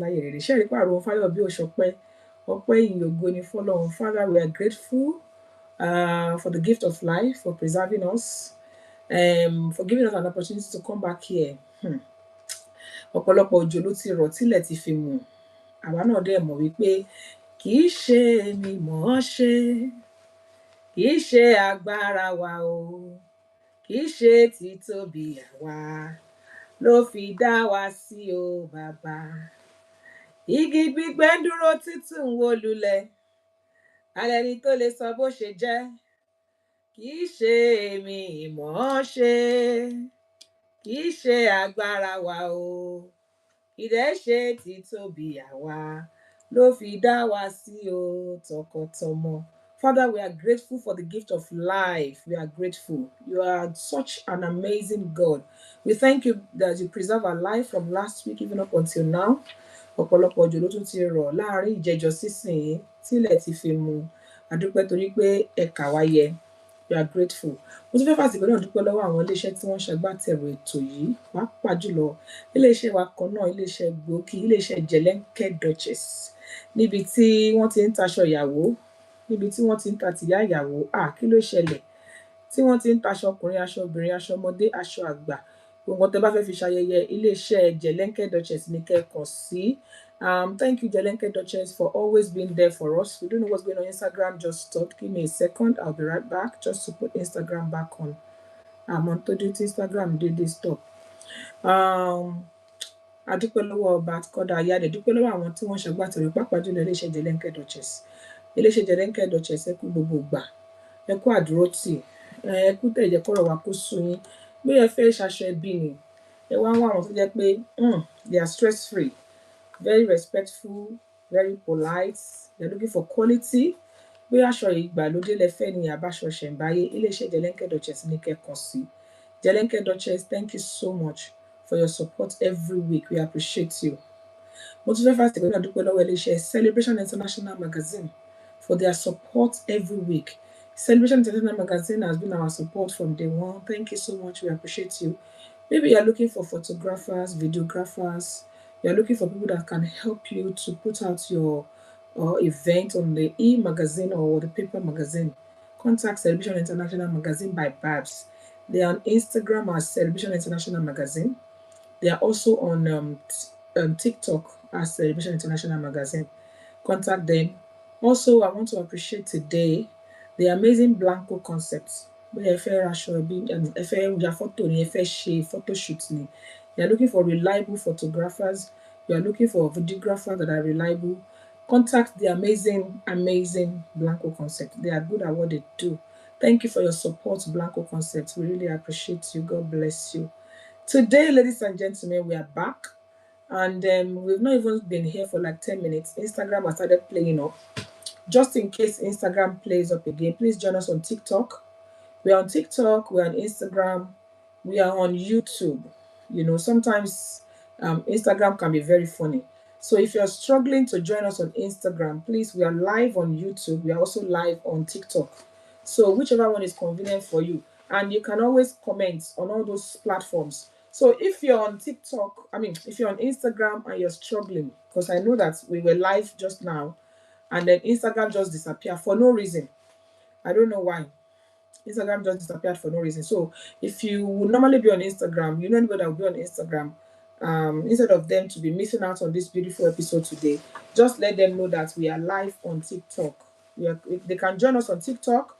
láyé rere. Ṣé ẹ rí pé àrùn fáyọ̀ bí òṣọpẹ́ ọpẹ́ ìyìn ògo ni fọ́lọ́run. Father, we are grateful for the gift of life, for preserving us, for giving us an opportunity to come back here. Ọ̀pọ̀lọpọ̀ òjò ló ti rọ̀ tílẹ̀ ti fi mù. Àwa náà dẹ̀ mọ̀ wípé kì í ṣe èmi mọ̀ ọ́ ṣe, kì í ṣe agbára wa o, kì í ṣe títóbi àwa ló fi dá wa sí o bàbá. Igi gbígbẹ dúró títún wó lulẹ̀, alẹ́ni tó lè sọ bó ṣe jẹ́, kì í ṣe èmi mọ̀ ọ́ ṣe, kì í ṣe agbára wa o, ìdẹ́ ṣe títóbi àwa ló fi dá wa sí o tọkàntọmọ. Father, we are grateful for the gift of life. We are grateful. You are such an amazing God. We thank you that you preserve our life from last week even up until now. Ọ̀pọ̀lọpọ̀ òjò ló tún ti rọ̀ láàrin ìjẹjọ sísìn tílẹ̀ ti fi mu. A dúpẹ́ torí pé ẹ kà wá yẹ. We are grateful. Mo tún fẹ́ fàsìkò náà dúpẹ́ lọ́wọ́ àwọn iléeṣẹ́ tí wọ́n ṣagbátẹrù ètò yìí, pàápàá jùlọ iléeṣẹ́ wa kan náà, iléeṣẹ́ gbòógì, iléeṣẹ́ Jẹ̀lẹ́ńkẹ́ Duchess, níbi tí wọ́n ti ń taṣọ ìyàwó, níbi tí wọ́n ti ń ta tìyá ìyàwó. Kí ló ṣẹlẹ̀? Tí wọ́n ti ń taṣọ ọkùnrin, aṣọ obìnrin, aṣọ ọmọdé, aṣọ àgbà. Gbogbo tẹ́ bá fẹ́ fi ṣayẹyẹ, iléeṣẹ́ Jẹ̀lẹ́ńkẹ́ Duchess ní kẹ́ kàn sí. Thank you, Jẹ̀lẹ́ńkẹ́ Duchess, for always being there for us. We don't know what's going on Instagram. Just stop. Give me a second. I'll be right back. Just to put Instagram back on. I'm on to do Instagram. Did this stop? Adúpẹ́ lọ́wọ́ ọba kọ́dà ayáde, dúpẹ́ lọ́wọ́ àwọn tí wọ́n ṣagbátẹrù pàápàá jùlọ iléeṣẹ́ Jẹ̀lẹ́ńkẹ́ Duchess. Iléeṣẹ́ Jẹ̀lẹ́ńkẹ́ Duchess, ẹ kú gbogbo ìgbà, ẹ kú àdúrótì, ẹ kú tẹ̀jẹ̀ kọ́rọ̀ wa kó sú yín. Bí ẹ fẹ́ ṣaṣọ ẹbí ni, ẹ wá ń wá àwọn tó jẹ́ pé they are stress free, very respectful, very polite, they are looking for quality. Bí aṣọ ìgbàlódé lẹ fẹ́ ni àbáṣọ ṣẹ̀ǹbáyé, iléeṣẹ́ Jẹ̀lẹ́ńkẹ́ Duchess ní kẹ́ kàn sí. Jẹ̀lẹ́ńkẹ́ Duchess, thank you so much for your support every week. We appreciate you. Mo tún fẹ́ fàsìkò náà dúpẹ́ lọ́wọ́ iléeṣẹ́ Celebration International Magazine for their support every week. Celebration International Magazine has been our support from day one. Thank you so much. We appreciate you. Maybe you're looking for photographers, videographers. You're looking for people that can help you to put out your event on the e-magazine or the paper magazine. Contact Celebration International Magazine by Babs. They are on Instagram as Celebration International Magazine. They are also on TikTok as Celebration International Magazine. Contact them. Also, I want to appreciate today the amazing Blanco concept. Bóyá ẹ fẹ́ raṣọ ẹbí, ẹ fẹ́ ya fọ́tò ni, ẹ fẹ́ ṣe photo shoot ni. You are looking for reliable photographers. You are looking for videographers that are reliable. Contact the amazing Blanco concept. They are good at what they do. Thank you for your support, Blanco concept. We really appreciate you. God bless you. Today, ladies and gentlemen, we are back. And we've not even been here for like 10 minutes. Instagram has started playing up. Just in case Instagram plays up again, please join us on TikTok. We are on TikTok, we are on Instagram, we are on YouTube. You know, sometimes Instagram can be very funny. So if you're struggling to join us on Instagram, please, we are live on YouTube. We are also live on TikTok. So whichever one is convenient for you. And you can always comment on all those platforms. So if you're on TikTok, if you're on Instagram and you're struggling, because I know that we were live just now, and then Instagram just disappeared for no reason. I don't know why. Instagram just disappeared for no reason. So if you would normally be on Instagram, you know anybody that will be on Instagram, instead of them to be missing out on this beautiful episode today, just let them know that we are live on TikTok. They can join us on TikTok.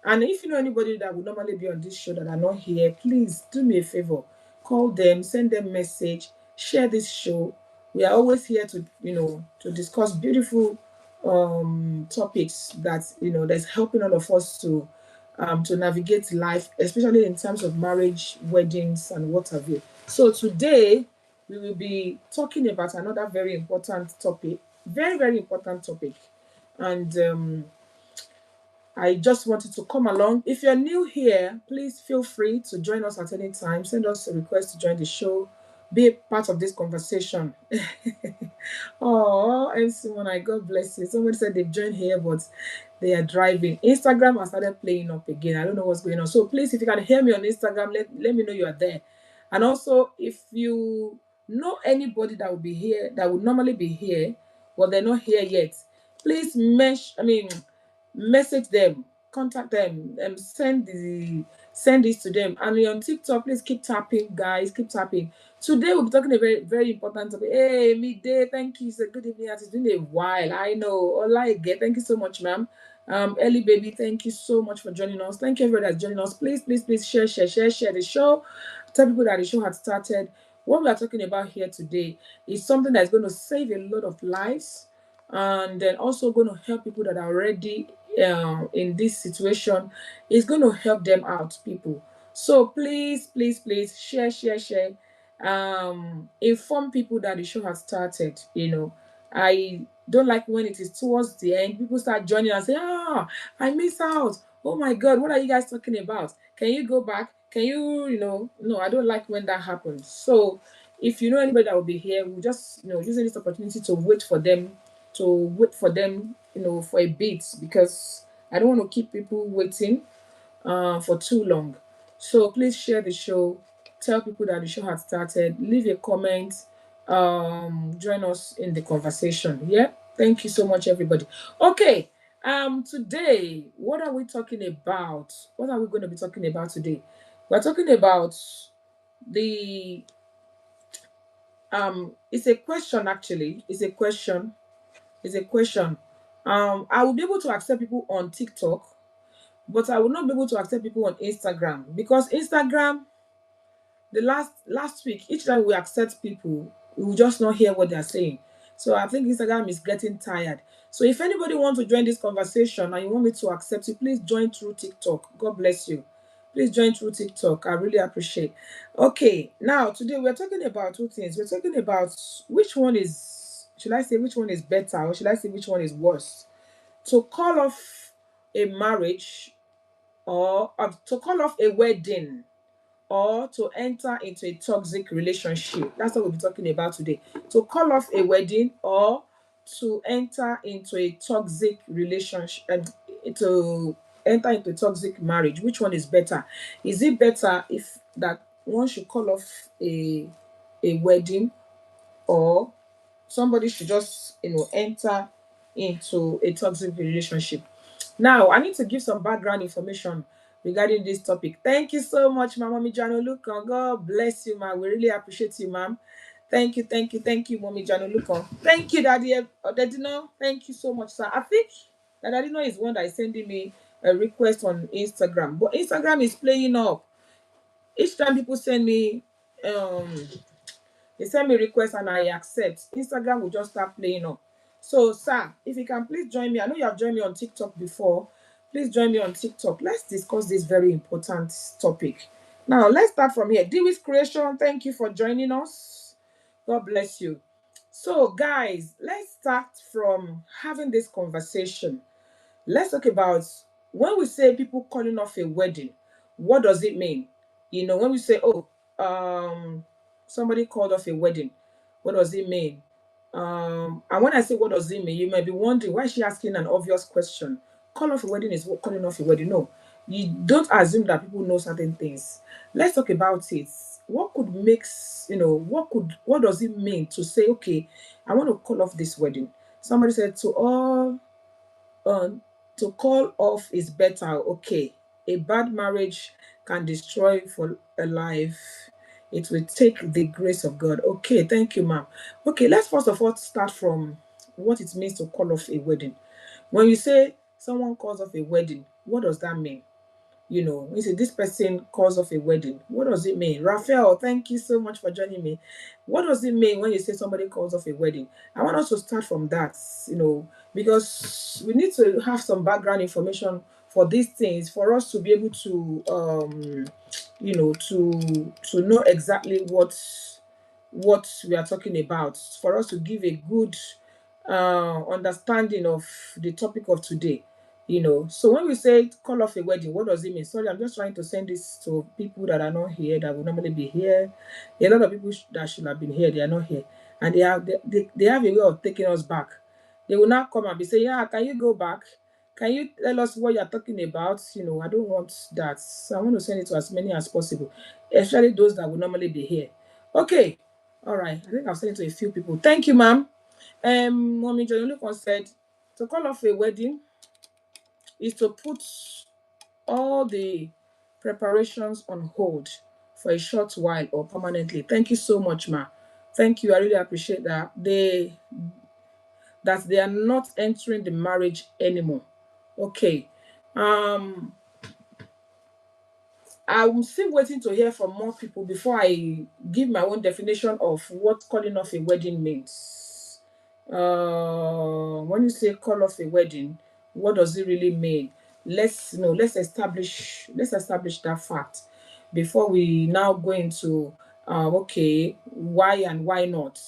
And if you know anybody that would normally be on this show that are not here, please do me a favor. Call them, send them message, share this show. We are always here to discuss beautiful topics that that's helping all of us to navigate life, especially in terms of marriage, weddings, and what have you. So today we will be talking about another very important topic, very, very important topic. And I just wanted to come along. If you're new here, please feel free to join us at any time. Send us a request to join the show. Be a part of this conversation. Oh, MC Monai, God bless you. Somebody said they've joined here, but they are driving. Instagram has started playing up again. I don't know what's going on. So please, if you can hear me on Instagram, let me know you are there. And also, if you know anybody that will be here, that would normally be here, but they're not here yet, please message them, contact them, and send this to them. And on TikTok, please keep tapping, guys, keep tapping. Today we'll be talking a very, very important topic. Hey, midday, thank you. It's a good evening. It's been a while. I know. Olaige, thank you so much, ma'am. Ellie baby, thank you so much for joining us. Thank you everybody that's joining us. Please, please, please share the show. Tell people that the show has started. What we are talking about here today is something that's going to save a lot of lives, and then also going to help people that are already in this situation. It's going to help them out, people. So please, please, please share. Inform people that the show has started. I don't like when it is towards the end, people start joining and say, I miss out. Oh my God, what are you guys talking about? Can you go back? Can you, no, I don't like when that happens. So if you know anybody that will be here, we'll just, using this opportunity to wait for them, for a bit, because I don't want to keep people waiting for too long. So please share the show, tell people that the show has started, leave a comment, join us in the conversation. Yeah, thank you so much, everybody. Okay, today, what are we talking about? What are we going to be talking about today? We're talking about the it's a question, actually. It's a question. I will be able to accept people on TikTok, but I will not be able to accept people on Instagram, because Instagram, the last week, each time we accept people, we will just not hear what they're saying. So I think Instagram is getting tired. So if anybody wants to join this conversation and you want me to accept you, please join through TikTok. God bless you. Please join through TikTok. I really appreciate. Okay, now today we're talking about two things. We're talking about which one is, should I say which one is better, or should I say which one is worse? To call off a marriage, or to call off a wedding, or to enter into a toxic relationship. That's what we'll be talking about today. To call off a wedding, or to enter into a toxic relationship, and to enter into a toxic marriage. Which one is better? Is it better if that one should call off a wedding, or somebody should just enter into a toxic relationship? Now, I need to give some background information regarding this topic. Thank you so much, Mommy Janolukan. God bless you, ma'am. We really appreciate you, ma'am. Thank you, Mommy Janolukan. Thank you, Daddy Dadino. Thank you so much, sir. I think that Dadino is one that is sending me a request on Instagram, but Instagram is playing up. Each time people send me um they send me requests and I accept, Instagram will just start playing up. So, sir, if you can please join me. I know you have joined me on TikTok before. Please join me on TikTok. Let's discuss this very important topic. Now, let's start from here. Dewey's Creation, thank you for joining us. God bless you. So, guys, let's start from having this conversation. Let's talk about, when we say people calling off a wedding, what does it mean? When we say, somebody called off a wedding, what does it mean? And when I say what does it mean, you might be wondering, why is she asking an obvious question? Call off a wedding is what calling off a wedding. No, you don't assume that people know certain things. Let's talk about it. What could makes, what does it mean to say, okay, I want to call off this wedding? Somebody said, um, to call off is better. Okay, a bad marriage can destroy for a life. It will take the grace of God. Okay, thank you, ma'am. Okay, let's first of all start from what it means to call off a wedding. When you say someone calls off a wedding, what does that mean? You say this person calls off a wedding. What does it mean? Raphael, thank you so much for joining me. What does it mean when you say somebody calls off a wedding? I want us to start from that, because we need to have some background information for these things, for us to be able to to know exactly what we are talking about, for us to give a good understanding of the topic of today. So when we say call off a wedding, what does it mean? Sorry, I'm just trying to send this to people that are not here, that would normally be here. A lot of people that should have been here, they are not here, and they have a way of taking us back. They will now come and be saying, yeah, can you go back? Can you tell us what you're talking about? I don't want that. So I want to send it to as many as possible, especially those that would normally be here. Okay. All right, I think I've sent it to a few people. Thank you, ma'am. Mommy John Olukon said to call off a wedding is to put all the preparations on hold for a short while or permanently. Thank you so much, ma. Thank you. I really appreciate that. They are not entering the marriage anymore. Okay. Um, I'm still waiting to hear from more people before I give my own definition of what calling off a wedding means. When you say call off a wedding, what does it really mean? Let's establish that fact before we now go into okay, why and why not.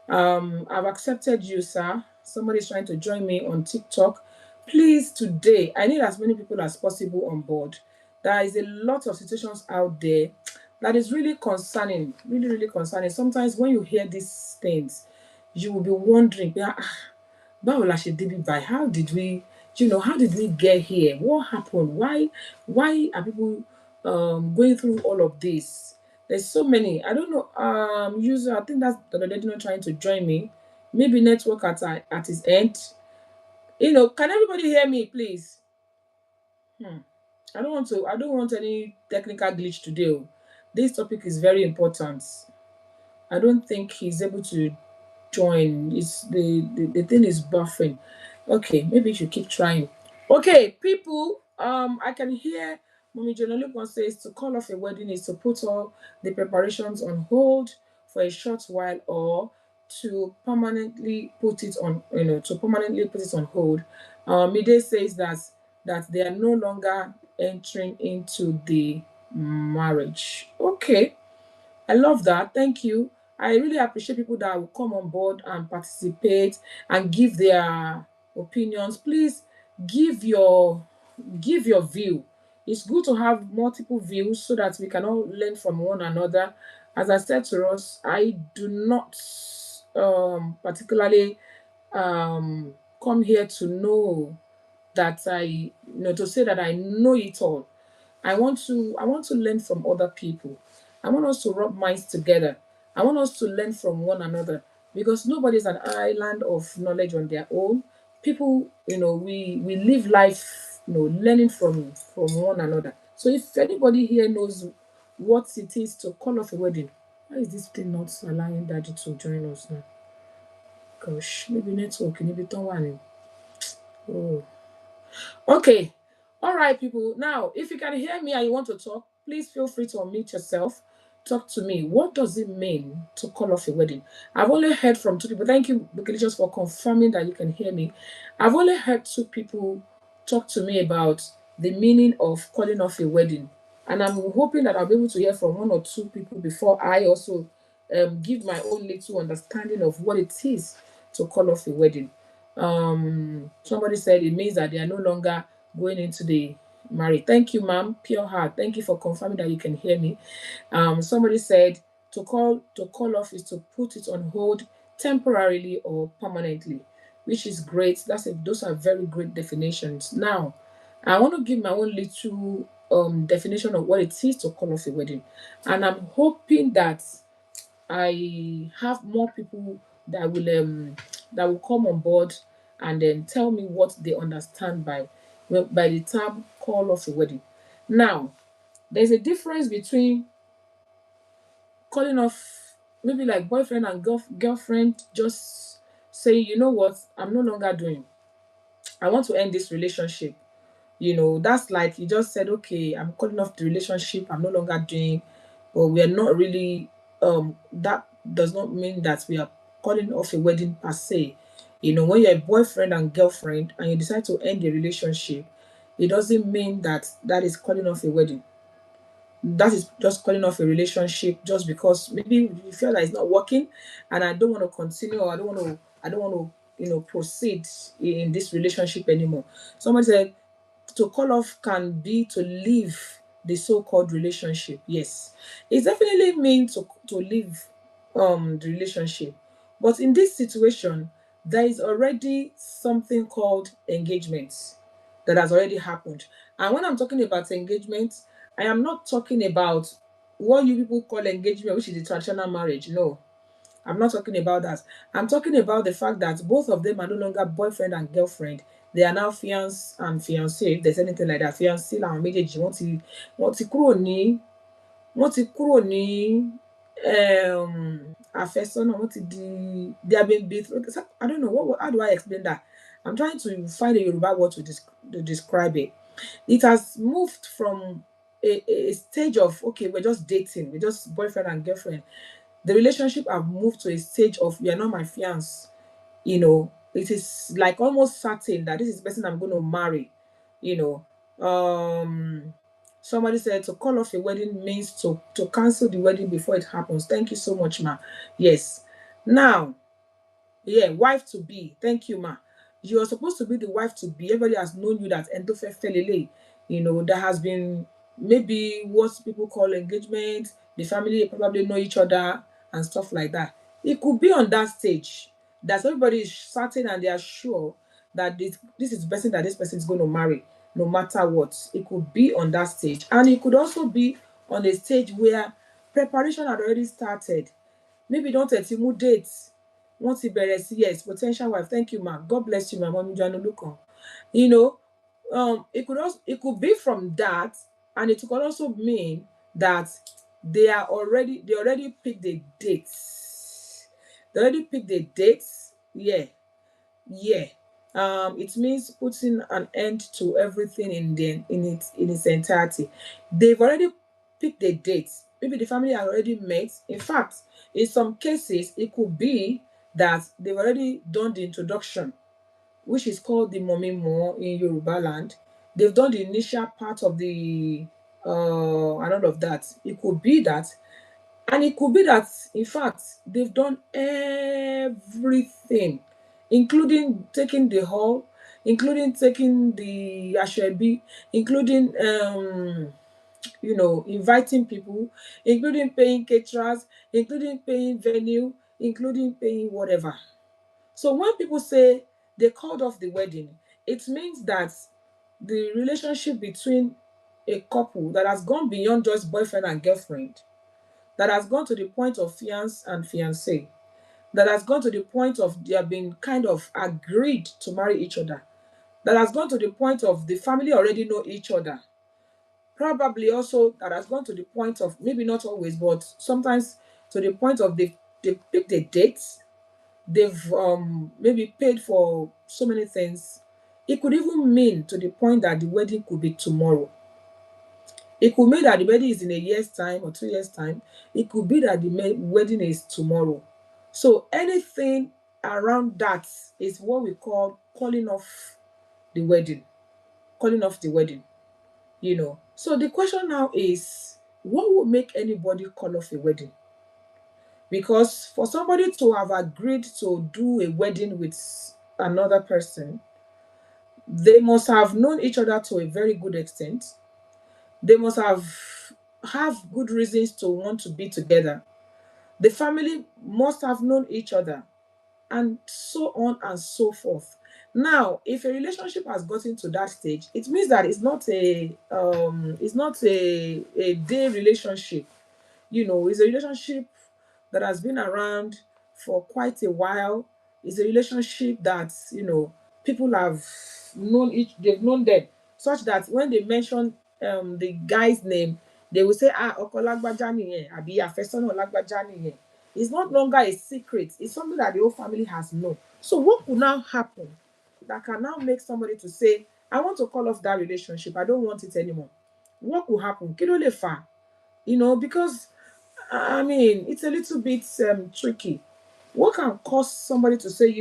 I've accepted you, sir. Somebody's trying to join me on TikTok. Please, today, I need as many people as possible on board. There is a lot of situations out there that is really concerning, really, really concerning. Sometimes when you hear these things, you will be wondering, báwo la ṣe débi báyìí? How did we get here? What happened? Why are people going through all of this? There's so many. I don't know. User, I think that's the lady not trying to join me. Maybe network at his end. Can everybody hear me, please? Hmm. I don't want any technical glitch today. Oh. This topic is very important. I don't think he's able to join. It's the thing is buffering. Okay, maybe you should keep trying. Okay, people, I can hear Mommy Jonolukon says to call off a wedding is to put all the preparations on hold for a short while or to permanently put it on hold. Mide says that they are no longer entering into the marriage. Okay, I love that. Thank you. I really appreciate people that will come on board and participate and give their opinions. Please give your give your view. It's good to have multiple views so that we can all learn from one another. As I said to us, I do not particularly come here to know that to say that I know it all. I want to learn from other people. I want us to rub minds together. I want us to learn from one another because nobody's an island of knowledge on their own. People, we live life, learning from one another. So if anybody here knows what it is to call off a wedding, why is this thing not allowing daddy to join us now? Gosh, maybe network, maybe don't want it. Oh. Okay. All right, people. Now, if you can hear me and you want to talk, please feel free to unmute yourself. Talk to me. What does it mean to call off a wedding? I've only heard from two people. Thank you, Bukilicious, for confirming that you can hear me. I've only heard two people talk to me about the meaning of calling off a wedding. And I'm hoping that I'll be able to hear from one or two people before I also give my own little understanding of what it is to call off a wedding. Somebody said it means that they are no longer going into the marriage. Thank you, ma'am. Pure heart. Thank you for confirming that you can hear me. Somebody said to call off is to put it on hold temporarily or permanently, which is great. Those are very great definitions. Now, I want to give my own little definition of what it is to call off a wedding, and I'm hoping that I have more people that will come on board and then tell me what they understand by the term call off a wedding. Now, there's a difference between calling off maybe like boyfriend and girlfriend just say, you know what, I'm no longer doing. I want to end this relationship. That's like you just said, okay, I'm calling off the relationship, I'm no longer doing, but we are not really that does not mean that we are calling off a wedding per se. When you're a boyfriend and girlfriend and you decide to end the relationship, it doesn't mean that that is calling off a wedding. That is just calling off a relationship just because maybe you feel like it's not working and I don't want to continue, or I don't want to proceed in this relationship anymore. Somebody said to call off can be to leave the so-called relationship. Yes, it definitely means to leave the relationship. But in this situation, there is already something called engagement that has already happened. And when I'm talking about engagement, I am not talking about what you people call engagement, which is the traditional marriage. No, I'm not talking about that. I'm talking about the fact that both of them are no longer boyfriend and girlfriend. They are now fiance and fiancé, if there's anything like that. Fiancé làwọn méjèèjì wọ́n ti kúrò ní wọ́n ti kúrò ní àfẹ́sọ́nà, wọ́n ti di they have been betrothed. I don't know how do I explain that. I'm trying to find a Yoruba word to describe it. It has moved from a stage of, okay, we're just dating, we're just boyfriend and girlfriend. The relationship have moved to a stage of, you're not my fiance. It is like almost certain that this is the person I'm going to marry. you know Somebody said to call off a wedding means to cancel the wedding before it happens. Thank you so much, ma. Yes. Now, yeah, wife to be. Thank you, ma. You are supposed to be the wife to be. Everybody has known you that Endofe Felele. There has been maybe what people call engagement. The family probably know each other and stuff like that. It could be on that stage that everybody is certain and they are sure that this is the person that this person is going to marry, no matter what. It could be on that stage. And it could also be on a stage where preparation had already started. Maybe don't tell you date. Once he bẹ̀rẹ̀ sí, yes, potential wife. Thank you, ma. God bless you, ma. Mommy Janulukan. You know, it could be from that, and it could also mean that they already picked the dates. They already picked the dates. Yeah, yeah. It means putting an end to everything in its entirety. They've already picked the date. Maybe the family are already met. In fact, in some cases, it could be that they've already done the introduction, which is called the momimo in Yoruba land. They've done the initial part of the and all of that. It could be that, and it could be that, in fact, they've done everything, including taking the hall, including taking the ashwebi, including inviting people, including paying caterers, including paying venue, including paying whatever. So when people say they called off the wedding, it means that the relationship between a couple that has gone beyond just boyfriend and girlfriend, that has gone to the point of fiance and fiancé, that has gone to the point of they have been kind of agreed to marry each other, that has gone to the point of the family already know each other, probably also that has gone to the point of, maybe not always, but sometimes to the point of they pick the dates, they've maybe paid for so many things. It could even mean to the point that the wedding could be tomorrow. It could mean that the wedding is in a year's time or 2 years' time. It could be that the wedding is tomorrow. So anything around that is what we call calling off the wedding. Calling off the wedding. So the question now is, what would make anybody call off a wedding? Because for somebody to have agreed to do a wedding with another person, they must have known each other to a very good extent. They must have good reasons to want to be together. The family must have known each other, and so on and so forth. Now, if a relationship has gotten to that stage, it means that it's not a day relationship. It's a relationship that has been around for quite a while. It's a relationship that people have they've known them, such that when they mention the guy's name, they will say, ọkọ lágbájá nìyẹn àbí àfẹ́sọ́nà lágbájá nìyẹn. It's not longer a secret. It's something that the whole family has known. So what could now happen that can now make somebody to say, I want to call off that relationship, I don't want it anymore? What could happen? Kí ló lè fà? Because I mean, it's a little bit tricky. What can cause somebody to say,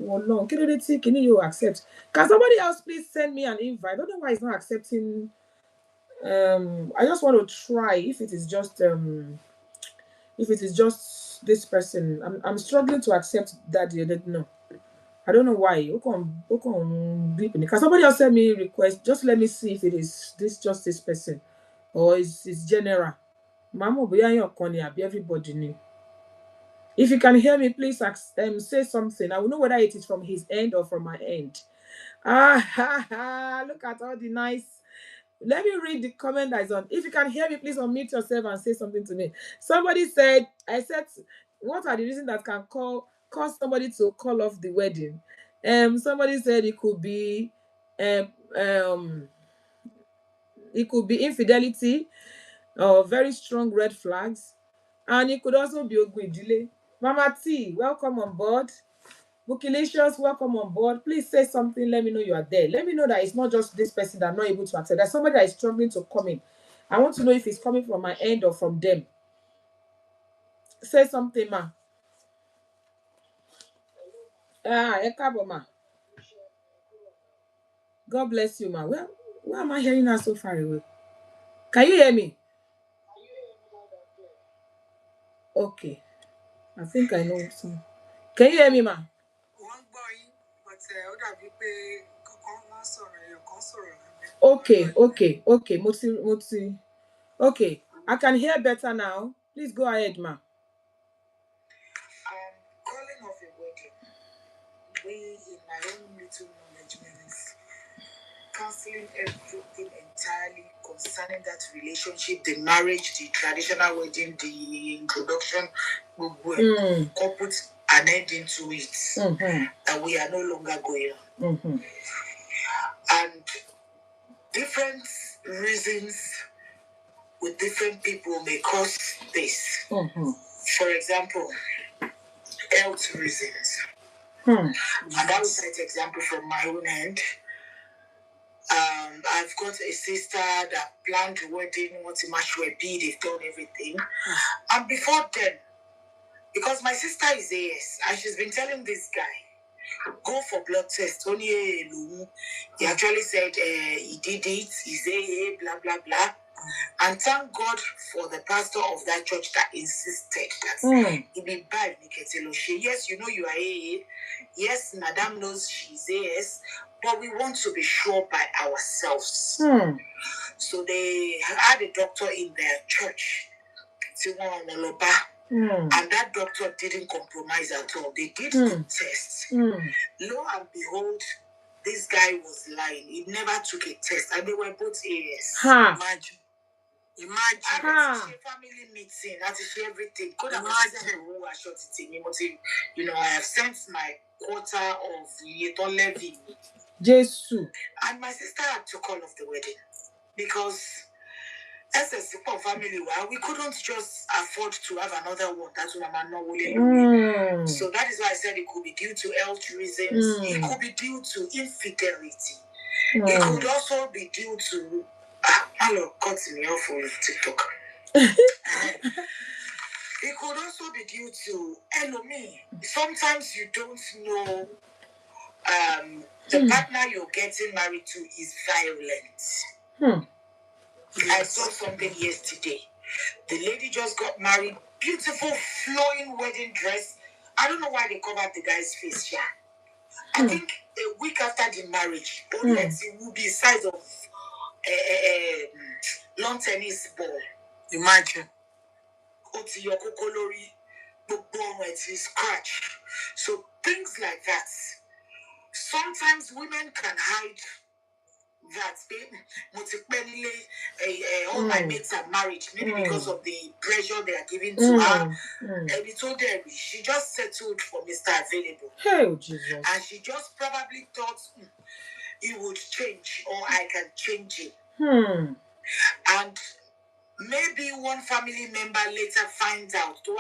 well, no, can you accept? Can somebody else please send me an invite? I don't know why it's not accepting. I just want to try if it is just this person. I'm struggling to accept that the other no. I don't know why. Can somebody else send me a request? Just let me see if it is this person, or is general. Mama, everybody knew. If you can hear me, please say something. I will know whether it is from his end or from my end. Look at all the nice Let me read the comment that is on. If you can hear me, please unmute yourself and say something to me. Somebody said, I said, what are the reasons that can cause somebody to call off the wedding? Somebody said it could be infidelity or very strong red flags, and it could also be ogun idile. Mama T, welcome on board. Bookilicious, welcome on board. Please say something. Let me know you are there. Let me know that it's not just this person that I'm not able to accept. There's somebody that is struggling to come in. I want to know if it's coming from my end or from them. Say something, ma. Ekabo, ma. God bless you, ma. Well, why am I hearing her so far away? Can you hear me? Okay. I think I know some. Can you hear me, ma? Okay. Moti. Okay. I can hear better now. Please go ahead, ma. Calling off a wedding, we in my own little knowledge means cancelling everything entirely concerning that relationship, the marriage, the traditional wedding, the introduction, or put an end into it, that we are no longer going on. And different reasons with different people may cause this. For example, health reasons. And that was an example from my own end. I've got a sister that planned the wedding, wants to match with B, they've done everything. And before then, because my sister is AS, and she's been telling this guy, go for blood test. Only he actually said he did it, he's AA, blah, blah, blah. And thank God for the pastor of that church that insisted that he be by Niketelo. Yes, you know you are AA. Yes, Madame knows she's AS, but we want to be sure by ourselves. So they had a doctor in their church, and that doctor didn't compromise at all. They did the test. Lo and behold, this guy was lying. He never took a test, and they were both AS. Imagine. Family meeting, that is everything. Imagine. You know, I have sent my quarter of Yeton Levy. Jesus. And my sister had to call off the wedding because as a simple family, we couldn't just afford to have another one. That's what I'm not willing. So that is why I said it could be due to health reasons. It could be due to infidelity. It could also be due to hello, cutting me off on TikTok. It could also be due to enemy. Sometimes you don't know the partner you're getting married to is violent. I saw something yesterday. The lady just got married, beautiful flowing wedding dress. I don't know why they covered the guy's face. Yeah, I think a week after the marriage, it will be size of lawn tennis ball. Imagine. Scratch. So things like that. Sometimes women can hide that. All my mates are married, maybe because of the pressure they are giving to her. And he told her she just settled for Mr. Available. Hey, Jesus. And she just probably thought he would change, or I can change it. And maybe one family member later finds out or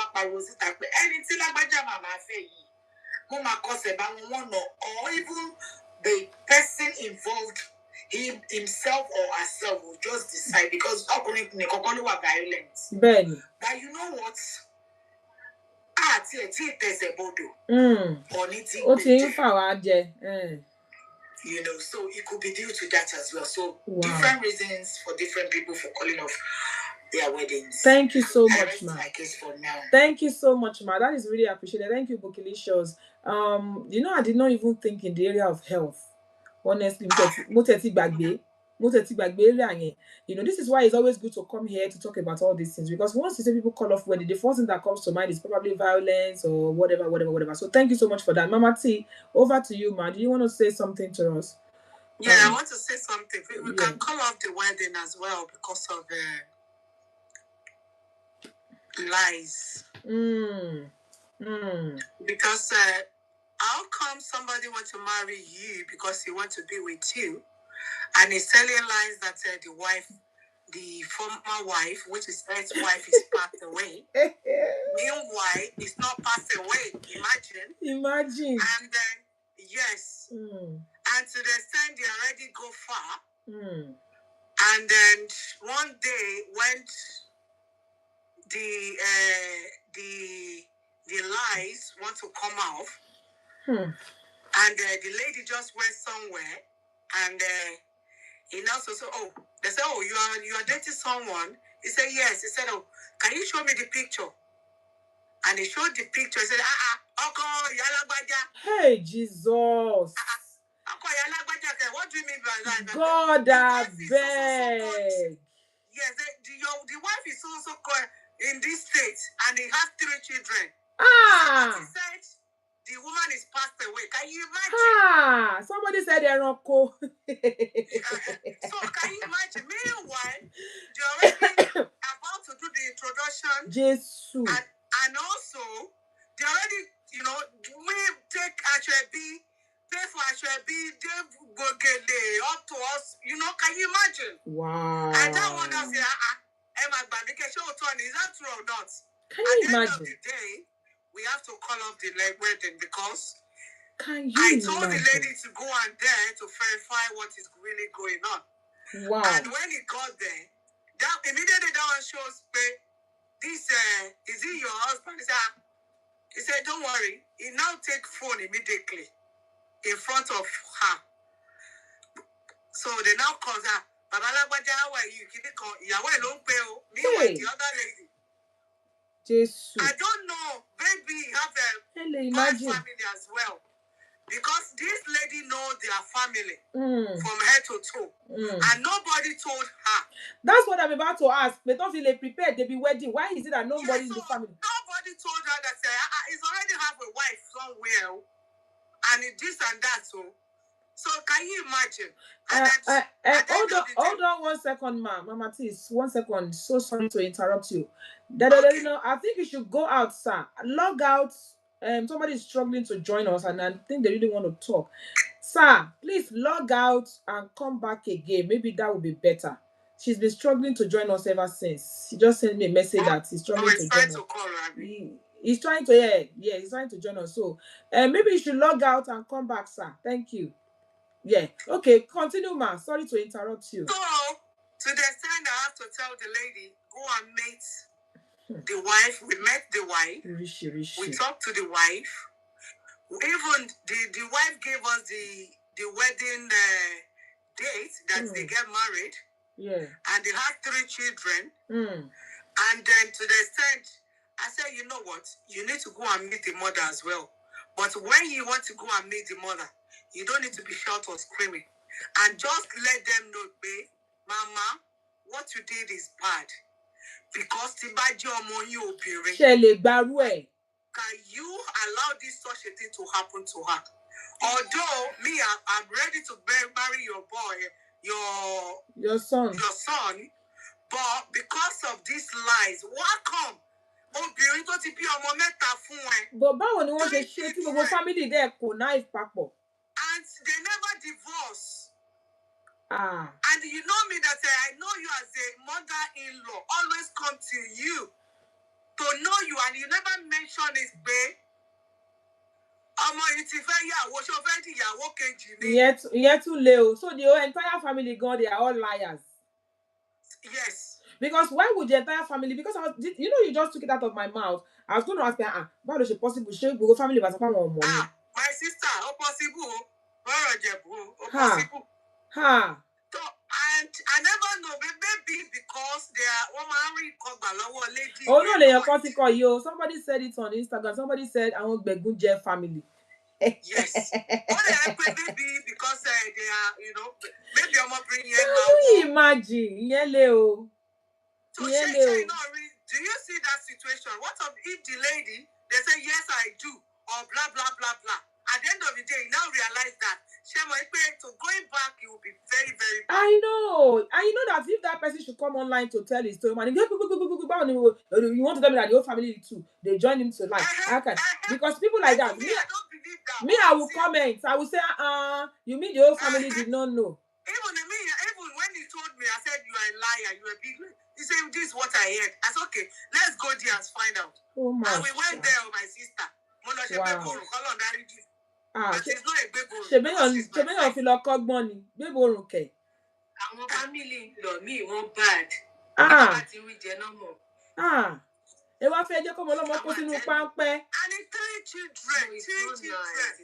even the person involved, himself or herself, will just decide because violent. But you know what? You know, so it could be due to that as well. So different reasons for different people for calling off their weddings. Thank you so much, ma. For now. Thank you so much, ma. That is really appreciated. Thank you, Bookilicious. You know, I did not even think in the area of health. Honestly, you know, this is why it's always good to come here to talk about all these things, because once you say people call off wedding, the first thing that comes to mind is probably violence or whatever. So thank you so much for that. Mama T, over to you, ma. Do you want to say something to us? Yeah, I want to say something. We can call off the wedding as well because of lies. Because how come somebody wants to marry you because he wants to be with you, and he's telling lies that the former wife, which is ex-wife, is passed away. Meanwhile, it's not passed away. Imagine. And then, yes. And to the extent they already go far. And then one day when the lies want to come off, and the lady just went somewhere, and he now said, "Oh, they said, oh, you are dating someone." He said, "Yes." He said, "Oh, can you show me the picture?" And he showed the picture. He said, "Hey, Jesus. What do you mean by that?" God, I beg. Yes, the wife is also in this state, and he has 3 children. He said the woman is passed away. Can you imagine? Somebody said Eronko. So can you imagine? Meanwhile, they're already about to do the introduction. Jesus. And also, they already, we take HRB, pay for HRB, they go get up to us. Can you imagine? Wow. And that one else say, is that true or not? Can you imagine? At the end of the day, we have to call off the wedding because I told the lady to go on there to verify what is really going on. Wow. And when he got there, that immediately that one shows this is he your husband? He said, "Don't worry." He now take phone immediately in front of her. So they now call her, "Babalagbaja, how are you? Meanwhile, the other lady. Jesus. I don't know. Maybe you have a bad family as well. Because this lady knows their family from head to toe. And nobody told her. That's what I'm about to ask. They don't feel prepared. They be wedding. Why is it that nobody in the family? Nobody told her that he's already have a wife somewhere. And this and that. So can you imagine? Hold on 1 second, Mama Tis. 1 second. So sorry to interrupt you. I think you should go out, sir. Log out. Somebody is struggling to join us, and I think they really want to talk. Sir, please log out and come back again. Maybe that would be better. She's been struggling to join us ever since. She just sent me a message that he's struggling to join us. He's trying to, he's trying to join us. So, maybe you should log out and come back, sir. Thank you. Yeah. Okay, continue, ma. Sorry to interrupt you. So, to the extent I have to tell the lady, go and meet the wife. We met the wife. Rishi. We talked to the wife. Even the wife gave us the wedding date that they get married. Yeah. And they had 3 children. And then to the extent, I said, you know what? You need to go and meet the mother as well. But when you want to go and meet the mother, you don't need to be shout or screaming. And just let them know, babe, Mama, what you did is bad. Because can you allow this such a thing to happen to her? Although me, I'm ready to marry your boy, your son. But because of these lies, why come? But báwo ni wọ́n ṣe ṣe tí gbogbo family there connive papọ̀? And they never divorce. And you know me that I know you as a mother-in-law, always come to you to know you, and you never mention his babe. Yet too late. So the whole entire family gone, they are all liars. Yes. Because why would the entire family? Because you just took it out of my mouth. I was going to ask her, how does it possible? She go family was money. My sister, how possible? Possible. So, and I never know, maybe because they are lady. Oh no, somebody said it on Instagram. Somebody said I want Begunje family. Yes. Maybe because they are, maybe I'm not bringing in. Can you imagine? Leo. So do you see that situation? What if the lady, they say, yes, I do, or blah, blah, blah, blah. At the end of the day, you now realize that to going back, you person should come online to tell his story. Man, you want to tell me that the whole family too, they join him to lie. Okay. Because people like that, I don't believe that. Me, I will comment. I will say, you mean the whole family did not know? Even when he told me, I said, you are a liar, you are a big liar. He said, this is what I heard. I said, okay, let's go there and find out. Oh my and we went there with my sister. Wow. But it's not a big ṣe béèyàn fi lọ kọ́gbọ́n ni gbébo orun kẹ̀. Àwọn family lọ mí wọ́n bad. Ti wí jẹ náà mọ̀. Ẹ wá fẹ́ jẹ́ kọ́mọ ọlọ́mọ kó sínú páńpẹ́. And the 3 children.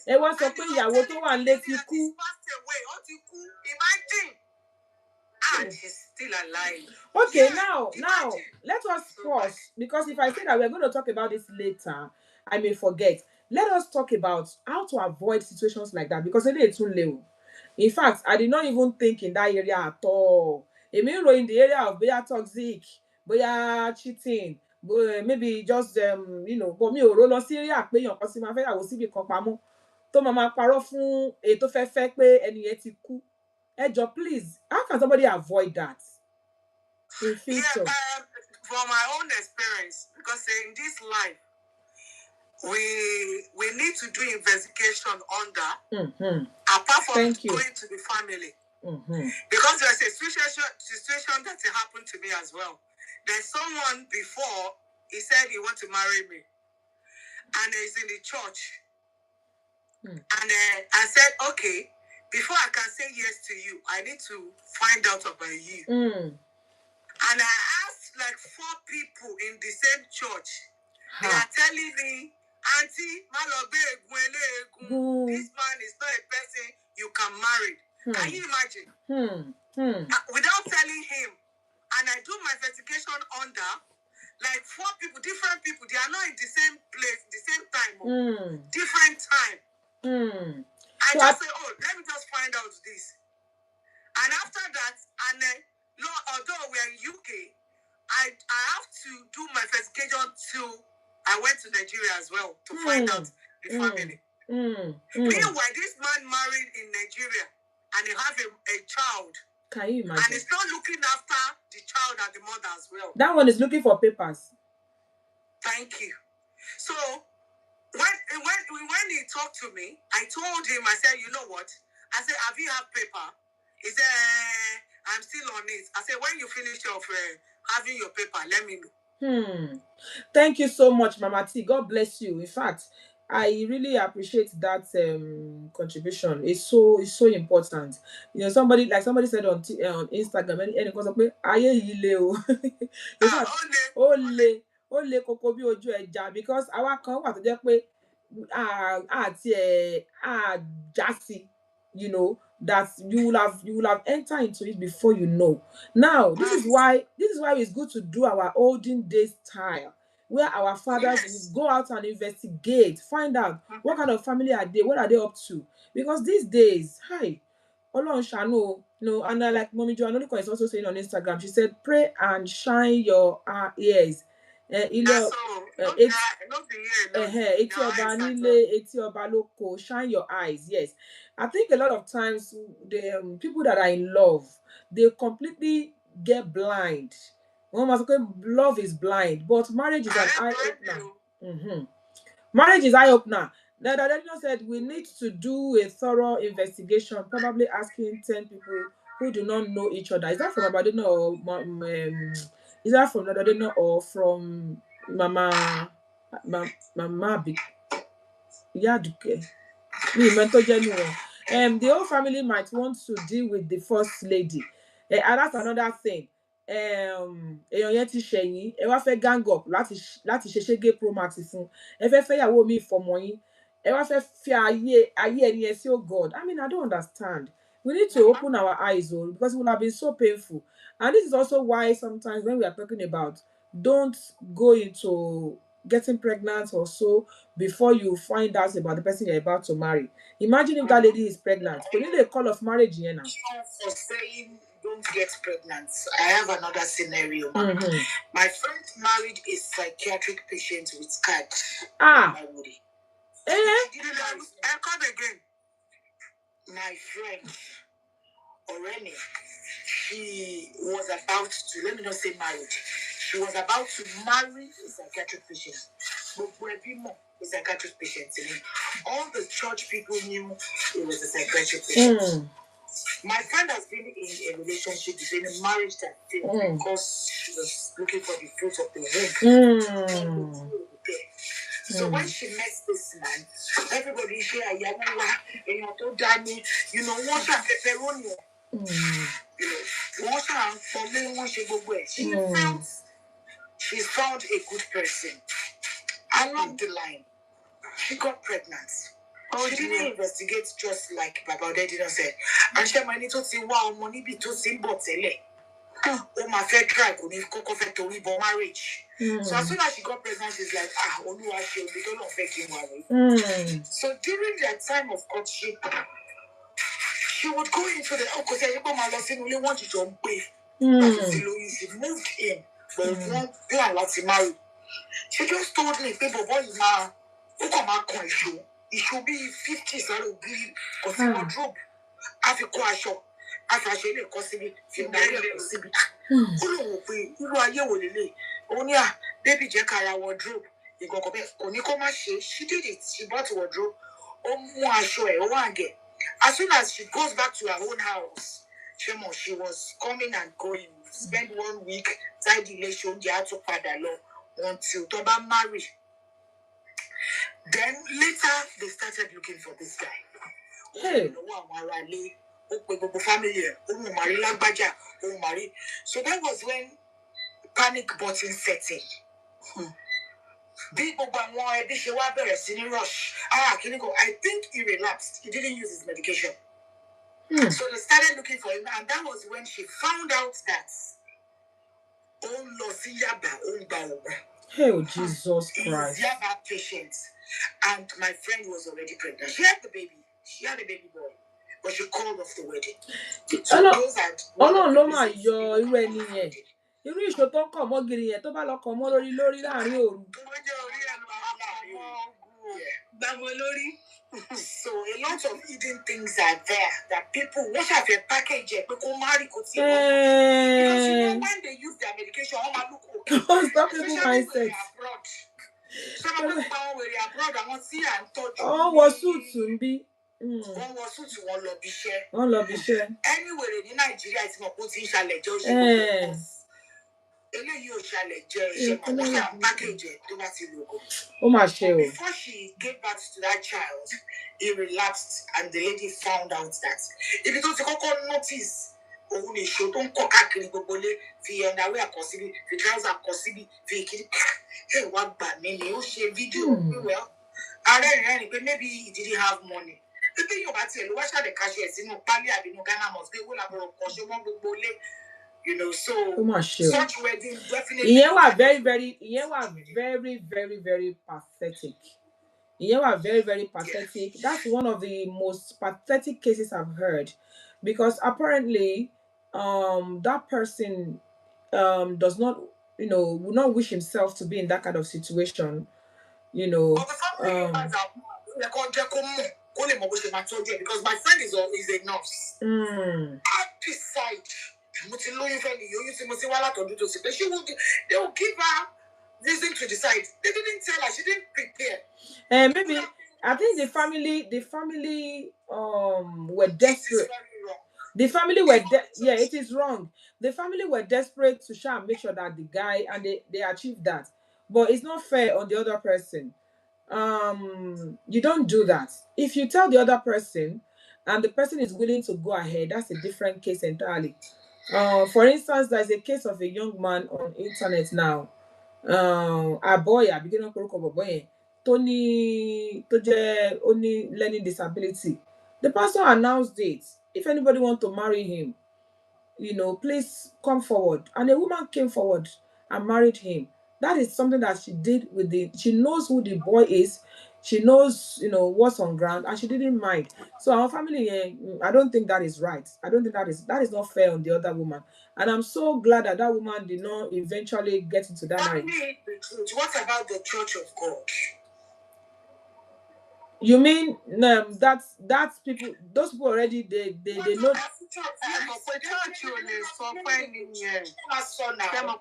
Ẹ wá sọ pé ìyàwó tó wà nílé ti kú. Imagine. And he's still alive. Okay, now, let us pause, because if I say that we're going to talk about this later, I may forget. Let us talk about how to avoid situations like that, because it's too low. In fact, I did not even think in that area at all. In the area of boya toxic, boya cheating, maybe just but me ò rò lọ sí area pé èèyàn kan sì máa fẹ́ yàwó síbi kan pamọ́ tó máa parọ́ fún èyí tó fẹ́ pé ẹni yẹn ti kú. Ejo, please, how can somebody avoid that in future? From my own experience, because in this life, we need to do investigation under, apart from going to the family. Because there's a situation that happened to me as well. There's someone before, he said he want to marry me. And he's in the church. And I said, okay, before I can say yes to you, I need to find out about you. And I asked like 4 people in the same church. They are telling me, Auntie, this man is not a person you can marry. Can you imagine? Without telling him. And I do my investigation under like 4 people, different people. They are not in the same place, the same time. Different time. I just say, let me just find out this. And after that, although we are in UK, I have to do my investigation till I went to Nigeria as well to find out the family. Meanwhile, this man married in Nigeria and he have a child. Can you imagine? And he's not looking after the child and the mother as well. That one is looking for papers. Thank you. So, when he talked to me, I told him, I said, you know what? I said, have you have paper? He said, I'm still on it. I said, when you finish having your paper, let me know. Thank you so much, Mama T. God bless you. In fact, I really appreciate that contribution. It's so important. Somebody said on Instagram, and it was like, ó le koko bí ojú ẹja, because àwa kan wà tó jẹ́ pé jásí, that you will have entered into it before you know. Now, this is why it's good to do our olden days style, where our fathers will go out and investigate, find out what kind of family are they, what are they up to. Because these days, Ọlọ́run ṣàánú, and like Mommy Joanna is also saying on Instagram, she said, pray and shine your ears. Etí ọba nílé, etí ọba lóko, shine your eyes. Yes, I think a lot of times the people that are in love, they completely get blind. Love is blind, but marriage is an eye-opener. Marriage is eye-opener. Now, the Daniel said we need to do a thorough investigation, probably asking 10 people who do not know each other. Is that from Abadina or is that from Nadadena or from Mama Yaduke? The whole family might want to deal with the first lady. And that's another thing. Èèyàn yẹn ti ṣẹ̀yìn, ẹ wá fẹ́ gang up láti ṣe ṣégé promax fún, ẹ fẹ́ fẹ́yàwó mi fọmọ yín, ẹ wá fẹ́ fi ayé ẹni yẹn sí. Oh God, I mean, I don't understand. We need to open our eyes, because it would have been so painful. And this is also why sometimes when we are talking about don't go into getting pregnant or so before you find out about the person you're about to marry. Imagine if that lady is pregnant. We need a call of marriage here now. For saying don't get pregnant, I have another scenario. My friend married a psychiatric patient with card. Come again. My friend, Oreni, she was about to, let me not say married, she was about to marry a psychiatric patient. But a psychiatric patient. All the church people knew it was a psychiatric patient. My friend has been in a relationship, in a marriage that failed because she was looking for the fruit of the womb. So when she met this man, everybody said, you know, what's that pepperoni? She found a good person. Along the line, she got pregnant. She didn't investigate just like Baba Odedino said. And she might need to see wow money be to simple tele. Oh my fair try could to marriage. So as soon as she got pregnant, she's like, we don't affect him. So during that time of courtship, she would go into the because I only want you to pay. She moved in, but one plan to marry. She just told me, people, boy, now, who come out issue? It should be 50, so it will be because he will drop. After Quasho, after I say, possibly, possibly. You are here with the only baby Jackara wardrobe. You go Onikoma, she did it. She bought a wardrobe. As soon as she goes back to her own house, she was coming and going. Spend 1 week, side relation, they had to padalo until Toba married. Then later they started looking for this guy. Hey. So that was when panic button set in. Big rush. I think he relapsed. He didn't use his medication. So they started looking for him, and that was when she found out that oh Jesus Christ. He's Yaba patient, and my friend was already pregnant. She had the baby. She had a baby boy, but she called off the wedding. So those are irú ìṣó tó ń kàn mọ́ gírí yẹn tó bá lọ kàn mọ́ lórí láàrin òru. So a lot of hidden things are there that people watch out a package because you know when they use their medication, stop people mindset. Some people were abroad and want see and touch. Was suit be. One was suit one lobby share. Anywhere in Nigeria, it's not put in challenge. Before she gave birth to that child, he relapsed, and the lady found out that if you don't notice, show don't underwear possibly, the trousers possibly, hey, what bad name? You share video well. Maybe he didn't have money. The thing about it, watch the cashiers in Pali, Ghana must be one of you know, so such wedding definitely. Very, very pathetic. Very, very pathetic. Yes. That's one of the most pathetic cases I've heard, because apparently, that person, does not, would not wish himself to be in that kind of situation, because my friend is a nurse. I decide. They will give her reason to decide. They didn't tell her. She didn't prepare. Maybe I think the family were desperate. The family were it is wrong. The family were desperate to try and make sure that the guy, and they achieved that. But it's not fair on the other person. You don't do that. If you tell the other person and the person is willing to go ahead, that's a different case entirely. For instance, there's a case of a young man on internet now. A boy, I begin to call a boy, Tony, only learning disability. The pastor announced it. If anybody want to marry him, please come forward. And a woman came forward and married him. That is something that she did she knows who the boy is. She knows, what's on ground, and she didn't mind. So our family, I don't think that is right. I don't think that is not fair on the other woman. And I'm so glad that woman did not eventually get into that marriage. What about the Church of God? You mean that's people? Those people already they know.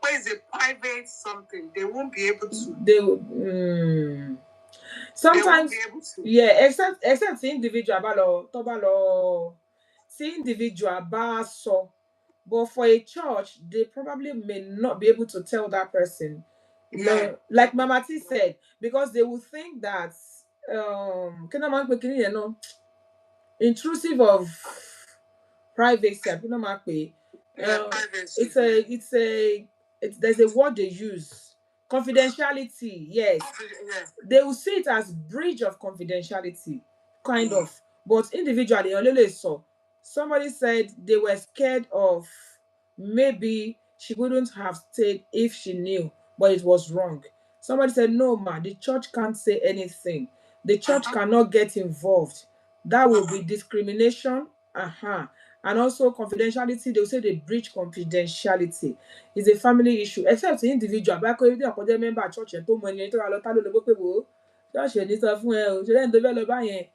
It's a private something. They won't be able to. They sometimes They won't be able to. yeah, except the individual see individual bá sọ, but for a church they probably may not be able to tell that person. Yeah. Like Mama T said, because they will think that intrusive of privacy, there's a word they use, confidentiality. Yes, they will see it as breach of confidentiality, kind of. But individually, somebody said they were scared of maybe she wouldn't have stayed if she knew, but it was wrong. Somebody said, no, ma, the church can't say anything. The church cannot get involved. That will be discrimination. And also confidentiality, they'll say they breach confidentiality. It's a family issue, except the individual. Back when you are member church and told money to a lot of church ní sọ fún ẹ o, ṣe lẹ́yìn tó fẹ́ lọ bá yẹn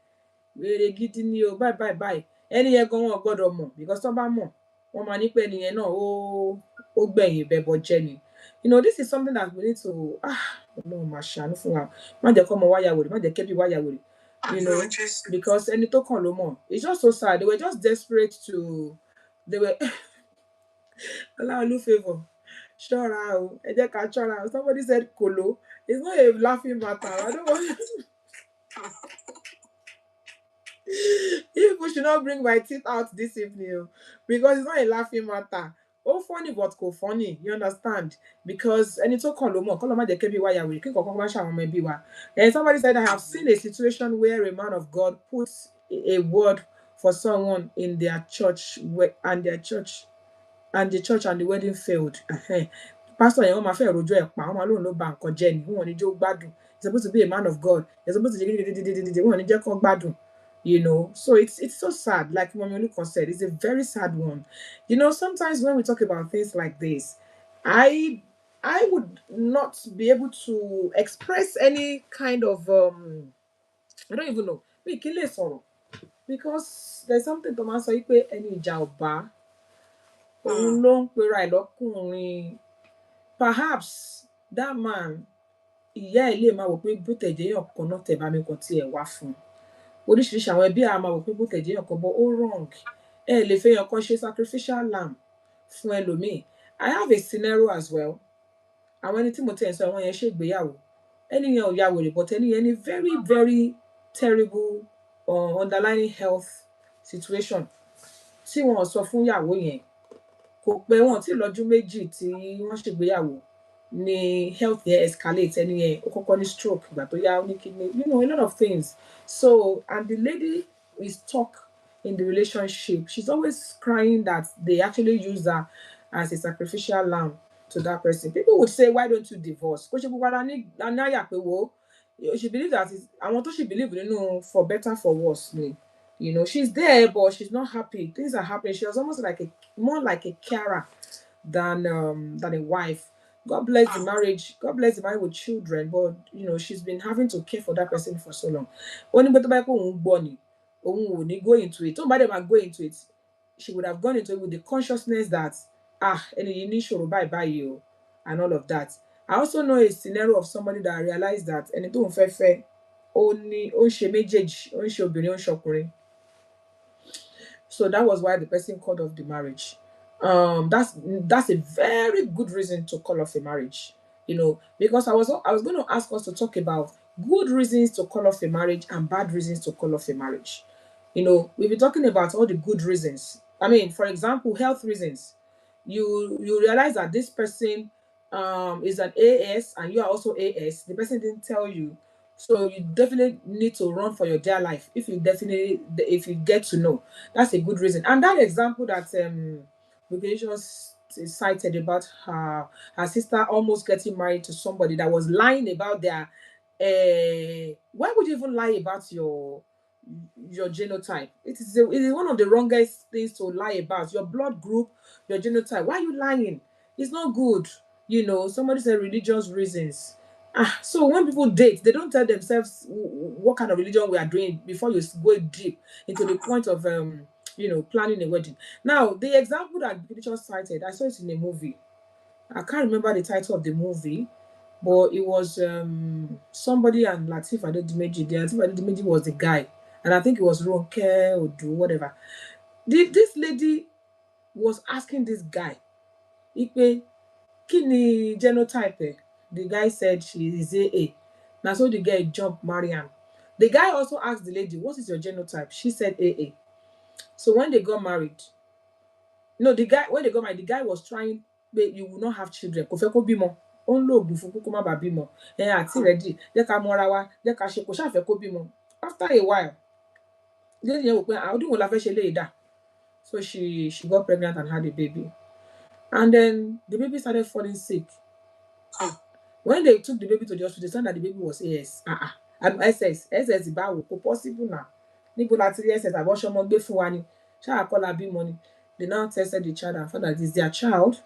wèrè gidi ni o, báyìí ẹni yẹn gan wọn gbọ́dọ̀ mọ̀, because tó bá mọ̀ wọ́n máa ní pé ẹni yẹn náà ó gbẹ̀yìn ìbẹ̀bọ̀ jẹ́ ni. This is something that we need to Ọlọ́run máa ṣàánú fún wa, má jẹ́ kọ́ ọmọ wáyà wèrè, má jẹ́ kẹ́bí wáyà wèrè, because ẹni tó kàn ló mọ̀. It's just so sad. They were just desperate to they were Ọláolú favour ṣọ́ra o, ẹ jẹ́ ká ṣọ́ra o. Somebody said kolo. It's not a laughing matter. I don't want people should not bring my teeth out this evening, because it's not a laughing matter. Oh, funny but kò funny, you understand? Because ẹni tó kàn ló mọ̀, kọ́ ló má jẹ́ kẹ́bí wáyà wèrè, kí nǹkan kan má ṣàwọn ọmọ ẹbí wa. And somebody said, I have seen a situation where a man of God puts a word for someone in their church and the church and the wedding failed. Pastor yẹn wọ́n máa fẹ́ rojọ́ ẹ̀ pa, wọ́n máa lóun ló ba nǹkan jẹ́ ni, wọ́n ò ní jẹ́ ó gbádùn. He's supposed to be a man of God. He's supposed to be wọ́n ò ní jẹ́ kó gbádùn. So it's so sad. Like Mommy Oluko said, it's a very sad one. Sometimes when we talk about things like this, I would not be able to express any kind of I don't even know. Because there's something to máa sọ yìí pé ẹni ìjà ọba òun ló ń pera ẹ̀ lọ́kùnrin. Perhaps that man, ìyá ẹ̀ lè máa wò pé bó tẹ̀jẹ̀ yàn kan náà tẹ̀ bá mi kan tí ẹ̀ wá fún un. Oríṣiríṣi àwọn ẹbí a máa wò pé bó tẹ̀jẹ̀ yàn kan bọ́ ó wrong. Ẹ lè fẹ́ yàn kan ṣe sacrificial lamb fún ẹlòmíì. I have a scenario as well. Àwọn ẹni tí mo tẹ̀ ń sọ àwọn yẹn ṣègbéyàwó. Ẹni yẹn ò ya wèrè, but ẹni yẹn ní very very terrible underlying health situation. Tí wọn sọ fún ìyàwó yẹn, kò pẹ́ wọn tí lọ́dún méjì tí wọ́n ṣègbéyàwó ni health yẹn escalate. Ẹni yẹn ó kọ́kọ́ ní stroke, ìgbà tó yá ó ní kidney, a lot of things. So, and the lady is stuck in the relationship. She's always crying that they actually use her as a sacrificial lamb to that person. People would say, why don't you divorce? She believes that I want to she believe for better for worse. She's there, but she's not happy. Things are happening. She was almost more like a carer than a wife. God bless the marriage. God bless the marriage with children, but she's been having to care for that person for so long. Only but go into it. Somebody might go into it. She would have gone into it with the consciousness that any initial bye you and all of that. I also know a scenario of somebody that realized that ẹni tó ń fẹ́ only ó ń ṣe méjèèjì, ó ń ṣe obìnrin, ó ń ṣe ọkùnrin. So that was why the person called off the marriage. That's a very good reason to call off a marriage. Because I was going to ask us to talk about good reasons to call off a marriage and bad reasons to call off a marriage. We've been talking about all the good reasons. I mean, for example, health reasons. You realize that this person is an AS and you are also AS. The person didn't tell you, so you definitely need to run for your dear life if you get to know. That's a good reason. And that example that just cited about her sister almost getting married to somebody that was lying about their why would you even lie about your genotype? It is one of the wrongest things to lie about. Your blood group, your genotype. Why are you lying? It's not good. Somebody said religious reasons. So when people date, they don't tell themselves what kind of religion we are doing before you go deep into the point of planning a wedding. Now, the example that the picture cited, I saw it in a movie. I can't remember the title of the movie, but it was somebody and Latif Adedimeji. The Latif Adedimeji was the guy, and I think it was Ronke Odu, whatever. This lady was asking this guy, Ipe, kini genotype? The guy said she is AA. Now, so the guy jumped Mariam. The guy also asked the lady, what is your genotype? She said AA. So when they got married, when they got married, the guy was trying, you will not have children. Kò fẹ́ kó bímọ. Ó ń lo oògùn fún kó má bàa bímọ. Àti ready, jẹ́ ká mọ́ra wa, jẹ́ ká ṣe, kò ṣáà fẹ́ kó bímọ. After a while, the lady wò pé ọdún wo la fẹ́ ṣe léyìí dà. So she got pregnant and had a baby. And then the baby started falling sick. When they took the baby to the hospital, they found that the baby was AS. SS báwo, kò possible now. Níbo la ti rí SS àbọ̀ṣọ́ ọmọ gbé fún wa ni. Ṣáà kọ́ la bímọ ni. They now tested the child and found that it's their child.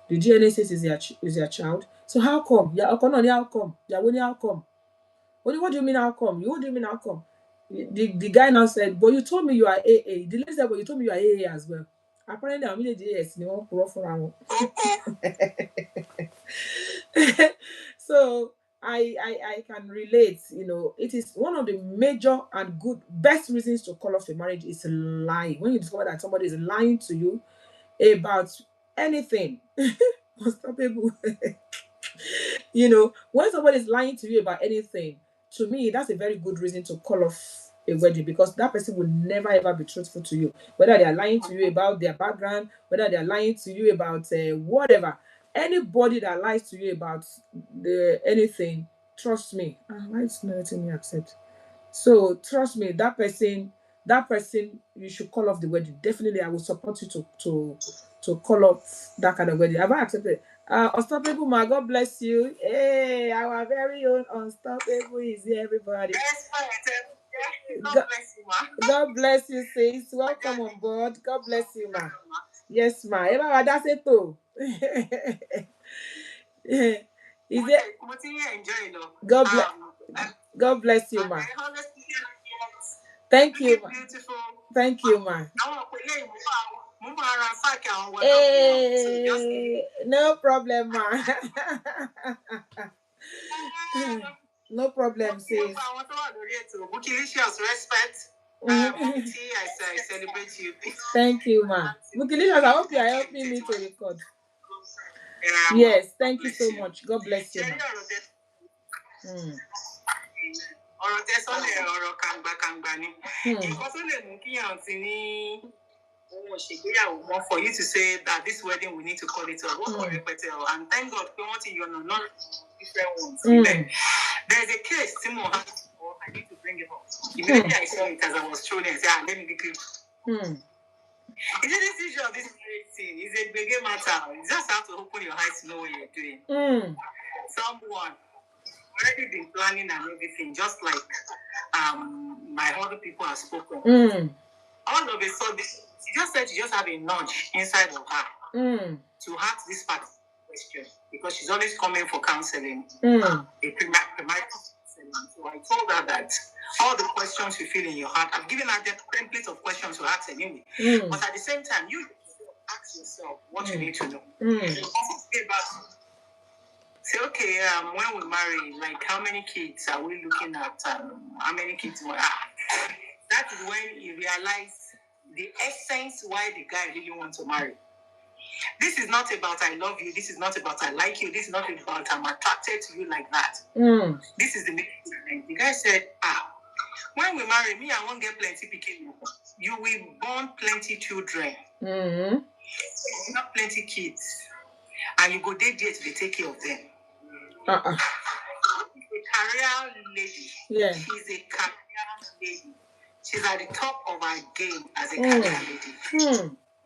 The DNA says is their child. So how come? Yeah, how come? Yeah, how come? What do you mean how come? What do you mean how come? The guy now said, but you told me you are AA. The lady said, but you told me you are AA as well. Apparently, I'm in the AS. So I can relate. It is one of the major and best reasons to call off a marriage is lying. When you discover that somebody is lying to you about anything, unstoppable. When somebody is lying to you about anything, to me, that's a very good reason to call off a wedding, because that person will never ever be truthful to you. Whether they are lying to you about their background, whether they are lying to you about whatever, anybody that lies to you about anything, trust me. Why is not letting me accept? So trust me, that person, you should call off the wedding. Definitely, I will support you to call off that kind of wedding. Have I accepted? Unstoppable Ma, God bless you. Hey, our very own Unstoppable is here, everybody. God bless you, Ma. God bless you, sis. Welcome on board. God bless you, Ma. Yes, Ma. That's it too. Is it? God bless you, Ma. Thank you, Ma. Thank you, Ma. Hey, no problem, Ma. No problem, sis. Bukilicious, respect. I celebrate you. Thank you, Ma. Bukilicious, I hope you are helping me to record. Yes, thank you so much. God bless you, Ma. Ọ̀rọ̀ tẹ́sánlẹ̀ ọ̀rọ̀ kàngbàkàngbà ni. Nǹkan tó lè mú kíyàn ti ní ohun òṣègbéyàwó mọ́ for you to say that this wedding we need to call it off. Wọ́n kọ̀ rẹpẹtẹ ọ̀, and thank God pé wọ́n ti yọ̀nà not different ones. There is a case tí mo have, I need to bring it up. Immediately I saw it as I was thrown in, I said, let me quickly. This issue of this marriage thing is a big matter. You just have to open your eyes to know what you're doing. Someone already been planning and everything, just like my other people have spoken. All of a sudden, she just said she just have a nudge inside of her to ask this part question, because she's always coming for counseling, a premarital counseling. So I told her that all the questions you feel in your heart, I've given her the template of questions to ask anyway. But at the same time, you ask yourself what you need to know. Say, okay, when we marry, like how many kids are we looking at? How many kids? That is when you realize the essence why the guy really wants to marry. This is not about I love you. This is not about I like you. This is not about I'm attracted to you like that. This is the main. The guy said, when we marry, me, I won't get plenty picking. You will born plenty children. Not plenty kids. And you go there to take care of them. She's a career lady. Yeah. She's a career lady. She's at the top of her game as a career lady.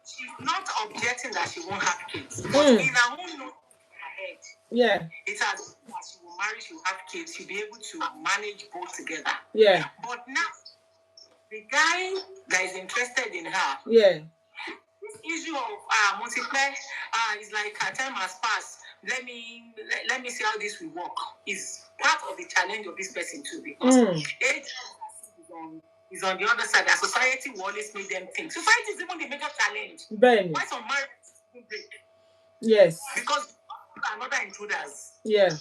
She's not objecting that she won't have kids. But in her own note in her head, it has that she will marry, she will have kids, she'll be able to manage both together. Yeah. But now, the guy that is interested in her, this issue of multiply is like her time has passed. Let me see how this will work. Is part of the challenge of this person too, because age is on is on the other side. That society will always make them think. Society is even the major challenge. Ben. Why some marriages break? Yes. Because another intruders. Yeah.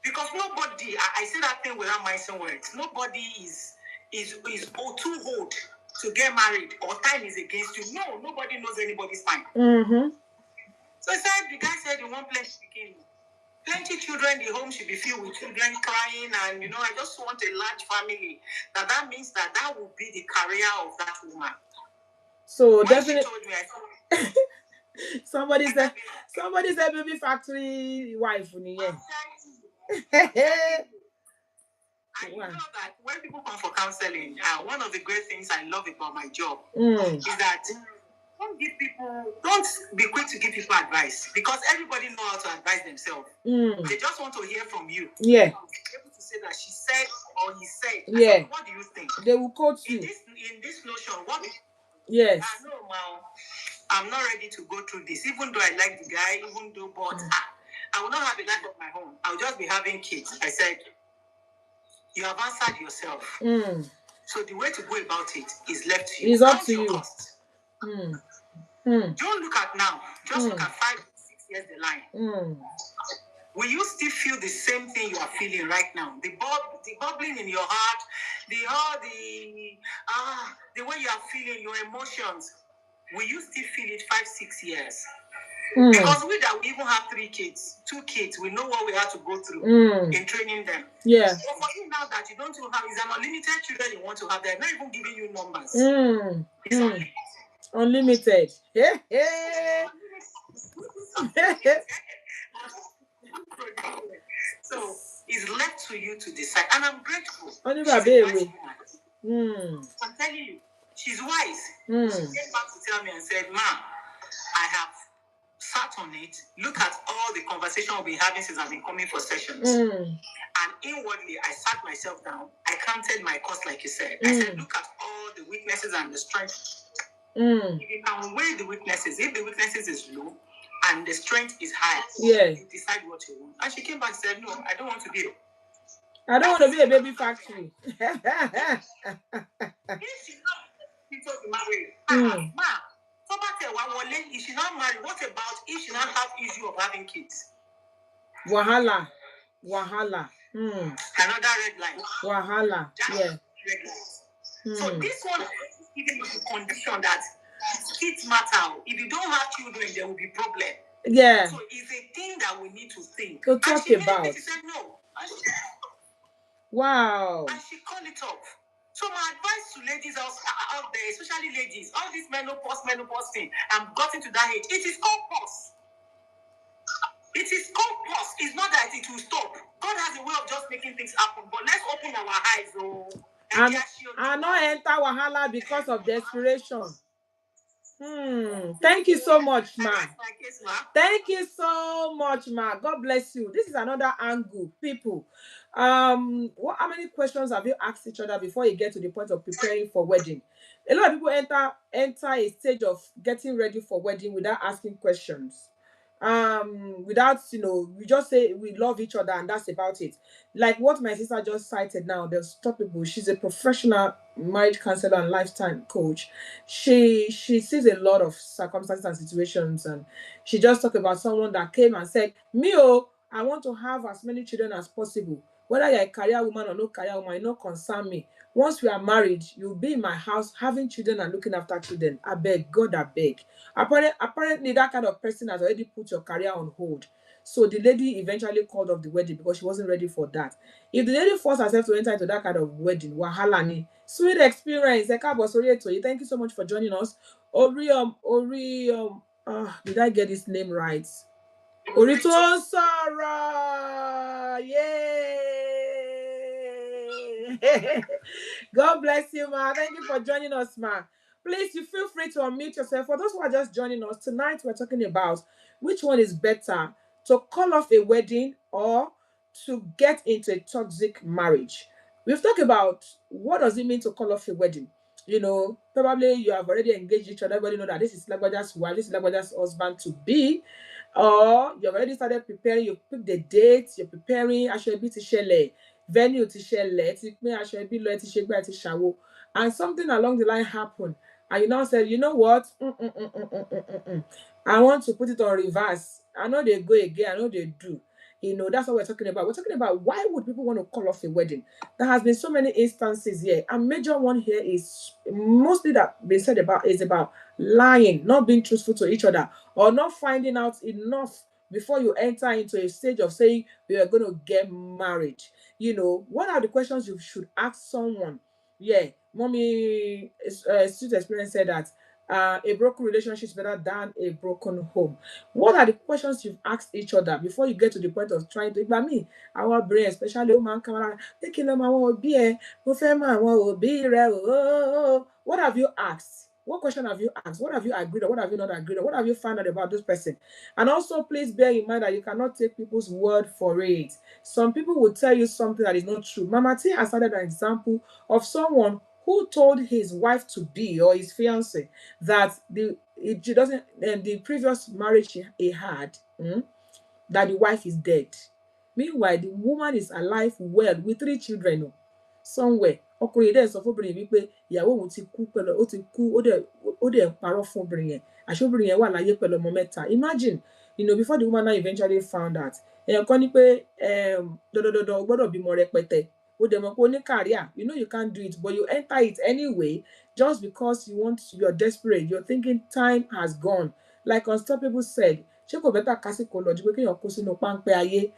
Because nobody, I say that thing without missing words. Nobody is too old to get married, or time is against you. No, nobody knows anybody's time. Mm-hmm. So the guy said, you want plenty children, the home should be filled with children crying, and I just want a large family. That means that will be the career of that woman. So when definitely. She told me, somebody said baby factory wife. Yeah. And you know that when people come for counseling, one of the great things I love about my job is that don't be quick to give people advice, because everybody knows how to advise themselves. They just want to hear from you. Yeah. Be able to say that she said or he said. Yeah. What do you think? They will quote you. In this notion, what? Yes. I know, Mom. I'm not ready to go through this, even though I like the guy, but I will not have a life of my own. I'll just be having kids. I said, you have answered yourself. So the way to go about it is left to you. It's up to you. Don't look at now. Just look at 5, 6 years the line. Will you still feel the same thing you are feeling right now? The bubbling in your heart, the way you are feeling, your emotions. Will you still feel it 5, 6 years? Because we even have 3 kids, 2 kids, we know what we have to go through in training them. Yeah. But for you now that you don't have, it's an unlimited children you want to have, they're not even giving you numbers. It's unlimited. Yeah. So it's left to you to decide, and I'm grateful. I'm telling you, she's wise. She came back to tell me and said, "Ma, I have sat on it. Look at all the conversation we've been having since I've been coming for sessions. And inwardly, I sat myself down. I counted my cost, like you said. I said, look at all the weaknesses and the strengths. If you can weigh the weaknesses, if the weaknesses is low and the strength is high, you decide what you want." And she came back and said, "No, I don't want to be a baby factory." If she's not married, if she's not married, what about if she not have issue of having kids? Wahala. Another red line. Wahala. Yeah. Red lines. So this one is giving you the condition that kids matter. If you don't have children, there will be problem. Yeah. So it's a thing that we need to think. To talk about. She said no. Wow. And she called it up. So my advice to ladies out there, especially ladies, all this menopause thing, I'm gotten to that age. It is called pause. It is called pause. It's not that it will stop. God has a way of just making things happen. But let's open our eyes. And not enter wahala because of desperation. Thank you so much, ma. Thank you so much, ma. God bless you. This is another angle, people. How many questions have you asked each other before you get to the point of preparing for wedding? A lot of people enter a stage of getting ready for wedding without asking questions. Without, we just say we love each other and that's about it. Like what my sister just cited now, there's top people. She's a professional marriage counselor and lifetime coach. She sees a lot of circumstances and situations, and she just talked about someone that came and said, I want to have as many children as possible. Whether you're a career woman or no career woman, it don't concern me. Once we are married, you'll be in my house having children and looking after children. I beg, God, I beg. Apparently, that kind of person has already put your career on hold. So the lady eventually called off the wedding because she wasn't ready for that. If the lady forced herself to enter into that kind of wedding, wahala ni. Sweet experience. Thank you so much for joining us. Did I get his name right? Orito Sarah. Yay! God bless you, ma. Thank you for joining us, ma. Please, you feel free to unmute yourself. For those who are just joining us, tonight we're talking about which one is better, to call off a wedding or to get into a toxic marriage. We've talked about what does it mean to call off a wedding. Probably you have already engaged each other. Everybody know that this is Lagbaja's wife, this is Lagbaja's husband to be. Or you've already started preparing, you pick the dates, you're preparing, actually, venue ti ṣẹlẹ̀, ti pín aṣọ ẹbí lọ, ti ṣe gbá, ti ṣàwo, and something along the line happened, and you now said, you know what, I want to put it on reverse. I know they go again, I know they do. That's what we're talking about. We're talking about why would people want to call off a wedding? There has been so many instances here. A major one here is mostly that been said about is about lying, not being truthful to each other, or not finding out enough before you enter into a stage of saying we are going to get married. What are the questions you should ask someone? Yeah, mommy, student experience said that a broken relationship is better than a broken home. What are the questions you've asked each other before you get to the point of trying to? By me, our brain, especially woman, camera, taking them our be what have you asked? What question have you asked? What have you agreed on? What have you not agreed on? What have you found out about this person? And also, please bear in mind that you cannot take people's word for it. Some people will tell you something that is not true. Mama T has started an example of someone who told his wife to be or his fiance that the previous marriage he had, that the wife is dead. Meanwhile, the woman is alive, well, with 3 children somewhere. Ọkùnrin dẹ̀ sọ fóbìnrin wípé ìyàwó òun ti kú pẹ̀lú ó ti kú ó dẹ̀ ń parọ́ fún obìnrin yẹn. Àṣé obìnrin yẹn wà láyé pẹ̀lú ọmọ mẹ́ta. Imagine, before the woman now eventually found out. Èèyàn kan ní pé dandan o gbọ́dọ̀ bímọ rẹpẹtẹ. Ó dẹ̀ mọ̀ pé ó ní career. You can't do it, but you enter it anyway just because you're desperate. You're thinking time has gone. Like Unstoppable said, ṣé kò bẹ́tà kásìkò lọ ju pé kéèyàn kó sínú páńpẹ́ ayé,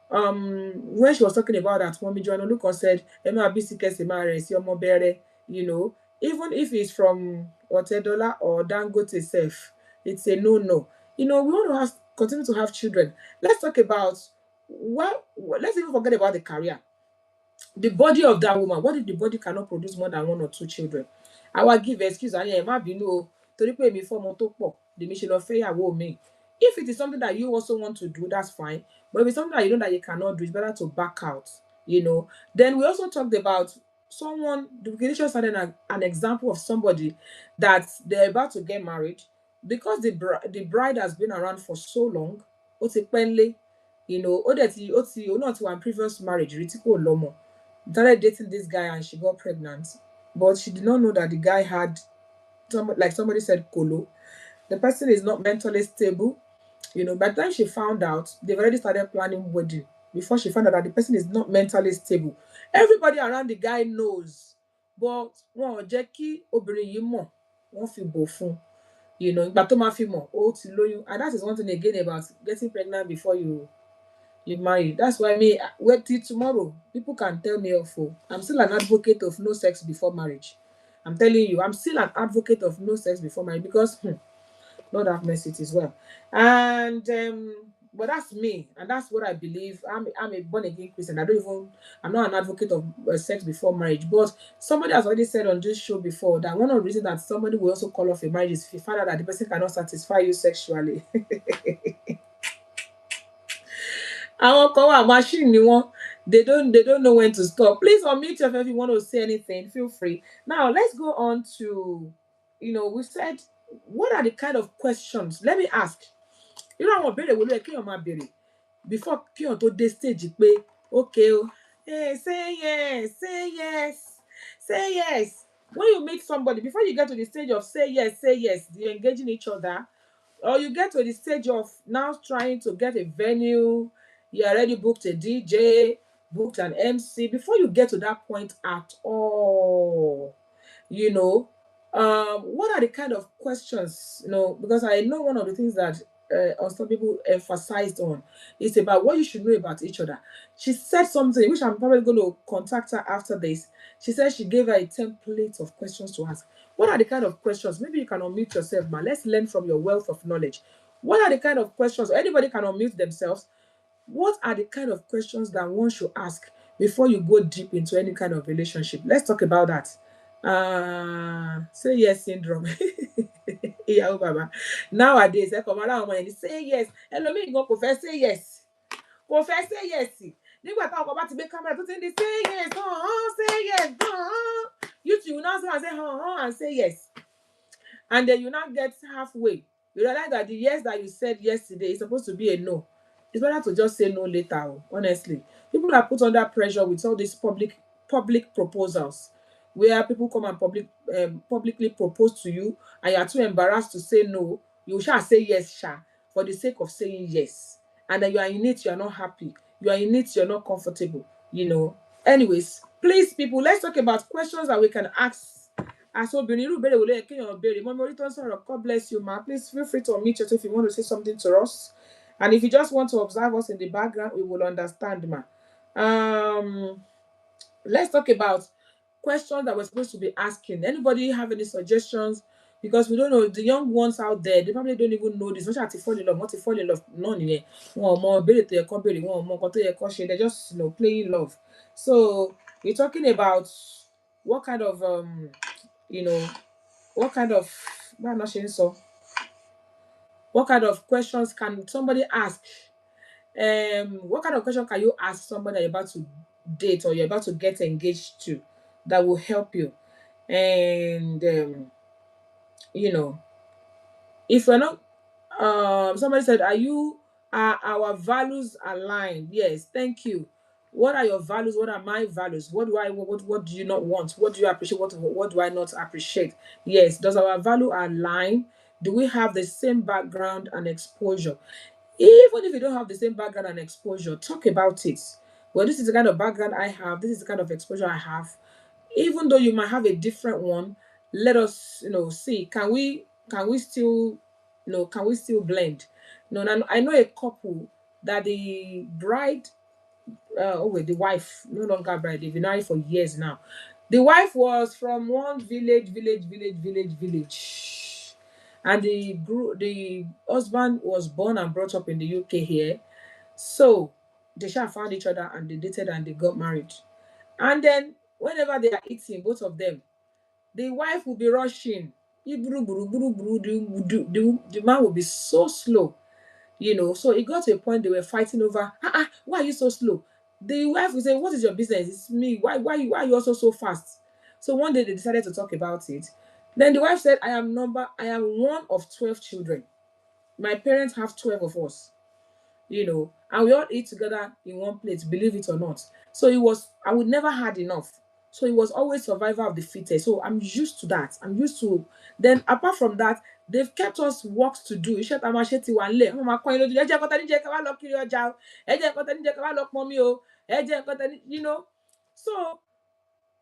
when she was talking about that, Mommy Joanna Lucas said, Emma Bisikesi Mare, Omo Bere, even if it's from Otedola or Dangote self, it's a no. We want to continue to have children. Let's talk about, let's even forget about the career. The body of that woman. What if the body cannot produce more than 1 or 2 children? I will give excuse, and yeah, má bínú torí pé èmi fọ́mọ tó pọ̀, lèmi ṣe lọ fẹ́yàwó mi. If it is something that you also want to do, that's fine. But if it's something that you know that you cannot do, it's better to back out. Then we also talked about someone. The Christian started an example of somebody that they're about to get married because the bride has been around for so long. Ó ti pẹ́ nílé, ó náà ti wà in previous marriage rí tí kò lọ́mọ. Started dating this guy and she got pregnant, but she did not know that the guy had like somebody said kolo. The person is not mentally stable. By the time she found out, they've already started planning wedding before she found out that the person is not mentally stable. Everybody around the guy knows, but wọn ò jẹ́ kí obìnrin yìí mọ̀, wọ́n fi bò fún. Ìgbà tó máa fi mọ̀, ó ti lóyún. And that is one thing again about getting pregnant before you marry. That's why wait till tomorrow. People can tell me off. I'm still an advocate of no sex before marriage. I'm telling you, I'm still an advocate of no sex before marriage because Lord have mercy, it as well. And but that's me, and that's what I believe. I'm a born again Christian. I'm not an advocate of sex before marriage. But somebody has already said on this show before that one of the reasons that somebody will also call off a marriage is if you find out that the person cannot satisfy you sexually. Àwọn kan wà machine ni wọ́n. They don't know when to stop. Please unmute yourself if you want to say anything. Feel free. Now let's go on to, we said, what are the kind of questions? Let me ask. Àwọn ìbéèrè wo ló yẹ kéèyàn máa béèrè before kéèyàn tó dé stage pé okay hey, say yes. When you meet somebody, before you get to the stage of say yes, you're engaging each other, or you get to the stage of now trying to get a venue, you already booked a DJ, booked an MC. Before you get to that point at all, what are the kind of questions, because I know one of the things that Unstoppable emphasized on is about what you should know about each other. She said something, which I'm probably going to contact her after this. She said she gave her a template of questions to ask. What are the kind of questions? Maybe you can unmute yourself, man. Let's learn from your wealth of knowledge. What are the kind of questions? Anybody can unmute themselves. What are the kind of questions that one should ask before you go deep into any kind of relationship? Let's talk about that. Say yes syndrome. Ìyàwó bàbá. Nowadays, come around when you say yes. Ẹlòmíì gan kò fẹ́ say yes. Kò fẹ́ say yes. Nígbà táwọn kan bá ti gbé camera tó ti ń di say yes, say yes, you two will now say and say yes. And then you now get halfway. You realize that the yes that you said yesterday is supposed to be a no. It's better to just say no later, honestly. People are put under pressure with all these public proposals where people come and publicly propose to you and you are too embarrassed to say no. You shall say yes, sha, for the sake of saying yes. And then you are in it, you are not happy. You are in it, you're not comfortable, you know. Anyways, please, people, let's talk about questions that we can ask. As obìnrin irú ìbéèrè wo ló yẹ kéèyàn béèrè? Mọ́mí orí tó ń sọ̀rọ̀, God bless you, ma. Please feel free to unmute yourself if you want to say something to us. And if you just want to observe us in the background, we will understand, ma. Let's talk about questions that we're supposed to be asking. Anybody have any suggestions? Because we don't know, the young ones out there, they probably don't even know this. Not sure to fall in love, not to fall in love, none yet. One more ability to come, one more to they're just playing love. So we're talking about what kind of you know, what kind of I'm not saying so. What kind of questions can somebody ask? What kind of question can you ask somebody you're about to date or you're about to get engaged to that will help you? And you know, if we're not somebody said, are our values aligned? Yes, thank you. What are your values? What are my values? What do you not want? What do you appreciate? What do I not appreciate? Yes, does our value align? Do we have the same background and exposure? Even if you don't have the same background and exposure, talk about it. Well, this is the kind of background I have, this is the kind of exposure I have. Even though you might have a different one, let us, see, can we still, can we still blend? And I know a couple that the bride, the wife, no longer bride, they've been married for years now. The wife was from one village. And the husband was born and brought up in the UK here. So they shall found each other and they dated and they got married. And then whenever they are eating, both of them, the wife will be rushing. The man will be so slow. So it got to a point they were fighting over, why are you so slow? The wife will say, what is your business? It's me. Why are you also so fast? So one day they decided to talk about it. Then the wife said, I am one of 12 children. My parents have 12 of us, and we all eat together in one plate, believe it or not. So I would never had enough. So it was always survival of the fittest. So I'm used to that. I'm used to. Then apart from that, they've kept us works to do. Iṣẹ́ tá a máa ṣe ti wà nílẹ̀. Wọ́n máa kọ́ yín lójú. Ẹ jẹ́ nǹkan tẹ́ ní jẹ́ ká wá lọ kiri ọjà o. Ẹ jẹ́ nǹkan tẹ́ ní jẹ́ ká wá lọ pọnmi o. Ẹ jẹ́ nǹkan tẹ́ ní. So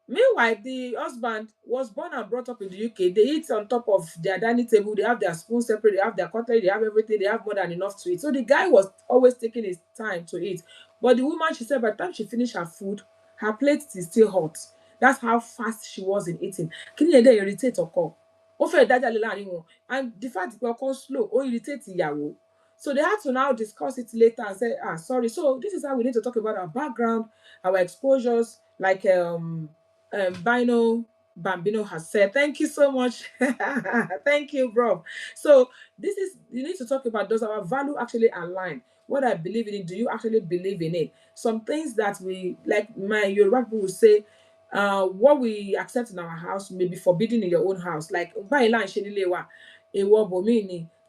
meanwhile, the husband was born and brought up in the UK. They eat on top of their dining table. They have their spoon separate. They have their cutlery. They have everything. They have more than enough to eat. So the guy was always taking his time to eat. But the woman, she said, by the time she finished her food, her plate is still hot. That's how fast she was in eating. Can you irritate ọkọ? Ó fẹ́ dájà lé láàrin wọn. And the fact that ọkọ slow, ó irritate ìyàwó. So they had to now discuss it later and say, sorry. So this is how we need to talk about our background, our exposures, like Bambino has said. Thank you so much. Thank you, bro. So you need to talk about, does our value actually align? What I believe in it, do you actually believe in it? Some things that we, like my Yoruba people will say, what we accept in our house may be forbidden in your own house. Like,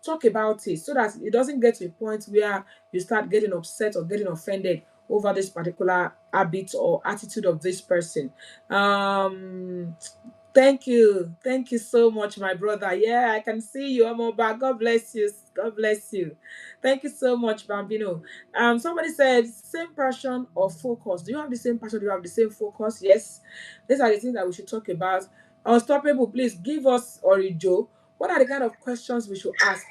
talk about it so that it doesn't get to a point where you start getting upset or getting offended over this particular habit or attitude of this person. Thank you so much, my brother. Yeah, I can see you. I'm back. God bless you. Thank you so much, Bambino. Somebody said same passion or focus. Do you have the same passion? Do you have the same focus? Yes. These are the things that we should talk about. Unstoppable, please give us Orijo. What are the kind of questions we should ask?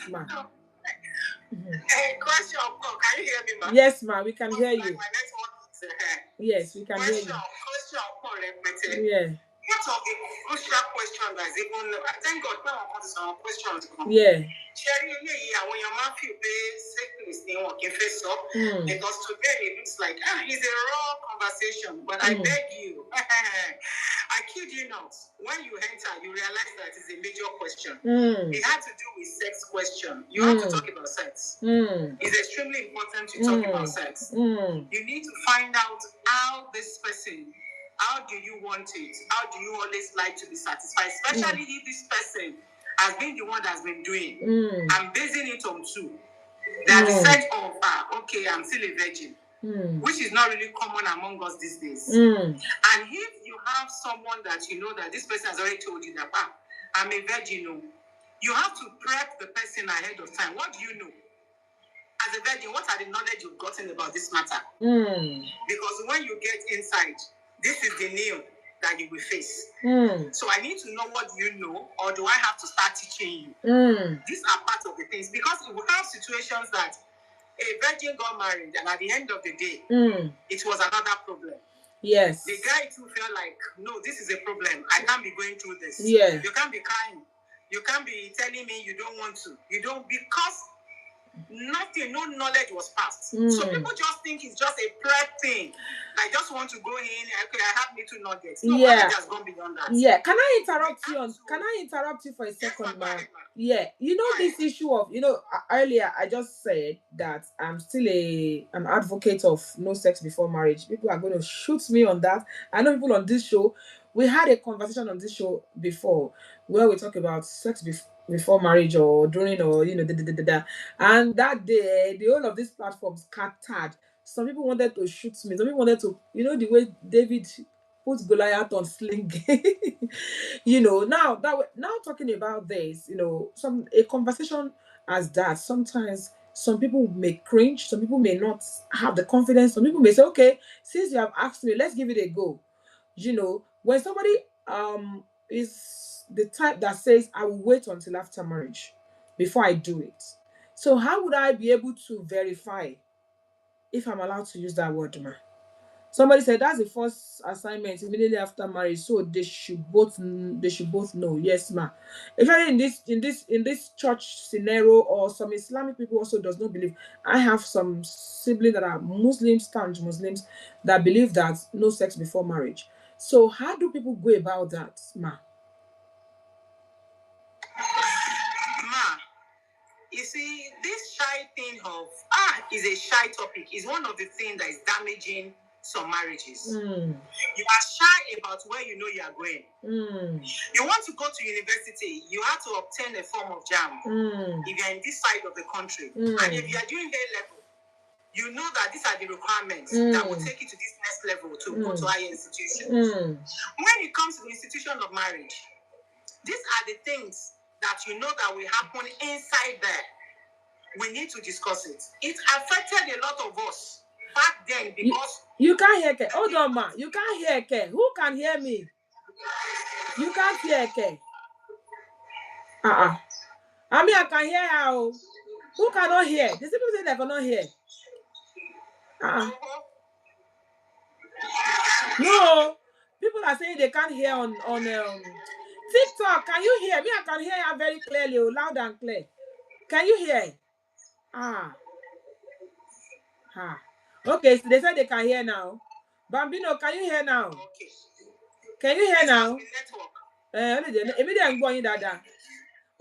Ma? Question, can you hear me, ma? Yes, ma, we can hear you. My network is yes, we can hear you. Question, yeah. What of a crucial question that is even, thank God, when I want to some questions. Yeah. Sharing, when your mouth you pay sickness, they won't give face up. Because today it looks like, it's a raw conversation, but I beg you, I kid you not, when you enter, you realize that it's a major question. It had to do with sex question. You have to talk about sex. It's extremely important to talk about sex. You need to find out how this person, how do you want it? How do you always like to be satisfied? Especially if this person has been the one that's been doing. I'm basing it on 2. That the set of, okay, I'm still a virgin, which is not really common among us these days. And if you have someone that you know that this person has already told you that, I'm a virgin, you have to prep the person ahead of time. What do you know? As a virgin, what are the knowledge you've gotten about this matter? Because when you get inside, this is the new that you will face. So I need to know what you know, or do I have to start teaching you? These are part of the things, because we have situations that a virgin got married, and at the end of the day, it was another problem. Yes. The guy too felt like, no, this is a problem. I can't be going through this. Yeah. You can't be crying. You can't be telling me you don't want to. You don't, because nothing, no knowledge was passed. So people just think it's just a prep thing. I just want to go in. Okay, I have little nuggets. No, knowledge has gone beyond that. Yeah. Can I interrupt you for a second, ma'am? Yeah. You know, this issue of, earlier I just said that I'm still an advocate of no sex before marriage. People are going to shoot me on that. I know people on this show. We had a conversation on this show before where we talk about sex before marriage or during, or and that day the whole of these platforms scattered. Some people wanted to shoot me. Some people wanted to, the way David put Goliath on sling. Now talking about this, a conversation as that, sometimes some people may cringe, some people may not have the confidence, some people may say, okay, since you have asked me, let's give it a go. When somebody is the type that says, I will wait until after marriage before I do it. So how would I be able to verify if I'm allowed to use that word, ma? Somebody said that's the first assignment immediately after marriage, so they should both know. Yes, ma. Especially in this church scenario, or some Islamic people also does not believe. I have some siblings that are Muslims, staunch Muslims, that believe that no sex before marriage. So how do people go about that, ma? You see, this shy thing of is a shy topic, is one of the things that is damaging some marriages. You are shy about where you know you are going. You want to go to university, you have to obtain a form of JAMB if you are in this side of the country. And if you are doing A level, you know that these are the requirements that will take you to this next level to go to higher institutions. When it comes to the institution of marriage, these are the things that you know that will happen inside there. We need to discuss it. It affected a lot of us back then because you can't hear Ke. Hold on, ma. You can't hear Ke. Who can hear me? You can't hear Ke. I mean, I can hear her. Who cannot hear? These people say they cannot hear. No, people are saying they can't hear on TikTok. Can you hear me? I can hear her very clearly, loud and clear. Can you hear? Okay, so they said they can hear now. Bambino, can you hear now? Okay. Can you hear now?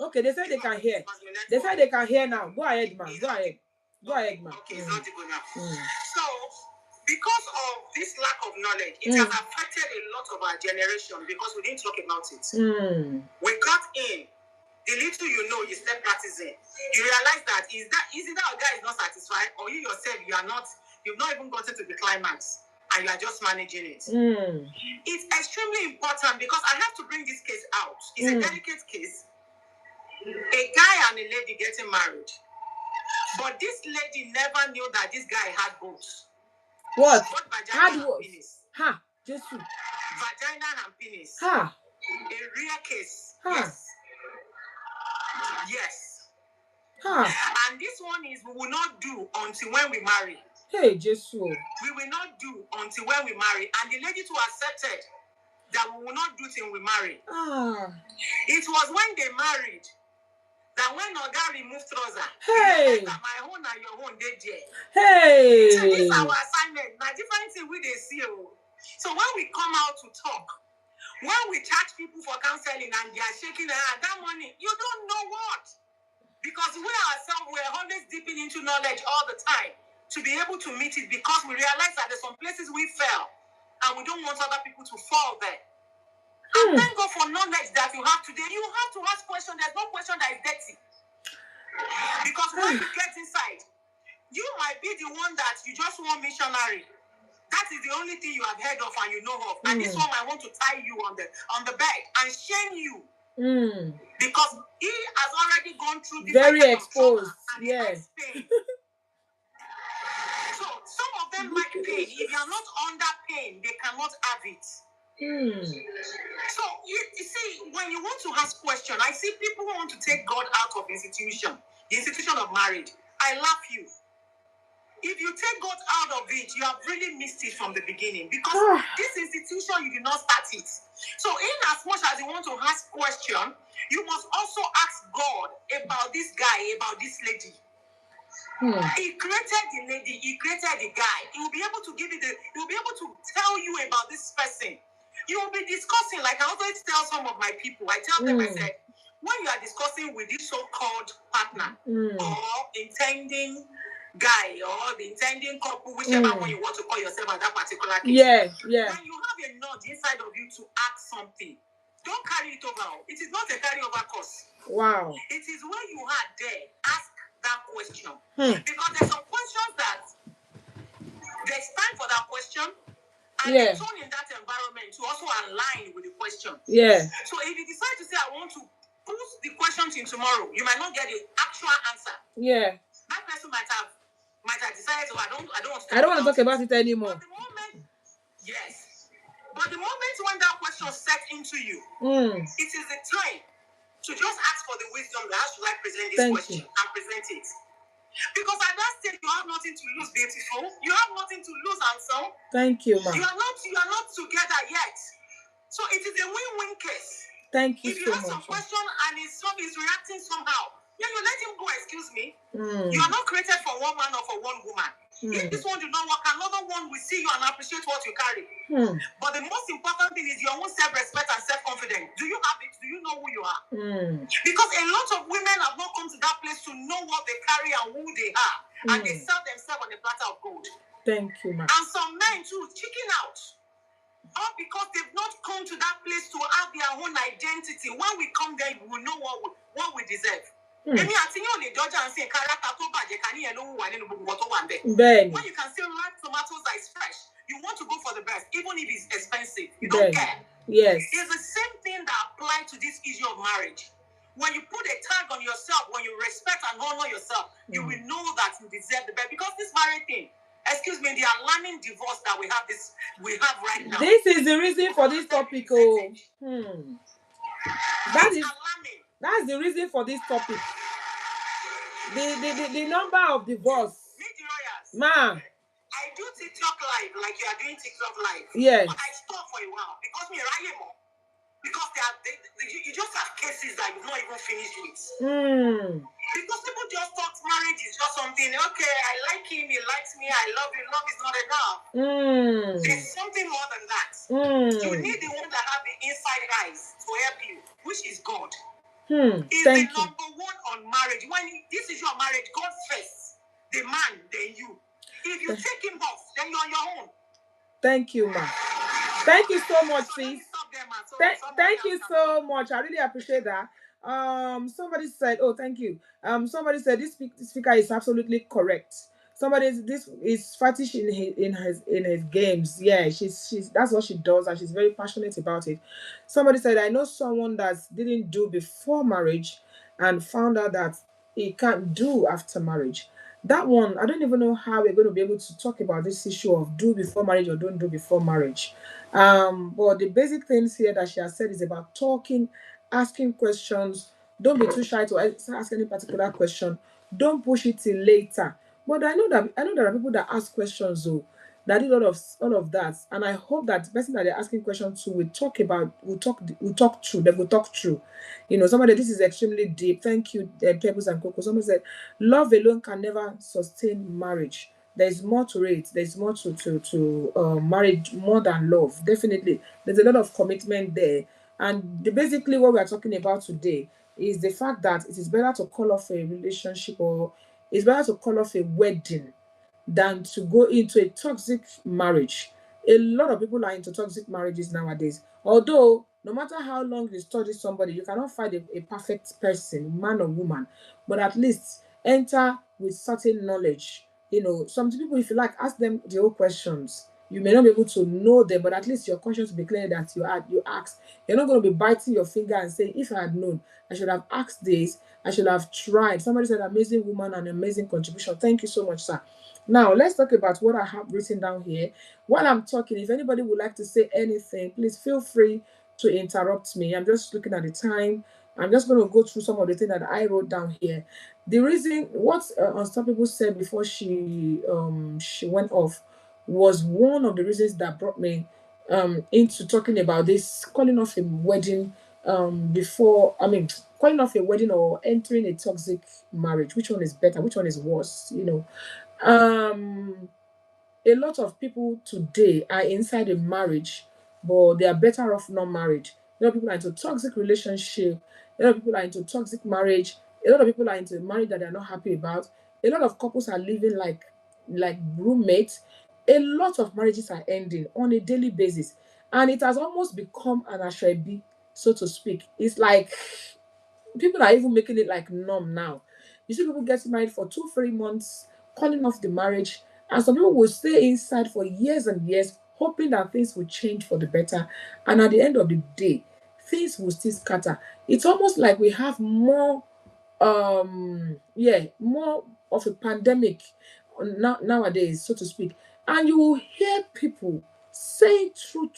Okay, they said they can hear. They said they can hear now. Go ahead, man. Go ahead, man. Okay, it's audible now. So, because of this lack of knowledge, it has affected a lot of our generation because we didn't talk about it. We got in. The little you know, you start practicing. You realize that either a guy is not satisfied, or you yourself, you've not even gotten to the climax, and you are just managing it. It's extremely important because I have to bring this case out. It's a delicate case. A guy and a lady getting married, but this lady never knew that this guy had both. What? Both vagina and penis. Jesus. Vagina and penis. A rare case. Yes. And this one is we will not do until when we marry. Hey, Jesus. We will not do until when we marry. And the lady too accepted that we will not do till we marry. It was when they married that when Oga removed trouser, that my own and your own they there. So this is our assignment. Now different thing we they see. So when we come out to talk, when we charge people for counseling and they are shaking their head, that money, you don't know what. Because we ourselves, we're always dipping into knowledge all the time to be able to meet it, because we realize that there's some places we fell and we don't want other people to fall there. And thank God for knowledge that you have today, you have to ask questions. There's no question that is dirty. Because when you get inside, you might be the one that you just want missionary. That is the only thing you have heard of and you know of. And this one, I want to tie you on the bed and shame you. Because he has already gone through this very exposed. Yeah. So some of them like pain. If you are not under pain, they cannot have it. So you see, when you want to ask questions, I see people who want to take God out of the institution of marriage. I love you. If you take God out of it, you have really missed it from the beginning, because this institution, you did not start it. So in as much as you want to ask question, you must also ask God about this guy, about this lady. He created the lady, he created the guy. He will be able to give you he will be able to tell you about this person. You will be discussing, like I always tell some of my people, I tell them, I said, when you are discussing with this so-called partner or intending guy or the intending couple, whichever one you want to call yourself at that particular case. Yeah. When you have a nudge inside of you to ask something, don't carry it over. It is not a carry-over course. Wow. It is when you are there, ask that question. Because there's some questions that there's time for that question, and the tone in that environment to also align with the question. Yeah. So if you decide to say, I want to put the questions in tomorrow, you might not get the actual answer. Yeah. That person might have decided, I don't want to talk about it anymore. But the moment, but the moment when that question set into you, it is the time to just ask for the wisdom that how should I present this question and present it. Because at that stage, you have nothing to lose, beautiful. You have nothing to lose, handsome. Thank you, ma'am. You are not together yet. So it is a win-win case. Thank you so much. If you have some question and he's reacting somehow, you let him go, excuse me. You are not created for one man or for one woman. If this one did not work, another one will see you and appreciate what you carry. But the most important thing is your own self-respect and self-confidence. Do you have it? Do you know who you are? Because a lot of women have not come to that place to know what they carry and who they are. And they sell themselves on a platter of gold. Thank you, ma'am. And some men too, chicken out. All because they've not come to that place to have their own identity. When we come there, we will know what we deserve. When you can see ripe tomatoes that is fresh, you want to go for the best, even if it's expensive. You don't care. Yes. It's the same thing that applies to this issue of marriage. When you put a tag on yourself, when you respect and honor yourself, you will know that you deserve the best. Because this marriage thing, excuse me, the alarming divorce that we have right now. This is the reason for this topic. That's the reason for this topic. The number of divorce. Meettheroyals. Ma. I do TikTok live like you are doing TikTok live. Yes. But I stop for a while because because you just have cases that you've not even finished with. Because people just thought marriage is just something, okay, I like him, he likes me, I love you. Love is not enough. There's something more than that. You need the one that have the inside eyes to help you, which is God. Is the number one on marriage. When this is your marriage, God first, the man, then you. If you take him off, then you're on your own. Thank you, ma'am. Thank you so much, sis. Thank you so much. I really appreciate that. Somebody said, oh, thank you. Somebody said this speaker is absolutely correct. This is fetish in his games. Yeah, she's that's what she does, and she's very passionate about it. Somebody said, I know someone that didn't do before marriage and found out that he can't do after marriage. That one, I don't even know how we're going to be able to talk about this issue of do before marriage or don't do before marriage. But the basic things here that she has said is about talking, asking questions. Don't be too shy to ask any particular question. Don't push it till later. But I know there are people that ask questions though, that do all of that, and I hope that the person that they're asking questions to will talk through. Somebody, this is extremely deep. Thank you, Pebbles and Coco. Somebody said, love alone can never sustain marriage. There's more to it. There's more to marriage, more than love. Definitely, there's a lot of commitment there. And basically, what we are talking about today is the fact that it is better to call off a relationship, or it's better to call off a wedding than to go into a toxic marriage. A lot of people are into toxic marriages nowadays. Although, no matter how long you study somebody, you cannot find a perfect person, man or woman, but at least enter with certain knowledge. Some people, if you like, ask them the whole questions. You may not be able to know them, but at least your conscience will be clear that you asked. You're not going to be biting your finger and saying, if I had known, I should have asked this, I should have tried. Somebody said, amazing woman and amazing contribution. Thank you so much, sir. Now, let's talk about what I have written down here. While I'm talking, if anybody would like to say anything, please feel free to interrupt me. I'm just looking at the time. I'm just going to go through some of the things that I wrote down here. The reason what Unstoppable said before she went off was one of the reasons that brought me into talking about this calling off a wedding before I mean calling off a wedding or entering a toxic marriage. Which one is better? Which one is worse? Um a lot of people today are inside a marriage, but they are better off not married. A lot of people are into toxic relationship. A lot of people are into toxic marriage. A lot of people are into a marriage that they're not happy about. A lot of couples are living like roommates. A lot of marriages are ending on a daily basis, and it has almost become an ashrebi, so to speak. It's like people are even making it like norm now. You see people getting married for 2, 3 months, calling off the marriage, and some people will stay inside for years and years, hoping that things will change for the better. And at the end of the day, things will still scatter. It's almost like we have more of a pandemic nowadays, so to speak. And you will hear people say true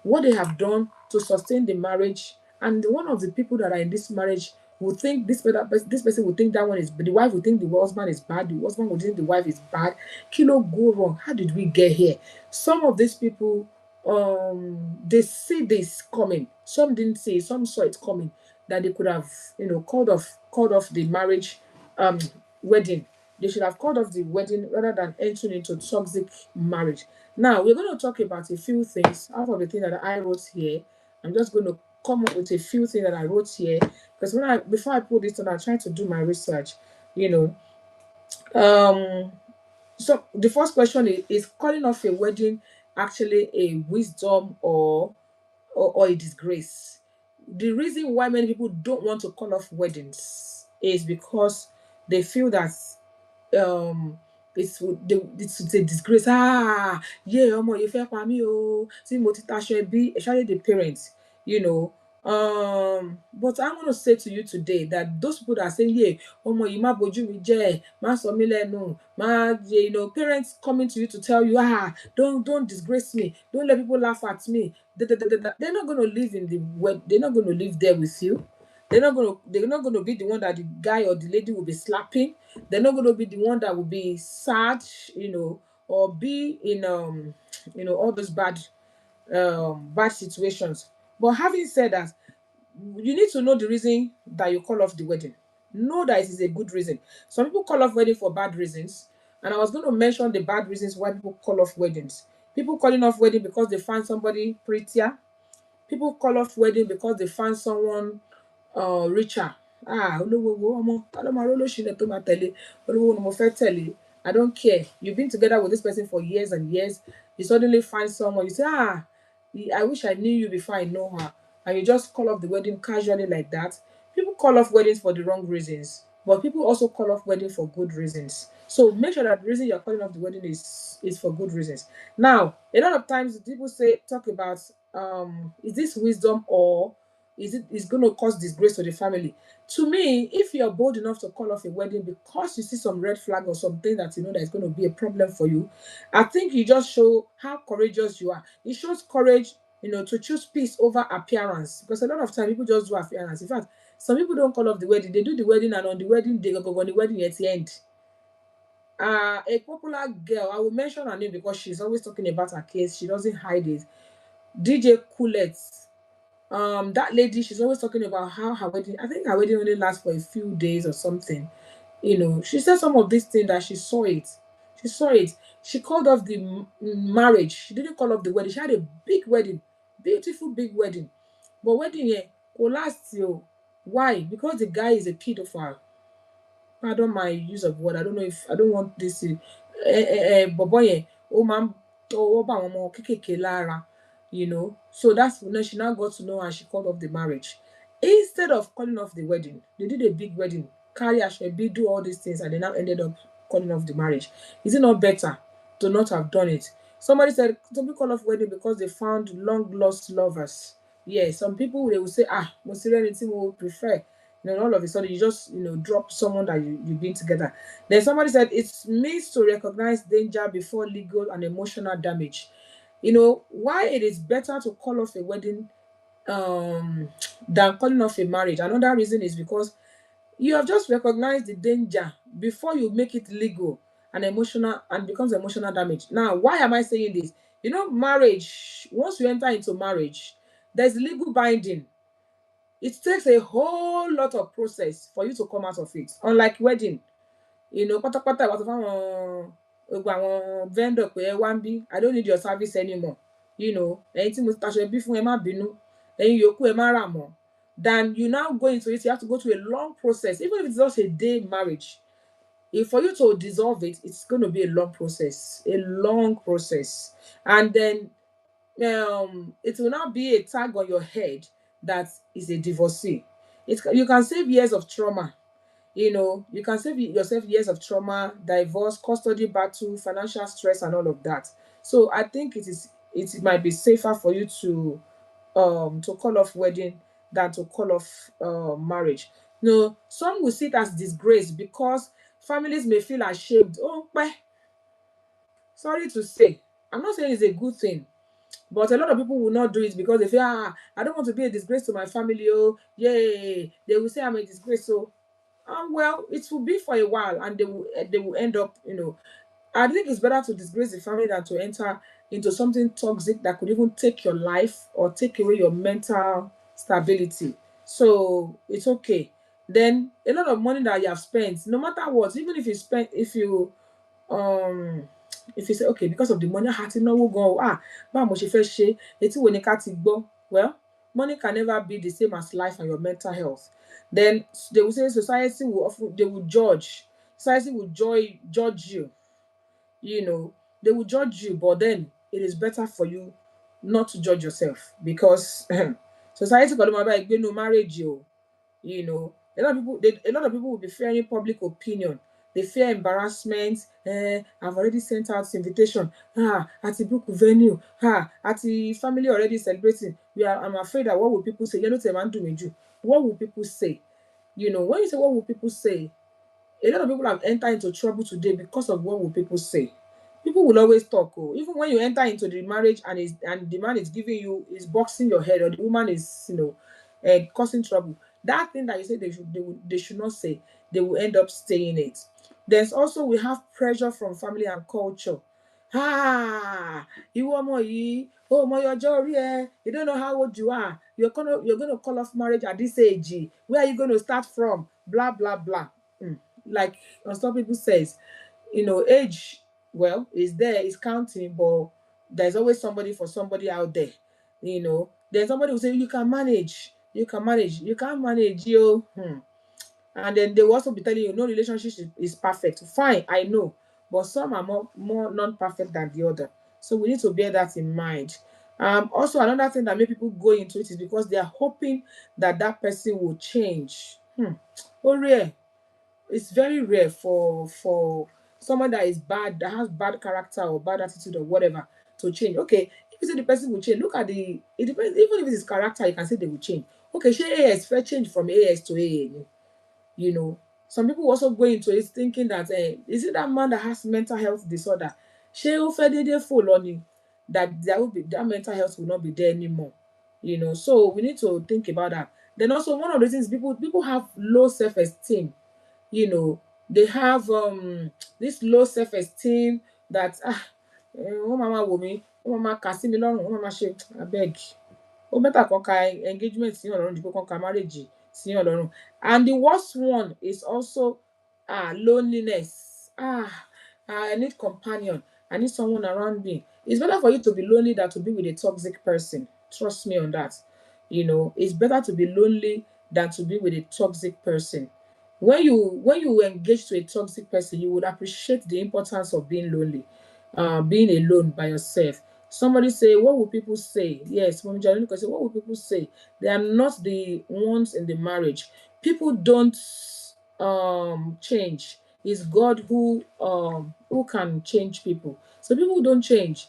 what they have done to sustain the marriage. And one of the people that are in this marriage will think this person will think that one is the wife will think the husband is bad, the husband will think the wife is bad. Kilo go wrong. How did we get here? Some of these people they see this coming, some didn't see it, some saw it coming, that they could have called off the marriage um wedding. They should have called off the wedding rather than entering into toxic marriage. Now we're going to talk about a few things out of the thing that I wrote here. I'm just going to come up with a few things that I wrote here because before I put this on, I tried to do my research. You know, so the first question is calling off a wedding actually a wisdom or a disgrace? The reason why many people don't want to call off weddings is because they feel that um it's a disgrace. Yeah, ọmọ yìí fẹ́ pa mí o tí mo ti taṣọ ẹbí, especially the parents, you know. But I want to say to you today that those people that are saying, yeah, ọmọ yìí má bojú mi jẹ́, má sọ mí lẹ́nu, parents coming to you to tell you, don't disgrace me, don't let people laugh at me. They're not going to live in the wed. They're not going to live there with you. They're not going to be the one that the guy or the lady will be slapping. They're not going to be the one that will be sad, or be in all those bad situations. But having said that, you need to know the reason that you call off the wedding. Know that it is a good reason. Some people call off wedding for bad reasons, and I was going to mention the bad reasons why people call off weddings. People calling off wedding because they find somebody prettier. People call off wedding because they find someone richer. Olówó wo ọmọ ta ló máa rólóṣì lẹ tó máa tẹ̀lé, olówó ni mo fẹ́ tẹ̀lé. I don't care. You've been together with this person for years and years. You suddenly find someone. You say, I wish I knew you before I know her. And you just call off the wedding casually like that. People call off weddings for the wrong reasons, but people also call off wedding for good reasons. So make sure that the reason you're calling off the wedding is for good reasons. Now, a lot of times people talk about is this wisdom or is going to cause disgrace to the family? To me, if you're bold enough to call off a wedding because you see some red flag or something that you know that is going to be a problem for you, I think you just show how courageous you are. It shows courage, to choose peace over appearance, because a lot of time people just do appearance. In fact, some people don't call off the wedding. They do the wedding, and on the wedding day, on the wedding at the end. A popular girl, I will mention her name because she's always talking about her case. She doesn't hide it. DJ Coolette. That lady, she's always talking about how her wedding, I think her wedding only lasts for a few days or something. She said some of these things that she saw it. She saw it. She called off the marriage. She didn't call off the wedding. She had a big wedding, beautiful big wedding. But wedding here will last you. Why? Because the guy is a pedophile. Pardon my use of word. I don't know if I don't want this. Bobo yẹn, ó máa ń ó bá àwọn ọmọ kéékèèké lára, so that's when she now got to know and she called off the marriage. Instead of calling off the wedding, they did a big wedding, carry Ashwebi, do all these things, and they now ended up calling off the marriage. Is it not better to not have done it? Somebody said some people call off wedding because they found long lost lovers. Yeah, some people they will say, mo see anything we would prefer. All of a sudden you just drop someone that you've been together. Then somebody said it means to recognize danger before legal and emotional damage. Why it is better to call off a wedding than calling off a marriage. Another reason is because you have just recognized the danger before you make it legal and emotional and becomes emotional damage. Now, why am I saying this? Marriage, once you enter into marriage, there's legal binding. It takes a whole lot of process for you to come out of it. Unlike wedding, pátápátá ìwà tó fáwọn gbogbo àwọn vendor pé ẹ wá ń bí, I don't need your service anymore. Ẹ̀yin tí mo ti taṣọ ẹbí fún ẹ má bínú, ẹ̀yin yòókù ẹ má rà mọ́. Then you now go into it, you have to go through a long process, even if it's just a day marriage. If for you to dissolve it, it's going to be a long process, and then it will now be a tag on your head that is a divorcee. You can save years of trauma. You can save yourself years of trauma, divorce, custody battle, financial stress, and all of that. So I think it might be safer for you to call off wedding than to call off marriage. Some will see it as disgrace because families may feel ashamed. Oh, sorry to say, I'm not saying it's a good thing, but a lot of people will not do it because they feel, I don't want to be a disgrace to my family. Oh, yay. They will say I'm a disgrace. So, well, it will be for a while and they will end up, I think it's better to disgrace the family than to enter into something toxic that could even take your life or take away your mental stability. So it's okay. Then a lot of money that you have spent, no matter what, even um if you say okay, because of the money I had to know go báwo mo ṣe fẹ́ ṣe etí wo ni ká ti gbọ́. Well, money can never be the same as life and your mental health. Then they will say society will often they will judge. Society will judge you. They will judge you, but then it is better for you not to judge yourself because society kọ́ ló máa bá ẹ gbé nínú marriage o. A lot of people will be fearing public opinion. They fear embarrassment. I've already sent out invitation. At the book venue. At the family already celebrating. I'm afraid that what will people say? What will people say? When you say what will people say, a lot of people have entered into trouble today because of what will people say. People will always talk. Even when you enter into the marriage and the man is giving you is boxing your head or the woman is causing trouble. That thing that you say they should not say, they will end up saying it. There's also we have pressure from family and culture. Ìwọ ọmọ yìí, ọmọ ọjọ́ orí ẹ, you don't know how old you are. You're gonna call off marriage at this age. Where are you going to start from? Blah blah blah. Like some people says, age, well, is there, is counting, but there's always somebody for somebody out there. Then somebody will say you can manage, you can't manage you. And then they will also be telling you no relationship is perfect. Fine, I know, but some are more non-perfect than the other. So we need to bear that in mind. Also another thing that make people go into it is because they are hoping that that person will change. Oh, rare. It's very rare for someone that is bad, that has bad character or bad attitude or whatever, to change. Okay, if you say the person will change, look at it depends. Even if it is character, you can say they will change. Okay, she AS fair change from AS to AA. Some people also go into it thinking that is it that man that has mental health disorder? She will fair they full on that there will be that mental health will not be there anymore. So we need to think about that. Then also one of the things people have low self-esteem. They have this low self-esteem that wọ́n máa wò mí, wọ́n máa kà sí mi lọ́rùn, wọ́n máa ṣe abeg. Ó better kan ka engagement síyàn lọ́rùn ju pé kan ka marriage síyàn lọ́rùn. And the worst one is also loneliness. I need companion. I need someone around me. It's better for you to be lonely than to be with a toxic person. Trust me on that. It's better to be lonely than to be with a toxic person. When you engage to a toxic person, you would appreciate the importance of being lonely. being alone by yourself. Somebody say, what will people say? Yes, Mom Janika say, what will people say? They are not the ones in the marriage. People don't change. It's God who can change people. So people don't change.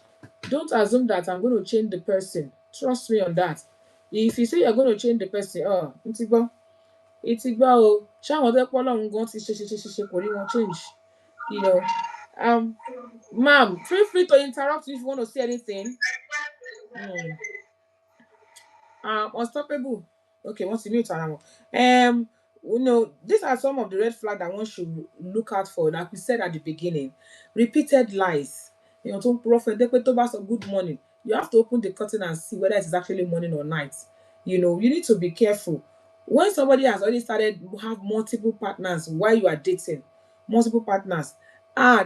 Don't assume that I'm going to change the person. Trust me on that. If you say you're going to change the person, ìtìgbà o ṣáwọn tó pọ́ lọ́run gan ti ṣe kò rí wọn change, you know. Ma'am, feel free to interrupt if you want to say anything. Hmm. Unstoppable. Okay, once you mute around. These are some of the red flags that one should look out for. Like we said at the beginning, repeated lies. To prophet, tó bá sọ good morning, you have to open the curtain and see whether it's actually morning or night. You need to be careful. When somebody has already started have multiple partners while you are dating, multiple partners,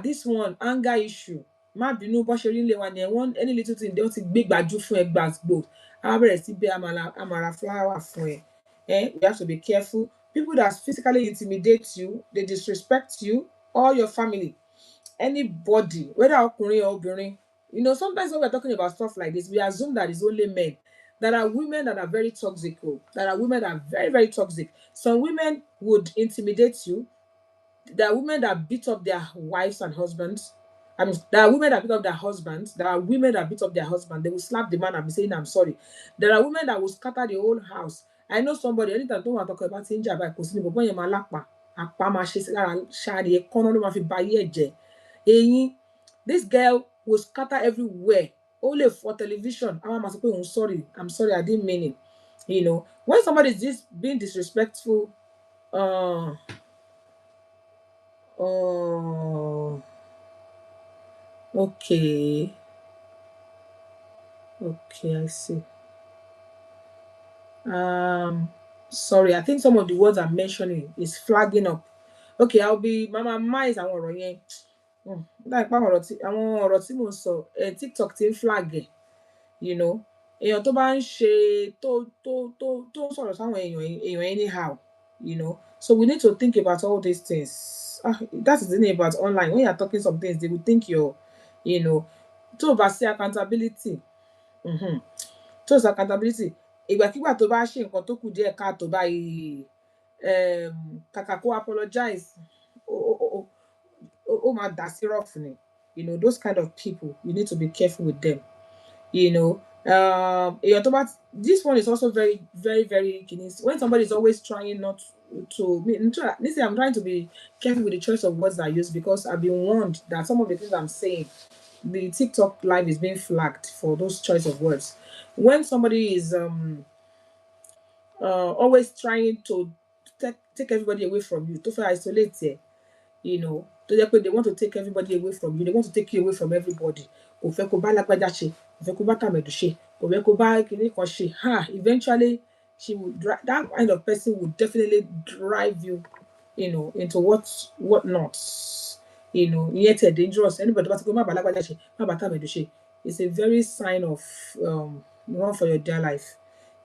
this one anger issue. Má bínú bó ṣe rí nílé wa nìyẹn, one any little thing they ti gbé gbàjú fún ẹ gbàgbó. Á bẹ̀rẹ̀ sí bẹ́ àmàrà flower fún ẹ. You have to be careful. People that physically intimidate you, they disrespect you or your family. Anybody, whether ọkùnrin or obìnrin. Sometimes when we're talking about stuff like this, we assume that it's only men. There are women that are very toxic. There are women that are very, very toxic. Some women would intimidate you. There are women that beat up their wives and husbands. There are women that beat up their husbands. There are women that beat up their husband. They will slap the man and be saying, I'm sorry. There are women that will scatter the whole house. I know somebody, anytime don't want to talk about things about kò sí ní bọ̀bọ́ yẹn máa lápá. Àpá máa ṣe sí lára ṣáàrì ẹ̀kọ́nà ló máa fi ba ayé ẹ̀ jẹ́. Eyín, this girl will scatter everywhere. Ó lè fọ́ television. Àwọn máa sọ pé I'm sorry, I didn't mean it. When somebody is being disrespectful, okay. Okay, I see. Sorry, I think some of the words I'm mentioning is flagging up. Okay, I'll be Mama Mais àwọn ọ̀rọ̀ yẹn. Láì pa àwọn ọ̀rọ̀ tí mò ń sọ, TikTok ti ń flag ẹ̀, èèyàn tó bá ń ṣe tó ń sọ̀rọ̀ sáwọn èèyàn anyhow, so we need to think about all these things. That is the thing about online. When you're talking some things, they will think tó o bá sí accountability. So it's accountability. Ìgbàkígbà tó bá ṣe nǹkan tó kù díẹ̀ káàtó báyìí, kàkà kó apologize, ó máa dà sí rough ni. Those kind of people, you need to be careful with them. This one is also very, very, very when somebody is always trying not to listen, I'm trying to be careful with the choice of words I use because I've been warned that some of the things I'm saying, the TikTok live is being flagged for those choice of words. When somebody is always trying to take everybody away from you, to feel isolated, they want to take everybody away from you. They want to take you away from everybody. Eventually, eventually, that kind of person would definitely drive you, into what not. Yet dangerous. Anybody it's a very sign of run for your dear life.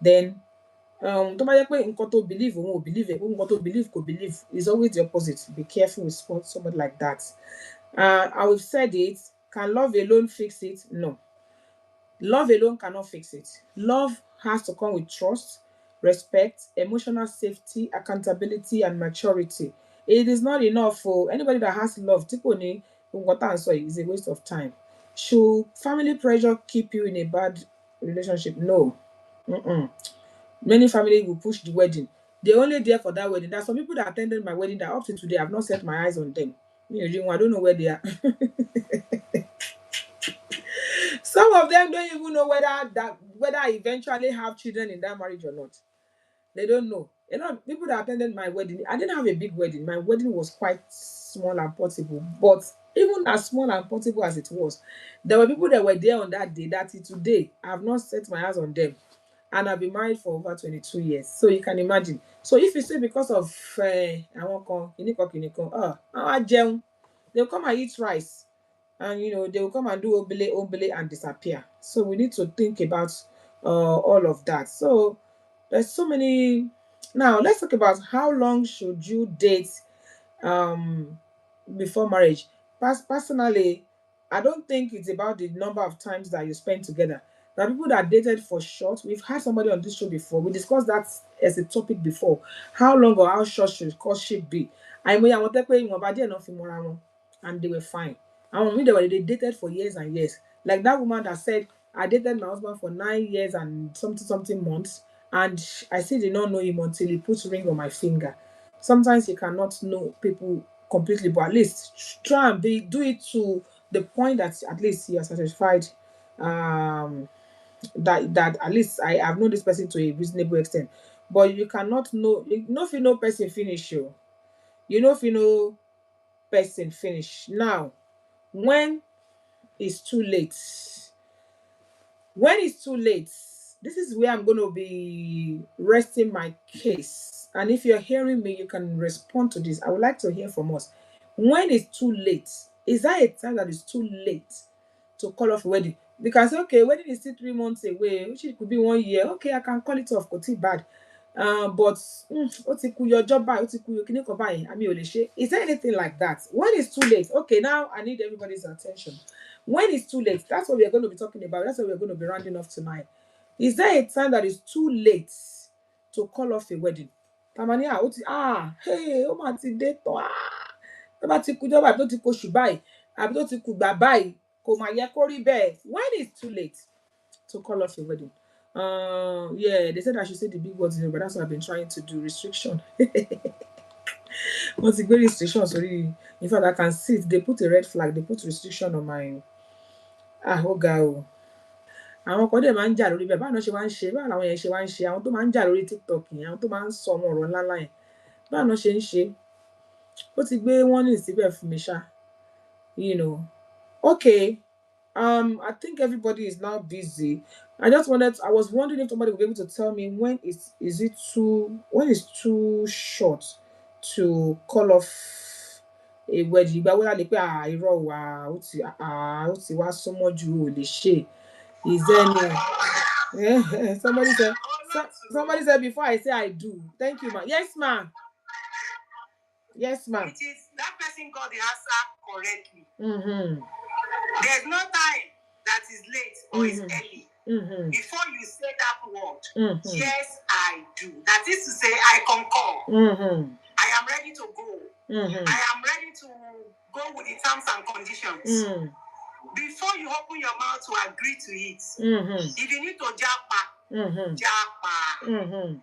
Then tó bá jẹ́ pé nǹkan tó believe òun ò believe ẹ̀, nǹkan tó believe kò believe, is always the opposite. Be careful with somebody like that. I have said it. Can love alone fix it? No. Love alone cannot fix it. Love has to come with trust, respect, emotional safety, accountability, and maturity. It is not enough for anybody that has love. Tipo ni is a waste of time. Should family pressure keep you in a bad relationship? No. Many families will push the wedding. They're only there for that wedding. There are some people that attended my wedding that up to today I've not set my eyes on them. I don't know where they are. Some of them don't even know whether I eventually have children in that marriage or not. They don't know. People that attended my wedding, I didn't have a big wedding. My wedding was quite small and portable. But even as small and portable as it was, there were people that were there on that day that today I have not set my eyes on them. And I've been married for over 22 years. So you can imagine. So if you say because of they'll come and eat rice. And they will come and do obele and disappear. So we need to think about all of that. So there's so many. Now let's talk about how long should you date before marriage. Personally, I don't think it's about the number of times that you spend together. There are people that dated for short. We've had somebody on this show before. We discussed that as a topic before. How long or how short should courtship be? I mean, I want to pay enough and they were fine. I mean, they dated for years and years. Like that woman that said, I dated my husband for 9 years and something months, and I still did not know him until he put ring on my finger. Sometimes you cannot know people completely, but at least try and do it to the point that at least you are satisfied, um that at least I have known this person to a reasonable extent. But you cannot know, you know, if you know person finish you know, if you know person finish now. When it's too late, when it's too late, this is where I'm going to be resting my case. And if you're hearing me, you can respond to this. I would like to hear from us. When it's too late, is that a time that is too late to call off a wedding? Because okay, wedding is still 3 months away, which it could be 1 year. Okay, I can call it off, got it bad. But ó ti kú your job by, ó ti kú your kini kan báyìí, àmì ò lè ṣe. Is there anything like that? When it's too late, okay, now I need everybody's attention. When it's too late, that's what we are going to be talking about. That's what we're going to be rounding off tonight. Is there a time that is too late to call off a wedding? Tamania, hey, ó mà ti dé tán. Tó bá ti kú jọba, tó ti kú oṣù báyìí, àbí tó ti kú gbà báyìí, kò mà yẹ kó rí bẹ́ẹ̀. When it's too late to call off a wedding? Yeah, they said I should say the big words, but that's what I've been trying to do. Restriction. What's the great restriction? Sorry. In fact, I can see it. They put a red flag. They put restriction on my. Ó ga o. Àwọn kan dẹ̀ máa ń jà lórí bẹ́ẹ̀. Báwo ṣe wá ń ṣe? Báwo làwọn yẹn ṣe wá ń ṣe? Àwọn tó máa ń jà lórí TikTok yẹn, àwọn tó máa ń sọ àwọn ọ̀rọ̀ ńláńlá yẹn. Báwo ṣe ń ṣe? Ó ti gbé warning síbẹ̀ fún mi ṣá. You know. Okay. I think everybody is now busy. I was wondering if somebody would be able to tell me when when it's too short to call off a wedding. Ìgbà wo la lè pé irọ́ wa ó ti wá súnmọ́ ju ò lè ṣe. Is there any somebody said before I say I do. Thank you, ma. Yes, ma'am. Yes, ma'am. It is that person got the answer correctly. There's no time that is late or is early. Before you say that word, yes, I do. That is to say, I concur. I am ready to go. I am ready to go with the terms and conditions. Before you open your mouth to agree to it, if you need to japa, japa.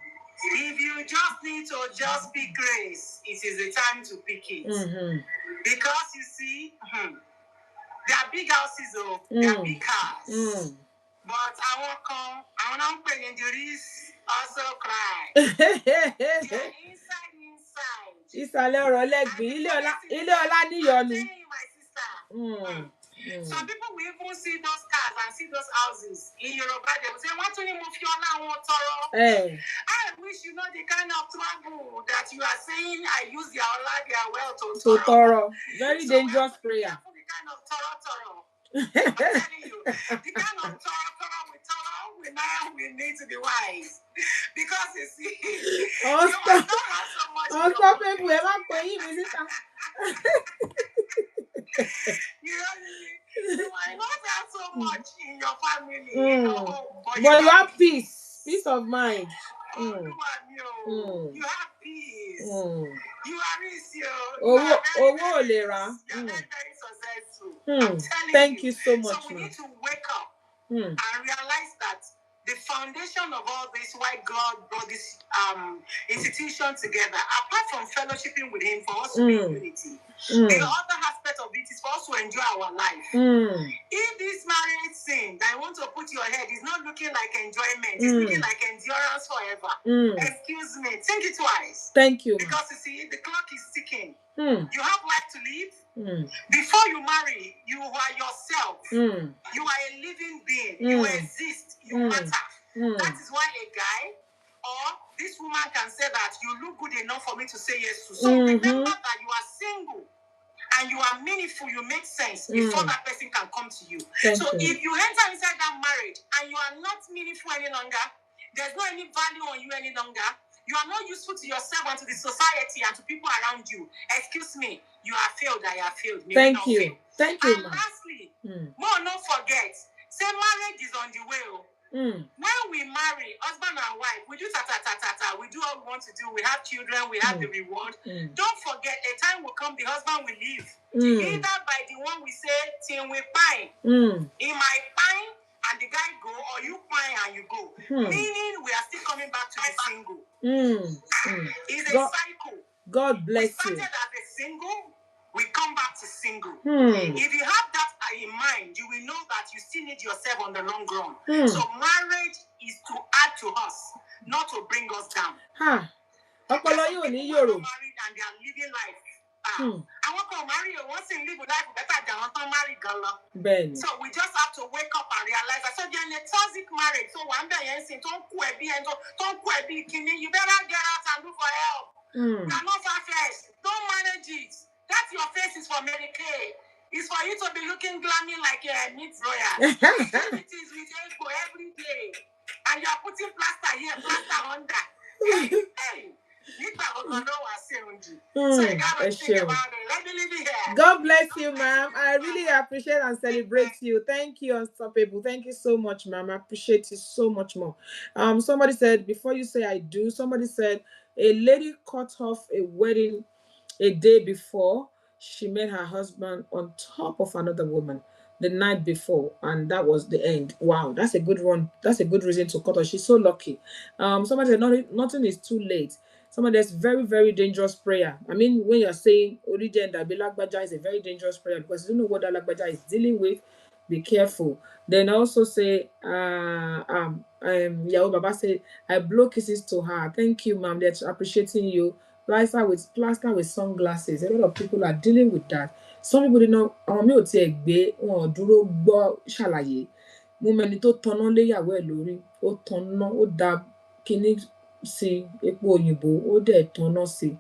If you just need to just pick grace, it is the time to pick it. Because you see, there are big houses, there are big cars. But I want to pay injuries also cry. They're inside. Ìsàlẹ̀ ọ̀rọ̀ lẹ́gbìn, ilé ọlá níyọnu. My sister. Some people will even see those cars and see those houses in Yoruba. They will say, "What do you move your land?" I wish you know the kind of trouble that you are saying. I use their Allah, their wealth to toro. Very dangerous prayer. The kind of toro. I'm telling you, the kind of toro we need to be wise. Because you see, you must not have so much. You might not have so much in your family, but you have peace of mind. You have peace. You are rich. You're very successful. I'm telling Thank you so much. So we need to wake up and realize that the foundation of all this, why God brought this institution together, apart from fellowshipping with Him for us to be in unity, the other aspect of it is for us to enjoy our life. If this marriage thing that I want to put your head is not looking like enjoyment, it's looking like endurance forever. Excuse me, think it twice. Thank you. Because you see, the clock is ticking. You have life to live. Before you marry, you are yourself. You are a living being. You exist. You matter. That is why a guy or this woman can say that you look good enough for me to say yes to. So remember that you are single and you are meaningful. You make sense before that person can come to you. If you enter inside that marriage and you are not meaningful any longer, there's no any value on you any longer. You are not useful to yourself and to the society and to people around you. Excuse me, you are failed. I have failed. Thank you. Thank you, And ma. lastly, more not forget, say marriage is on the way. When we marry, husband and wife, we do we do all we want to do. We have children, we have the reward. Don't forget, a time will come, the husband will leave. Either by the one we say, till we pine. He might pine and the guy go, or you pine and you go. Meaning we are still coming back to the single. It's a cycle. God bless you. We started as a single, we come back to single. If you have that in mind, you will know that you still need yourself on the long run. So marriage is to add to us, not to bring us down. People are married and they are living life. I want to marry you once in live life better than want to marry girl. So we just have to wake up and realize that so they're in a toxic marriage. So one day you don't you better get out and look for help. You are not far-fetched. Don't manage it. That's your face is for Medicaid. It's for you to be looking glammy like a Meettheroyals. It is with ETO every day. And you are putting plaster here, plaster on that. Hey. So you gotta think about it. Let me leave it here. God bless you, ma'am. I really appreciate and celebrate you. Thank you, Unstoppable. Thank you so much, ma'am. I appreciate you so much more. Somebody said, before you say I do, somebody said a lady cut off a wedding a day before she met her husband on top of another woman the night before, and that was the end. Wow, that's a good one. That's a good reason to cut off. She's so lucky. Somebody said nothing is too late. Somebody that's very, very dangerous prayer. I mean, when you're saying origin that Lagbaja is a very dangerous prayer because you don't know what that Lagbaja is dealing with. Be careful. Then also say, Yahoo Baba said, I blow kisses to her. Thank you, ma'am. They're appreciating you. Plaster with sunglasses. A lot of people are dealing with that. Some people didn't know. Mi ò tiẹ̀ gbé wọn dúró gbọ́ ṣàlàyé. Mo mẹni tó tanná léyàwó ẹ̀ lórí. Ó tanná, ó da kíní sí epo òyìnbó, ó dẹ̀ tanná sí.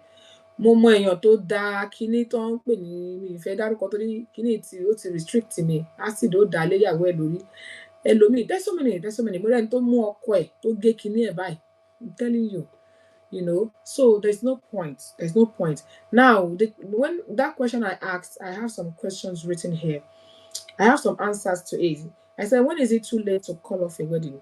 Mo mọ èèyàn tó da kíní tó ń pè ní mi ìfẹ́ dárúkọ torí kíní tí ó ti restrict mi. Acid ó dá léyàwó ẹ̀ lórí. Ẹlòmíì, there's so many. Mo rẹ́ni tó mú ọkọ ẹ̀ tó gé kíní ẹ̀ báyìí. I'm telling you. You know, so there's no point. Now, when that question I asked, I have some questions written here. I have some answers to it. I said, when is it too late to call off a wedding?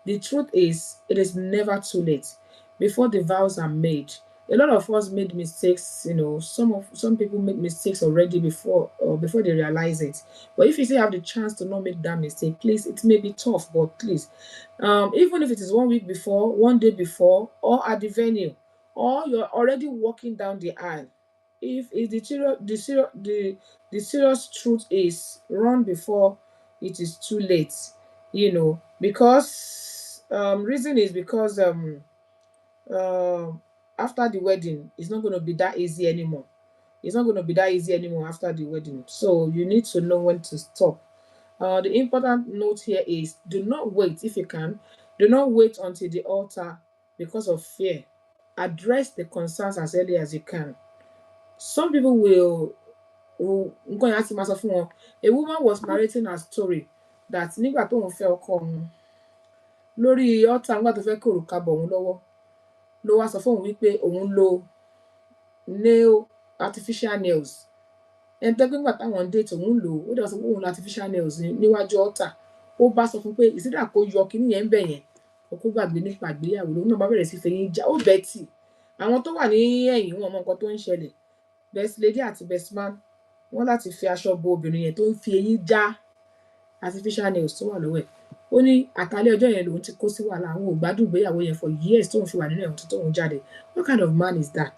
The truth is, it is never too late. Before the vows are made, a lot of us made mistakes. You know, some people make mistakes already before they realize it. But if you still have the chance to not make that mistake, please, it may be tough, but please, even if it is 1 week before, 1 day before, or at the venue, or you're already walking down the aisle, if the serious truth is run before it is too late, you know, because reason is because after the wedding, it's not going to be that easy anymore. After the wedding. So you need to know when to stop. The important note here is do not wait if you can. Do not wait until the altar because of fear. Address the concerns as early as you can. Some people will a woman was narrating her story that nígbà tóun fẹ́ ọkọ òun lórí altar nígbà tó fẹ́ kí òrùka bọ̀ òun lọ́wọ́ ló wá sọ fún òun wípé òun lo artificial nails. Ẹni tẹ́ pé nígbà táwọn date òun lò ó dẹ̀ sọ pé òun lo artificial nails níwájú altar. Ó bá sọ fún pé ìsídà kó yọ kíní yẹn ń bẹ̀ yẹn kó gbàgbé nípa ìgbéyàwó lòun náà bá bẹ̀rẹ̀ sí fẹ̀yìn já ó bẹ́tì. Àwọn tó wà ní ẹ̀yìn wọn mọ nǹkan tó ń ṣẹlẹ̀. Best lady àti best man wọ́n láti fi aṣọ bo obìnrin yẹn tó ń fi eyín já artificial nails tó wà lọ́wọ́ ẹ̀. Ó ní àtàlẹ́ ọjọ́ yẹn lòun ti kó sí wàhálà àwọn ò gbádùn ìgbéyàwó yẹn for years tóun fi wà nínú ẹ̀wọ̀n tóun jáde. What kind of man is that?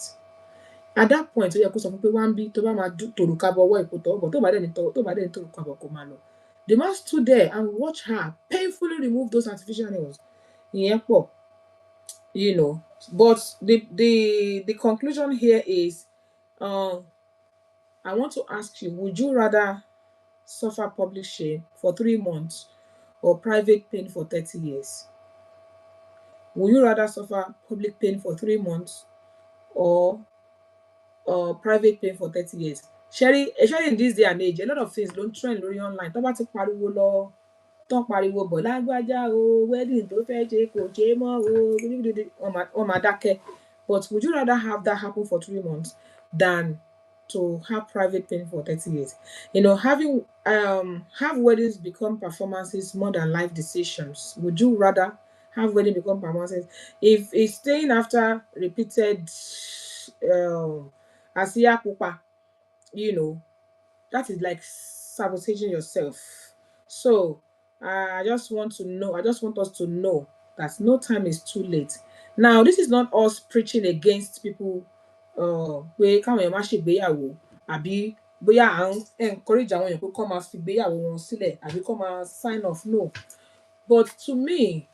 At that point ó yẹ kó sọ fún pé wá ń bí tó bá máa tòrùka bọ ọwọ́ ìkó tọwọ́ bọ̀ tó bá dẹ̀ ní tòrùka bọ̀ kó máa lọ. The man stood there and watched her painfully remove those artificial nails. Ìyẹn pọ̀, you know. But the conclusion here is, I want to ask you, would you rather suffer public shame for 3 months or private pain for 30 years? Would you rather suffer public pain for 3 months or private pain for 30 years? Sherry, especially in this day and age, a lot of things don't trend lórí online. Tó bá ti pariwo lọ, tó ń pariwo bọ̀ lágbájá o, wedding tó fẹ́ ṣe kò ṣe mọ́ o, wọ́n máa dákẹ́. But would you rather have that happen for 3 months than to have private thing for 30 years. You know, having have weddings become performances more than life decisions. Would you rather have wedding become performances? If it's staying after repeated asiya pupa, you know, that is like sabotaging yourself. So I just want to know, I just want us to know that no time is too late. Now, this is not us preaching against people pé káwọn èèyàn má ṣègbéyàwó àbí bóyá à ń encourage àwọn èèyàn pé kán máa fi ìgbéyàwó wọn sílẹ̀ àbí kán máa sign off, no. But to me,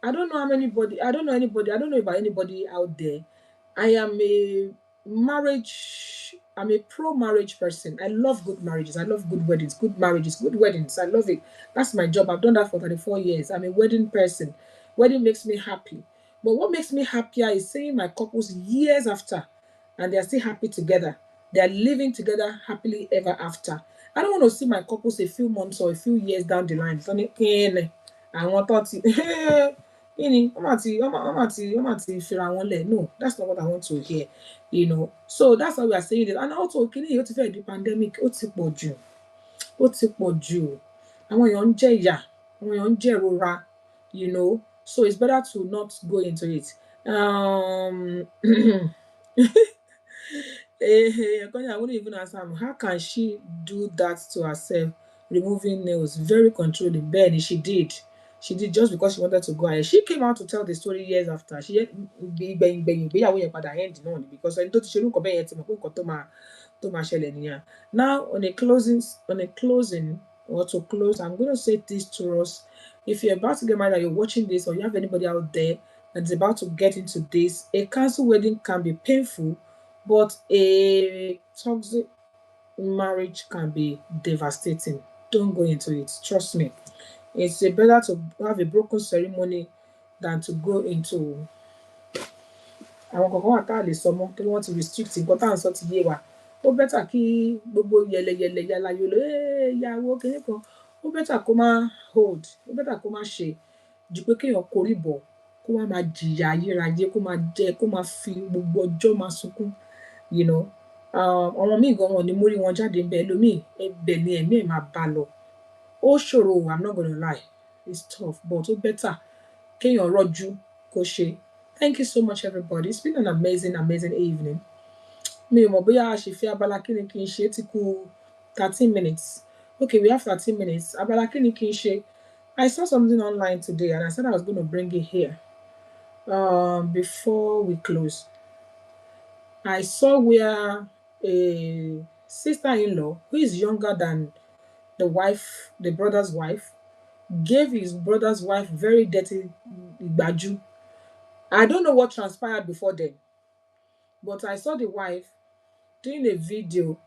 I don't know anybody, I don't know about anybody out there. I am a I'm a pro marriage person. I love good marriages. I love good weddings, good marriages, good weddings. I love it. That's my job. I've done that for 34 years. I'm a wedding person. Wedding makes me happy. But what makes me happier is seeing my couples years after and they're still happy together. They're living together happily ever after. I don't want to see my couples a few months or a few years down the line. Àwọn tó ti kíni wọ́n mà ti fira wọn lẹ̀. No, that's not what I want to hear, you know. So that's why we are saying it. And also kíni yìí ó ti fẹ́ di pandemic, ó ti pọ̀ jù, ó ti pọ̀ jù. Àwọn èèyàn ń jẹ ìyà, àwọn èèyàn ń jẹ ìrora, you know. So it's better to not go into it. I wouldn't even ask her, how can she do that to herself, removing nails? Very controlling. Benny, she did. She did just because she wanted to go ahead. She came out to tell the story years after. She ìgbéyàwó yẹn padà end náà ni because ẹni tó ti ṣerú nǹkan bẹ́ẹ̀ yẹn ti mọ̀ pé nǹkan tó máa ṣẹlẹ̀ nìyẹn. Now on a closing or to close, I'm going to say this to us. If you're about to get married or you're watching this or you have anybody out there that's about to get into this, a cancelled wedding can be painful, but a toxic marriage can be devastating. Don't go into it. Trust me. It's better to have a broken ceremony than to go into àwọn kankan wà tá a lè sọ mọ́ kí wọ́n ti restrict nǹkan tá à ń sọ ti yé wa. Ó bẹ́tà kí gbogbo yẹlẹyẹlẹ yalayolo ìyàwó kinní kan ó bẹ́tà kó má hold, ó bẹ́tà kó má ṣe ju pé kéèyàn korí bọ̀ kó wá máa jìyà ayérayé kó máa jẹ kó máa fi gbogbo ọjọ́ máa sunkún, you know. Àwọn míì gan wọn ò ní mórí wọn jáde ń bẹ ẹlòmíì ẹbẹ̀ ni ẹ̀mí ẹ̀ máa bá lọ. Ó ṣòro, I'm not gonna lie, it's tough, but ó bẹ́tà kéèyàn rọ́jú kó ṣe. Thank you so much, everybody. It's been an amazing evening. Mi ò mọ̀ bóyá a ṣì fi abala kíni kí n ṣe ti kù 13 minutes. Okay, we have 13 minutes. Abala kíni kí n ṣe. I saw something online today and I said I was going to bring it here before we close. I saw where a sister-in-law who is younger than the brother's wife, gave his brother's wife very dirty ìgbájú. I don't know what transpired before then, but I saw the wife doing a video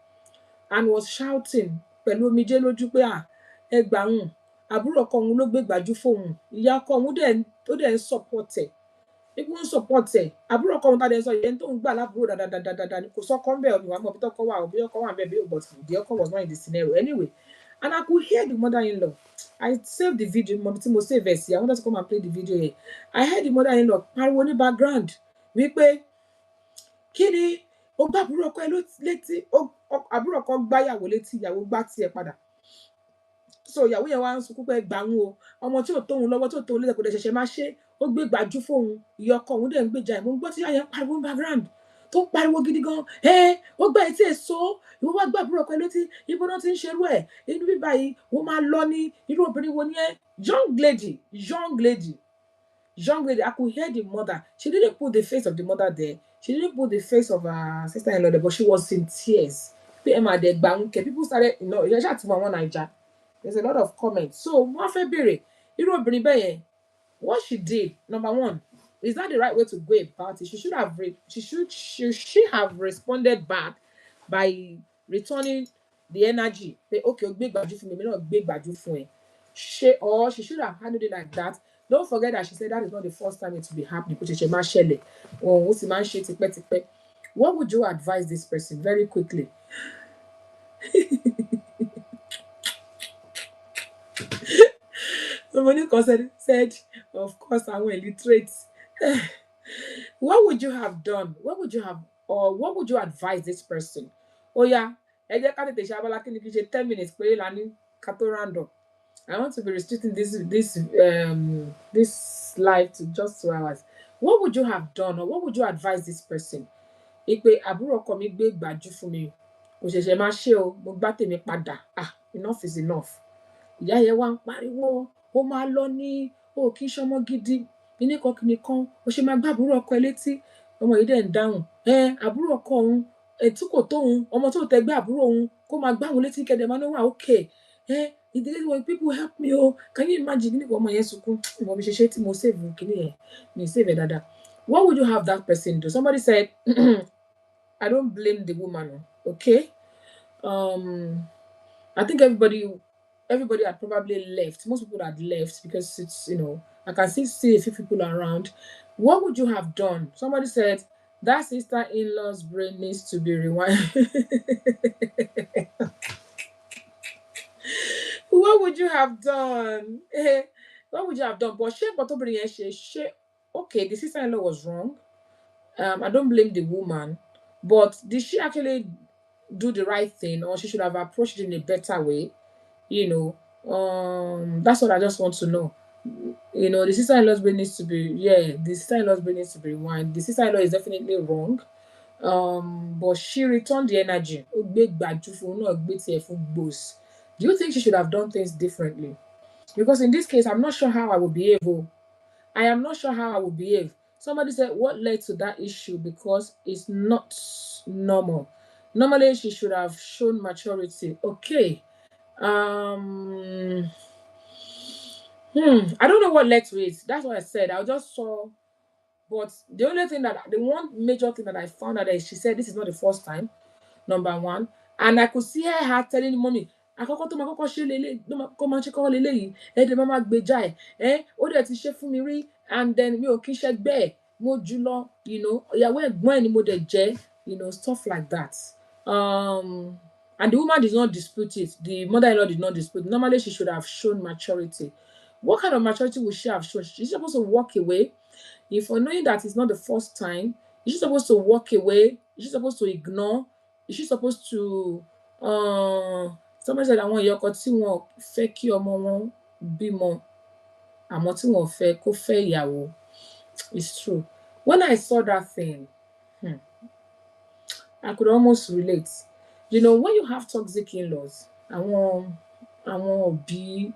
and was shouting pẹ̀lú omijé lójú pé ẹ gbà òun, àbúrò ọkọ òun ló gbé ìgbájú fóun, ìyá ọkọ òun dẹ̀ ń support ẹ̀. Ipò ń support ẹ̀, àbúrò ọkọ òun tá dẹ̀ ń sọ yẹn tó ń gbà lábúrò dáadáa ni kò sọ́kọ ń bẹ̀ ọ́ mi wá mọ̀ bí tọ́kọ wà ọ́ bí ọkọ wà ń bẹ̀ bí ò but the ọkọ was not in the scenario anyway. And I could hear the mother-in-law. I saved the video. Mo tí mo save ẹ̀ sí. I wanted to come and play the video here. I heard the mother-in-law pariwo ní background wípé kí ni ó gbá àbúrò ọkọ ẹ létí, àbúrò ọkọ gbá ìyàwó létí, ìyàwó gbá tiẹ̀ padà. So ìyàwó yẹn wá ń sunkún pé gbà òun o, ọmọ tí ò tóun lọ́wọ́ tí ò tóun lẹ́sẹ̀ kò dẹ̀ ṣẹ̀ṣẹ̀ máa ṣe, ó gbé ìgbájú fóun, ìyá ọkọ òun dẹ̀ ń gbèjà ẹ̀. Mo ń gbọ́ tí ìyá yẹn pariwo ní background tó ń pariwo gidi gan. Ó gbá etí èso, ìwọ wá gbá àbúrò ọkọ ẹ létí, ibo náà ti ń ṣerú ẹ̀, inú bíbá yìí wọ́n máa lọ ní irú obìnrin wo ni ẹ́. Young lady, I could hear the mother. She didn't put the face of the mother there. She didn't put the face of her sister-in-law there, but she was in tears. People started, you know, there's a lot of comments. So, wọ́n fẹ́ bèrè, irú obìnrin bẹ́ẹ̀ yẹn, what she did, number one, is that the right way to go about it? She have responded back by returning the energy. Say, okay, gbé ìgbájú fún mi, èmi náà gbé ìgbájú fún ẹ. Or she should have handled it like that. Don't forget that she said that is not the first time it will be happening. Kò ṣẹ̀ṣẹ̀ máa ṣẹlẹ̀. Ó sì máa ń ṣe tipẹ́tipẹ́. What would you advise this person very quickly? Somebody said, of course, àwọn illiterate. What would you have done? What would you advise this person? Oh yeah, ẹ jẹ́ ká tètè ṣe abala kí ni kí n ṣe 10 minutes péré la ní ká tó round up. I want to be restricting this live to just 2 hours. What would you have done, or what would you advise this person? Ipe àbúrò ọkọ mi gbé gbàjú fún mi. Kò ṣẹ̀ṣẹ̀ máa ṣe o, mo gbá tèmi padà. Enough is enough. Ìyá yẹn wá ń pariwo, ó máa lọ ní, ó kì í ṣọmọ gidi. Kíníkan, ó ṣe máa gbá àbúrò ọkọ ẹ létí. Ọmọ yìí dẹ̀ ń dáhùn. Àbúrò ọkọ òun, tí kò tó òun, ọmọ tó tẹ gbé àbúrò òun, kó máa gbá òun létí kẹ̀dẹ̀ máa ní wà okay. People help me, oh, can you imagine? Ọmọ yẹn sunkún, mo bí ṣe ṣe tí mo save kíní yẹn, mi save ẹ̀ dáadáa. What would you have that person do? Somebody said, I don't blame the woman, okay? I think everybody had probably left. Most people had left because it's, I can still see a few people around. What would you have done? Somebody said, that sister-in-law's brain needs to be rewinded. What would you have done? What would you have done? But okay, the sister-in-law was wrong. I don't blame the woman. But did she actually do the right thing, or she should have approached it in a better way? That's what I just want to know. The sister-in-law's brain needs to be, the sister-in-law's brain needs to be rewind. The sister-in-law is definitely wrong. But she returned the energy. Do you think she should have done things differently? Because in this case, I'm not sure how I would behave. I am not sure how I would behave. Somebody said, what led to that issue? Because it's not normal. Normally, she should have shown maturity. Okay. I don't know what led to it. That's what I said. I just saw. But the one major thing that I found out is she said this is not the first time, number one. And I could see her telling mommy, àkọ́kọ́ tó máa kọ́kọ́ ṣe lélẹ̀ kó máa ṣe kọ́kọ́ lélẹ̀ yìí ẹ̀ẹ́dẹ̀ máa gbèjà ẹ̀ ó dẹ̀ ti ṣe fún mi rí, and then mi ò kí ṣe gbẹ́ ẹ̀ mo jù lọ, ìyàwó ẹ̀gbọ́n ẹ̀ ni mo dẹ̀ jẹ́, stuff like that. And the woman did not dispute it. The mother-in-law did not dispute it. Normally, she should have shown maturity. What kind of maturity would she have shown? She's supposed to walk away. If for knowing that it's not the first time, is she supposed to walk away? Is she supposed to ignore? Is she supposed to somebody said àwọn ìyá ọkọ tí wọn fẹ́ kí ọmọ wọn bímọ àmọ́ tí wọn fẹ́ kó fẹ́ ìyàwó? It's true. When I saw that thing, I could almost relate. When you have toxic in-laws, àwọn òbí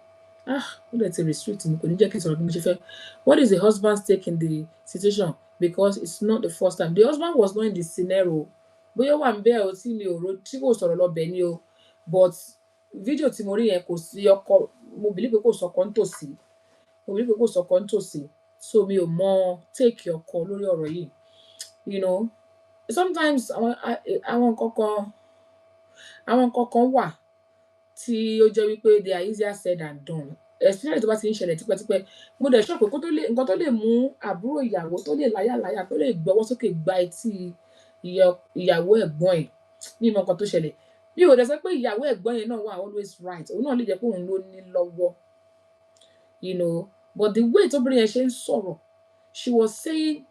ó dẹ̀ ti restrict mi kò ní jẹ́ kí n sọ̀rọ̀ bí mo ṣe fẹ́. What is the husband's take in the situation? Because it's not the first time. The husband was not in the scenario. Bóyá wà ń bẹ́ẹ̀ o tí mi ò ro tí kò sọ̀rọ̀ lọ́bẹ̀ ni o. But fídíò tí mo rí yẹn kò sí ọkọ, mo believe pé kò sọkọ nítòsí. So mi ò mọ take ọkọ lórí ọ̀rọ̀ yìí. Sometimes àwọn nǹkan kan wà tí ó jẹ́ wípé they are easier said than done, especially tó bá ti ń ṣẹlẹ̀ tipẹ́tipẹ́. Mo dẹ̀ sọ pé nǹkan tó lè mú àbúrò ìyàwó tó lè láyàláyà tó lè gbọ́wọ́ sókè gba etí ìyàwó ẹ̀gbọ́n ẹ̀ ní ìmọ̀ nǹkan tó ṣẹlẹ̀. Mi ò dẹ̀ sọ pé ìyàwó ẹ̀gbọ́n yẹn náà wà always right. Òun náà lè jẹ́ pé òun ló ní lọ́wọ́. But the way tóbìnrin yẹn ṣe ń sọ̀rọ̀, she was saying,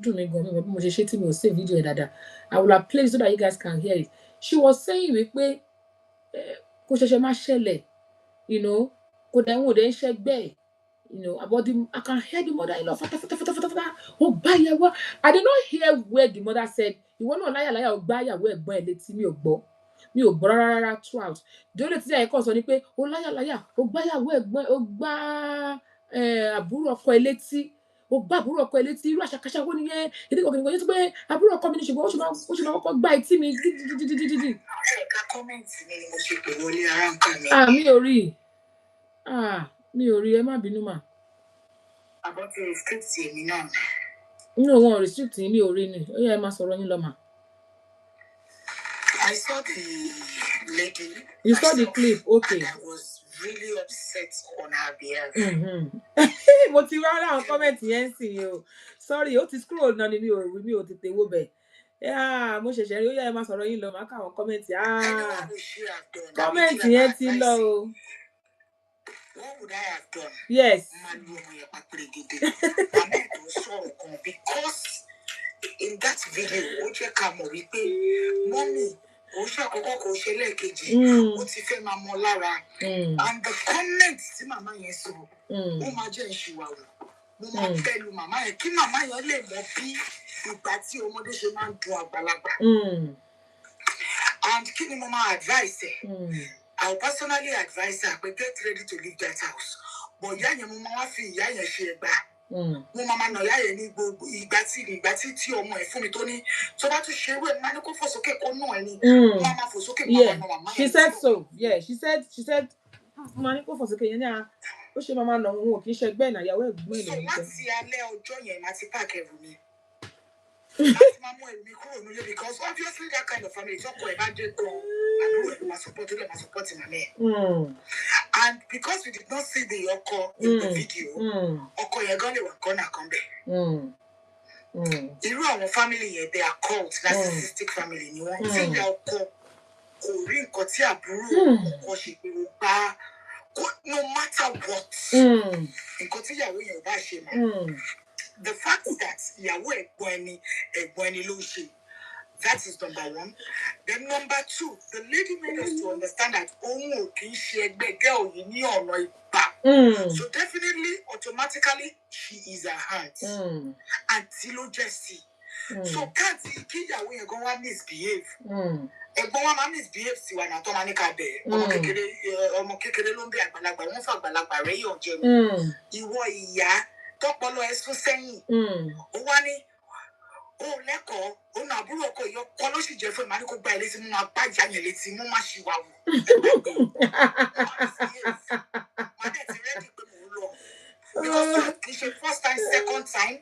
dùn mí gan, mi mọ̀ bí mo ṣe ṣe tí mi ò save video yẹn dáadáa. I will have played it so that you guys can hear it. She was saying wípé kò ṣẹ̀ṣẹ̀ máa ṣẹlẹ̀, kò dẹ̀ ń ṣẹgbẹ́ ẹ̀, about I can hear the mother-in-law fatafata. Ó gbá ìyàwó. I did not hear where the mother said, ìwọ náà láyàláyà ó gbá ìyàwó ẹ̀gbọ́n ẹ̀ létí. Mi ò gbọ́ rárá throughout. The only thing I sọ ni pé ó láyàláyà ó gbá ìyàwó ẹ̀gbọ́n ẹ̀, ó gbá àbúrò ọkọ ẹ̀ létí. Ó gbá àbúrò ọkọ ẹ̀ létí. Irú àṣàkáṣà wo nìyẹn? Ìdíkọ̀kọ̀ yẹn tó pé àbúrò ọkọ mi ní ṣùgbọ́n ó ṣe máa kọ́kọ́ gbá etí mi dídídídídídí. Ẹ̀ka kọ́mẹ̀ntì ni mo ṣe pè wọlé ara ń kà mí. Mi ò rí ẹ má bínú mà. Àbọ̀ ti restrict èmi náà. No, wọn restrict mi ò rí ni. Ó yẹ ẹ máa sọ̀rọ̀ yín lọ mà. I saw the lady. You saw the clip, okay. And I was really upset on her behalf. Mo ti wá láwọn comment yẹn sì o. Sorry, ó ti scroll náà ni mi ò tètè wo bẹ̀. Mo ṣẹ̀ṣẹ̀ rí, ó yẹ ẹ máa sọ̀rọ̀ yín lọ mà káwọn comment. Comment yẹn ti lọ o. What would I have done? Yes. Because in that video, mommy, And the comment tí màmá yẹn sọ, ó máa jẹ́ ìṣìwàwò. Mo máa fẹ́ lu màmá yẹn kí màmá yẹn lè mọ bí ìgbà tí ọmọdé ṣe máa ń dùn àgbàlagbà. And kí ni mo máa advise ẹ? I will personally advise her to get ready to leave that house. But ìyá yẹn mo máa wá fi ìyá yẹn ṣe ẹgbà. Mo máa nà ìyá yẹn ní gbogbo ìgbà tí ọmọ ẹ̀ fún mi tó ní tó bá tún ṣe ewé máa ní kó fò sókè kó nà ẹ̀ ní. Máa fò sókè máa nà màmá yẹn. She said so. Yeah, she said máa ní kó fò sókè yẹn ní ó ṣe máa nà òun ò kì í ṣe ẹgbẹ́ ìnáyàwó ẹ̀gbọ́n ẹ̀. So láti alẹ́ ọjọ́ yẹn máa ti pààkì ẹrù mi. Because obviously that kind of family talk about the support and because we did not see the Oko in the video, Oko Yagale was gonna come there. You know our family, they are called narcissistic family. You want to say Oko Korean Kotia Bru no matter what. In Kotia we are the fact that Yahweh Gwenny Lucy, that is number one. Then number two, the lady made us to understand that girl so definitely, automatically, she is a aunt. And Tilo Jessie. So can't see Yahweh go and misbehave. Egbo misbehave si wa na to manika be. Omo kekere lo nbi agbalagba won fa agbalagba re yo je mi. Iwo iya tọpọlọ ẹsùn sẹ́yìn ó wá ní ó lẹ́kọ̀ọ́ ó nà àbúrò ọkọ ìyọ kọ́ ló sì jẹ́ fún ìmọ̀ ní kó gba ẹ̀ létí mú máa bá ìyá yẹn létí mú má ṣì wà wò má dẹ̀ ti rẹ́dí pé mò ń lọ because kì í ṣe first time second time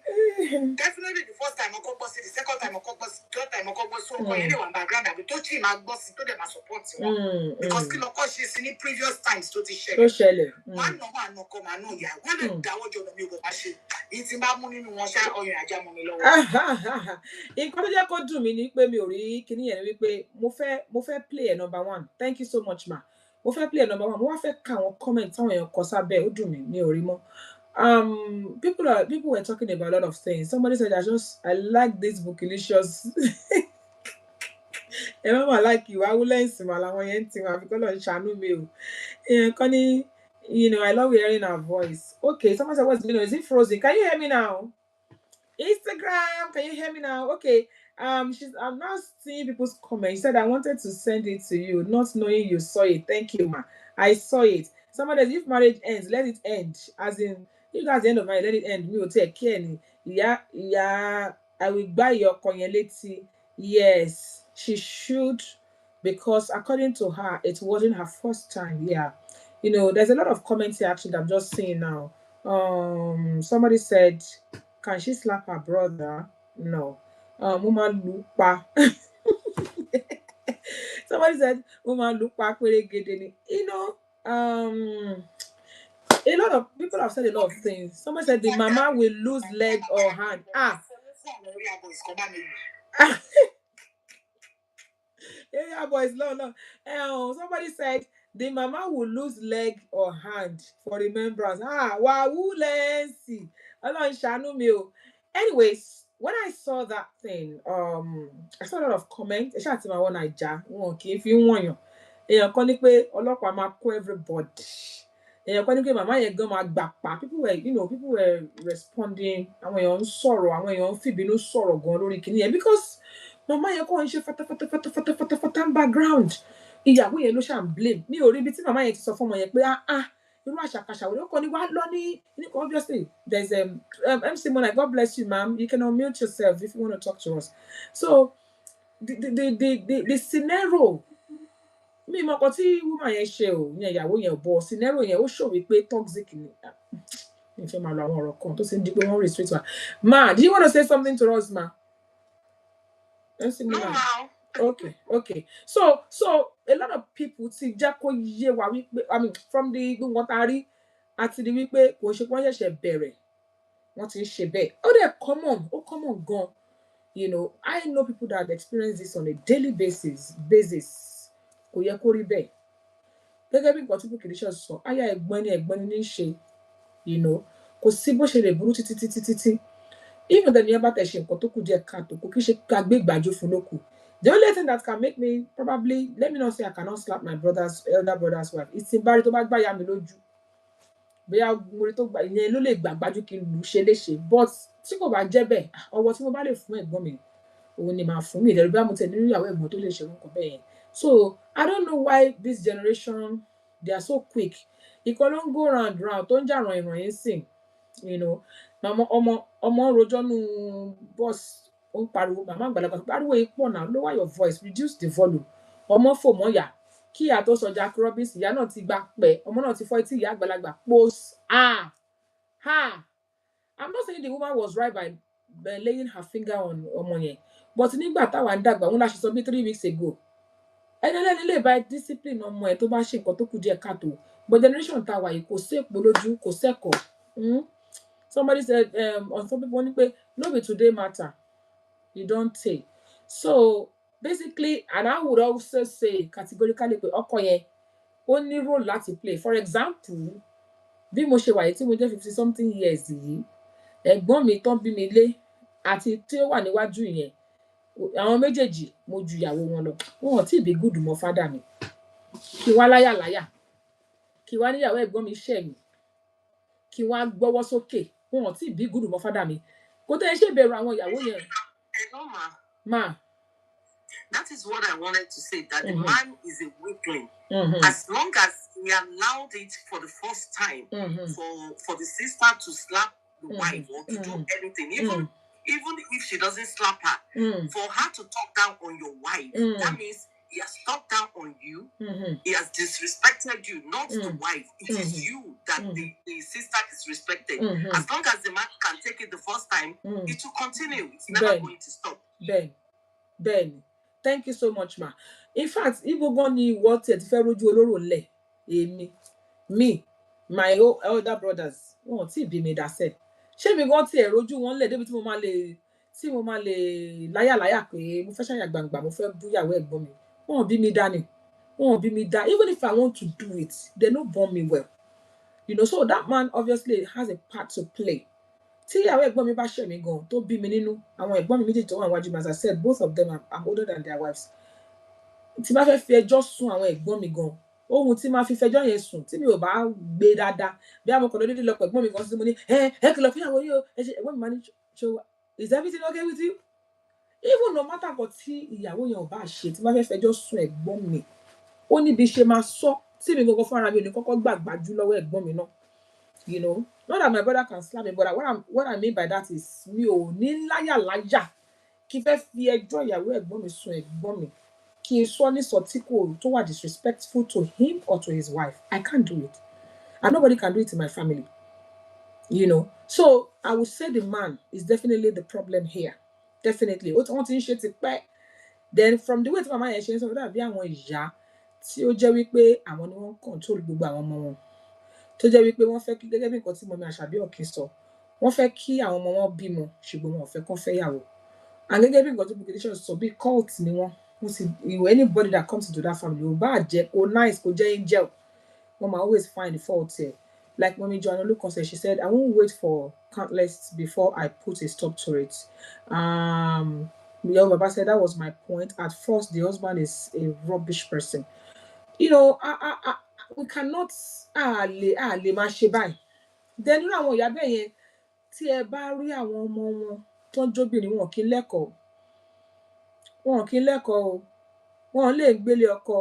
definitely the first time ọkọ gbọ́ sí the second time ọkọ gbọ́ sí third time ọkọ gbọ́ sí ọkọ yẹn lè wà background àbí tó tì máa gbọ́ sí tó dẹ̀ máa support wọn because kí lọkọ ṣe sí ní previous times tó ti ṣẹlẹ̀ máa nà ọkọ máa nà ìyá wọn lè dáwọ́ jọ lọ mi ò bọ̀ máa ṣe èyí tí bá mú nínú wọn ṣá ọyàn ajá mọ́ mi lọ́wọ́. nǹkan tó jẹ́ kó dùn mí ni pé mi ò rí kíní yẹn wípé mo fẹ́ play ẹ̀ number one thank you so much ma mo fẹ́ play ẹ̀ number one mo wá fẹ́ ka àwọn comment táwọn èèyàn kọ sábẹ́ ó dùn mí mi ò rí mọ́. People were talking about a lot of things. Somebody said, I like this bookilicious. I remember like you. I will learn some you know, I love hearing her voice. Okay, someone said, is it frozen? Can you hear me now? Instagram, can you hear me now? Okay. I'm now seeing people's comments. She said, I wanted to send it to you, not knowing you saw it. Thank you, ma. I saw it. Somebody says, if marriage ends, let it end. As in, if that's the end of marriage, let it end. We will take care. Yeah, I will buy your conyeleti. Yes, she should, because according to her, it wasn't her first time. Yeah. You know, there's a lot of comments here actually that I'm just seeing now. Somebody said, can she slap her brother? No. Woman lupa. Somebody said, woman lupa. You know, a lot of people have said a lot of things. Somebody said the mama will lose leg or hand. Yeah, boys, no. Somebody said the mama will lose leg or hand for remembrance. Lensi. Anyways, when I saw that thing, I saw a lot of comments. If you want you, everybody. People were responding. Because mama yẹn kọ́ ń ṣe fatafata background ìyàwó yẹn ló ṣà ń blame mi ò rí ibi tí mama yẹn ti sọ fún ọmọ yẹn pé irú àṣàkáṣà wo ló kọ́ ni wá lọ ní obviously there's MC Mona, God bless you ma'am, you can unmute yourself if you want to talk to us. So the scenario mi mọ̀ kọ́ tí woman yẹn ṣe o ní ìyàwó yẹn bọ̀ scenario yẹn ó show wípé toxic ni ìfẹ́ máa lo àwọn ọ̀rọ̀ kan tó sì ń di pé wọ́n restrict wa. Ma, do you want to say something to us, ma? No. Okay. So a lot of people ti jẹ́ kó yé wa wípé from the wọ́n ta rí àti di wípé kò ṣe pé wọ́n ṣẹ̀ṣẹ̀ bẹ̀rẹ̀ wọ́n ti ń ṣe bẹ́ẹ̀. Ó dẹ̀ common gan. You know, I know people that experience this on a daily basis. Kò yẹ kó rí bẹ́ẹ̀. Gẹ́gẹ́ bí nǹkan tí Bookilicious sọ, aya ẹ̀gbọ́n ni ṣe. You know, kò sí bó ṣe lè burú títí. Even the nearby tẹ̀sí nǹkan tó kù díẹ̀ káàtó kò kí ṣe ká gbé ìgbàjú fún lókù. The only thing that can make me probably, let me not say I cannot slap my elder brother's wife. It's in bari tó bá gbá ya mi lójú. Bóyá mo rí tó gbà ìyẹn ló lè gbàgbájú kí n lù ṣe léṣe. But tí kò bá jẹ́ bẹ́ẹ̀, ọwọ́ tí mo bá lè fún ẹ̀gbọ́n mi, òun ni màá fún mi. Ìdẹ̀rù bí mo tẹ̀ nínú ìyàwó ẹ̀gbọ́n tó lè ṣe nǹkan bẹ́ẹ̀ yẹn. So I don't know why this generation, they are so quick. Ìkan ló ń go round tó ń jà ràn yín sìn. You know, ọmọ rojọ́ nú boss ó ń pariwo, màmá àgbàlagbà pariwo yìí pọ̀ náà, lower your voice, reduce the volume. Ọmọ fò mọ́yà kí ìyá tó sọ Jack Robinson, ìyá náà ti gba pẹ́, ọmọ náà ti fọ́ etí ìyá àgbàlagbà pos. I'm not saying the woman was right by laying her finger on ọmọ yẹn, but nígbà táwa ń dàgbà wọn láṣẹ sọ bí 3 weeks ago, ẹni lè bá discipline ọmọ ẹ̀ tó bá ṣe nǹkan tó kù díẹ̀ káàtó, but generation táwa yìí kò sí èpò lójú, kò sẹ́kọ̀ọ́. Somebody said on some people ní pé no be today matter, you don't take. So basically, and I would also say categorically pé ọkọ yẹn ó ní role láti play. For example, bí mo ṣe wà yìí tí mo jẹ́ 50 something years yìí, ẹ̀gbọ́n mi tán bí mi lé àti tí ó wà níwájú yẹn, àwọn méjèèjì mo ju ìyàwó wọn lọ. Wọn ò tí ì bí good mọ́ fádà mi. Kí wá láyà, kí wá níyàwó ẹ̀gbọ́n mi ṣẹ̀ mí, kí wá gbọ́wọ́ sókè. Wọn ò tí ì bí good mọ́ fádà mi. Kò tẹ́ ẹ ṣe bẹ̀rù àwọn ìyàwó yẹn. Ma. That is what I wanted to say, that the man is a weakling. As long as he allowed it for the first time for the sister to slap the wife or to do anything, even if she doesn't slap her, for her to talk down on your wife, that means he has talked down on you, he has disrespected you, not the wife. It is you that the sister disrespected. As long as the man can take it the first time, it will continue. It's never going to stop. Ben, thank you so much, ma. In fact, ibo gan ni ìwọ tiẹ̀ ti fẹ́ rojú olóró lẹ̀, èmi, my elder brothers, wọn ò tí ì bí mi dásẹ̀. Ṣé mi gan tiẹ̀ rojú wọn lẹ̀ débi tí mo máa lè láyà pé mo fẹ́ ṣàyà gbangba, mo fẹ́ bú ìyàwó ẹ̀gbọ́n mi. Wọn ò bí mi dá ni. Wọn ò bí mi dá. Even if I want to do it, they no born me well. You know, so that man obviously has a part to play. Tí ìyàwó ẹ̀gbọ́n mi bá ṣẹ̀ mí gan, tó bí mi nínú, àwọn ẹ̀gbọ́n mi méjèèjì tó wà níwájú mi, as I said, both of them are older than their wives. Tí bá fẹ́ fi ẹjọ́ sùn àwọn ẹ̀gbọ́n mi gan, ohun tí máa fi fẹjọ́ yẹn sùn, tí mi ò bá gbé dáadáa, bí àwọn kan dédé lọ pẹ̀ ẹ̀gbọ́n mi gan sí mo ní, kìlọ̀ fún ìyàwó yìí o, ẹ̀gbọ́n mi máa ní, is everything okay with you? Even no matter what tí ìyàwó yẹn ò bá ṣe, tí bá fẹ́ fẹjọ́ sùn ẹ̀gbọ́n mi, ó ní bí ṣe máa sọ, tí mi gangan fúnra mi ò ní kọ́kọ́ gbàgbájú lọ́wọ́ ẹ̀gbọ́n mi náà. You know, not that my brother can slap me, but what I mean by that is mi ò ní láyà kí fẹ́ fi ẹjọ́ ìyàwó ẹ̀gbọ́n mi sùn ẹ̀gbọ́n mi, kí n sọ ní sọ tí kò tó wà disrespectful to him or to his wife. I can't do it, and nobody can do it in my family. You know, so I would say the man is definitely the problem here. Definitely. Wọ́n ti ń ṣe ti pẹ́. Then from the way tí màmá yẹn ṣe ń sọ dàbí àwọn ìyá tí ó jẹ́ wípé àwọn ni wọ́n control gbogbo àwọn ọmọ wọn. Tó jẹ́ wípé wọ́n fẹ́ kí, gẹ́gẹ́ bí nǹkan tí Mọ́mì Àṣàbí Ọ̀kín sọ, wọ́n fẹ́ kí àwọn ọmọ wọn bímọ ṣùgbọ́n wọn ò fẹ́ kán fẹ́yàwó. And gẹ́gẹ́ bí nǹkan tó Bukidation sọ, bí cult ni wọ́n sì, anybody that comes into that family, ò bá jẹ́ kó nice, kó jẹ́ angel, wọ́n máa always find the fault here. Like Mommy Joanna Lucas said, she said, I won't wait for countless before I put a stop to it. Your Baba said that was my point. At first, the husband is a rubbish person. You know, we cannot lè máa ṣe báyìí. Then nínú àwọn ìyá bẹ́ẹ̀ yẹn, tí ẹ bá rí àwọn ọmọ wọn tó ń jóbìnrin, wọn kì í lẹ́kọ̀ọ́. Wọn lè gbélé ọkọ.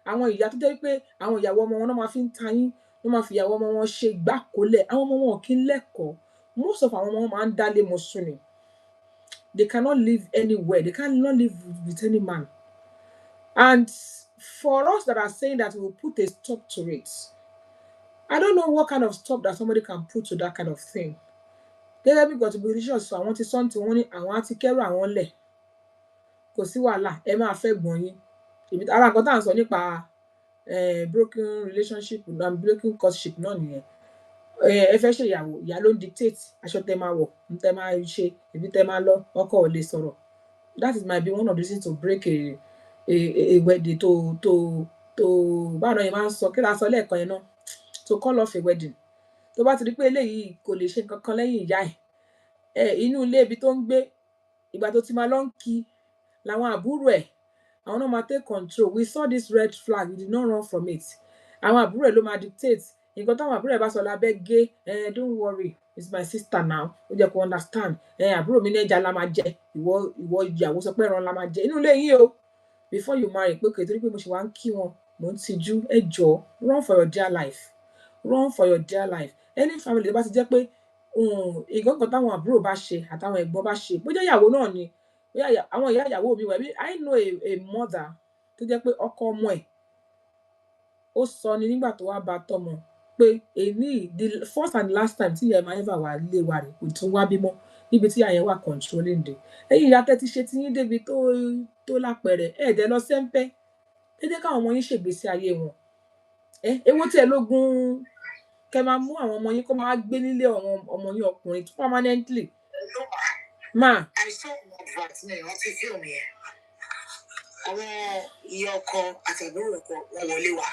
Àwọn ìyá tó jẹ́ pé àwọn ìyàwó ọmọ wọn náà máa fi ń ta yín, wọ́n máa fi ìyàwó ọmọ wọn ṣe ìgbákòólẹ̀. Àwọn ọmọ wọn kì í lẹ́kọ̀ọ́. Most of àwọn ọmọ wọn máa ń dálé mọ́ sùn ni. They cannot live anywhere. They cannot live with any man. And for us that are saying that we will put a stop to it, I don't know what kind of stop that somebody can put to that kind of thing. Gẹ́gẹ́ bí God Bukidation sọ, àwọn ti sọ́ǹtì wọn ní àwọn á ti kẹ́rù àwọn lẹ̀. Kò sí wàhálà, ẹ máa fẹ́ gbọ́n yín. Ara nǹkan tá à ń sọ nípa broken relationship and broken courtship náà nìyẹn. Ẹ fẹ́ ṣe ìyàwó, ìyá ló ń dictate aṣọ tẹ máa wọ̀, tẹ máa ṣe, ibi tẹ máa lọ, ọkọ ò lè sọ̀rọ̀. That is might be one of the reasons to break a wedding, to báwo ni máa ń sọ, kí la sọ lẹ́ẹ̀kan yẹn náà, to call off a wedding. Tó bá ti rí pé eléyìí kò lè ṣe nǹkan kan lẹ́yìn ìyá ẹ̀, inú ilé ibi tó ń gbé, ìgbà tó ti máa lọ ń kí, làwọn àbúrò ẹ̀ àwọn náà máa take control. We saw this red flag, we did not run from it. Àwọn àbúrò ẹ̀ ló máa dictate nǹkan táwọn àbúrò ẹ̀ bá sọ lábẹ́ gé. Don't worry, it's my sister now, ó jẹ́ kó understand. Àbúrò mi ní ẹja la máa jẹ, ìwọ ìyàwó sọ pé ẹran la máa jẹ inú ilé yìí o. Before you marry pé kò torí pé mo ṣe wá ń kí wọn mo ń tijú. Ẹ jọ̀ọ́, run for your dear life, run for your dear life. Any family tó bá ti jẹ́ pé nǹkan kan táwọn àbúrò bá ṣe àtàwọn ẹ̀gbọ́n bá ṣe, bó jẹ́ ìyàwó náà ni, àwọn ìyá ìyàwó mi wà. I know a mother tó jẹ́ pé ọkọ ọmọ ẹ̀ ó sọ ni nígbà tó wá bá tọmọ pé the first and last time tí ìyá ẹ̀ máa ever wà lé wa rè kò tún wá bímọ níbi tí ìyá yẹn wà controlling dé. Ẹ̀yin ìyá tẹ́ ti ṣe ti yín débi tó lápẹẹrẹ ẹ̀ẹ́dẹ̀ lọ sẹ́ńpẹ́ ẹ jẹ́ káwọn ọmọ yín ṣègbésí ayé wọn. Èwo tí ẹ lógún kẹ máa mú àwọn ọmọ yín kó máa gbé nílé àwọn ọmọ yín ọkùnrin permanently. Ma. àìsàn ọmọ advert ní ìrántí fíìmù yẹn àwọn ìyá ọkọ àtàbúrò ọkọ wọn wọlé wá.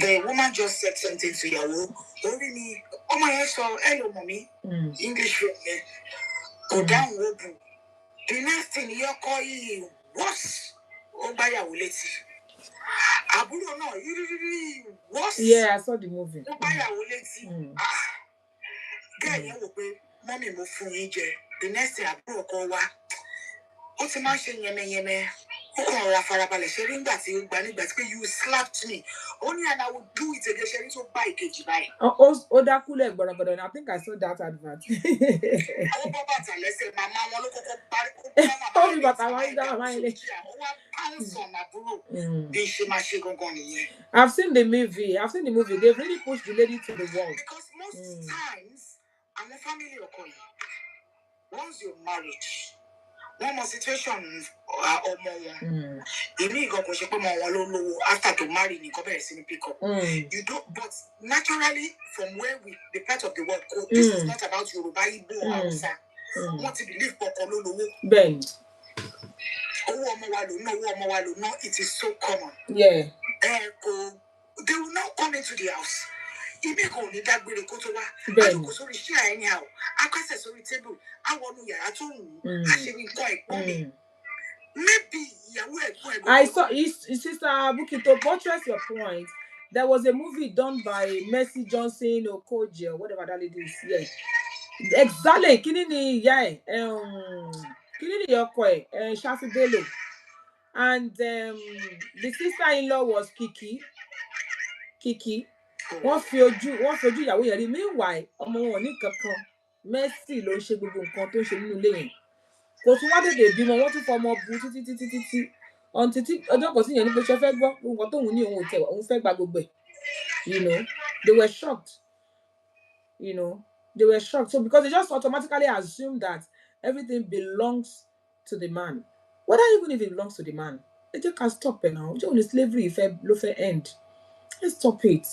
The woman just said something to ìyàwó orí mi ọmọ yẹn sọ hello mọ̀mí English film yẹn kò dáhùn ó bù. The next thing ìyá ọkọ yìí worse ó gbá ìyàwó létí. Àbúrò náà yìí worse. Yeah, I saw the movie. Ó gbá ìyàwó létí. Gẹ́ẹ̀ yẹn wò pé mọ́mì mo fún yín jẹ. The next thing àbúrò ọkọ wa ó ti máa ń ṣe yẹmẹyẹmẹ ó kàn rọra farabalẹ̀ ṣe rí nígbà tí ó gbà nígbà tí pé you slapped me ó ní and I will do it again ṣe rí tó bá ìkejì báyìí. Ó dákúlẹ̀ gbọ̀dọ̀gbọ̀dọ̀. I think I saw that advert. Àwọn bọ́ bàtà lẹ́sẹ̀ màmá wọn ló kọ́kọ́ parí kó bá màmá ó fi bàtà wọn dá màmá yẹn lé. ó wá pàǹsàn àbúrò bí ṣe máa ṣe gangan nìyẹn. I've seen the movie. They've really pushed the lady to the wall. Because most times àwọn family ọkọ yìí once you're married one more situation ọmọ wọn ìmí ìgan kò ṣe pé ọmọ wọn ló lówó after to marry nìkan bẹ̀rẹ̀ sí ní pick up. You don't, but naturally from where the part of the world go this is not about Yorùbá Igbo or Hausa wọ́n ti believe pọkàn ló lówó. Bẹ́ẹ̀ni. owó ọmọ wa lò ná it is so common. Yeah. They will now come into the house. Ibi kan ò ní dágbére kó tó wá. Bẹ́ẹ̀ni. Àjòkó sórí ṣíà ẹni àwọ̀ akásẹ̀ sórí tébù àwọn yàrá tó wù ú àṣírí nǹkan ẹ̀gbọ́n mi. Maybe ìyàwó ẹ̀gbọ́n ẹ̀gbọ́n. I saw Sister Bukky, to buttress your point, there was a movie done by Mercy Johnson Okoje or whatever that lady is. Yes. Exactly. Kíni ni ìyá ẹ̀? Kíni ni ìyá ọkọ ẹ̀? Shafi Bello. And the sister-in-law was Kiki. Wọ́n fi ojú ìyàwó yẹn rí. Meanwhile, ọmọ wọn ní kankan. Mercy ló ń ṣe gbogbo nǹkan tó ń ṣe nínú ilé yẹn. Kò tún wá tètè bímọ, wọ́n tún fọmọ bu títí. Until ọjọ́ kan tí yẹn ní pé ṣe fẹ́ gbọ́ nǹkan tóun ní òun ò tẹ̀ òun fẹ́ gba gbogbo ẹ̀. They were shocked. They were shocked. So because they just automatically assume that everything belongs to the man. Whether even if it belongs to the man, they just can't stop it now. Only slavery ló fẹ́ end. Let's stop it.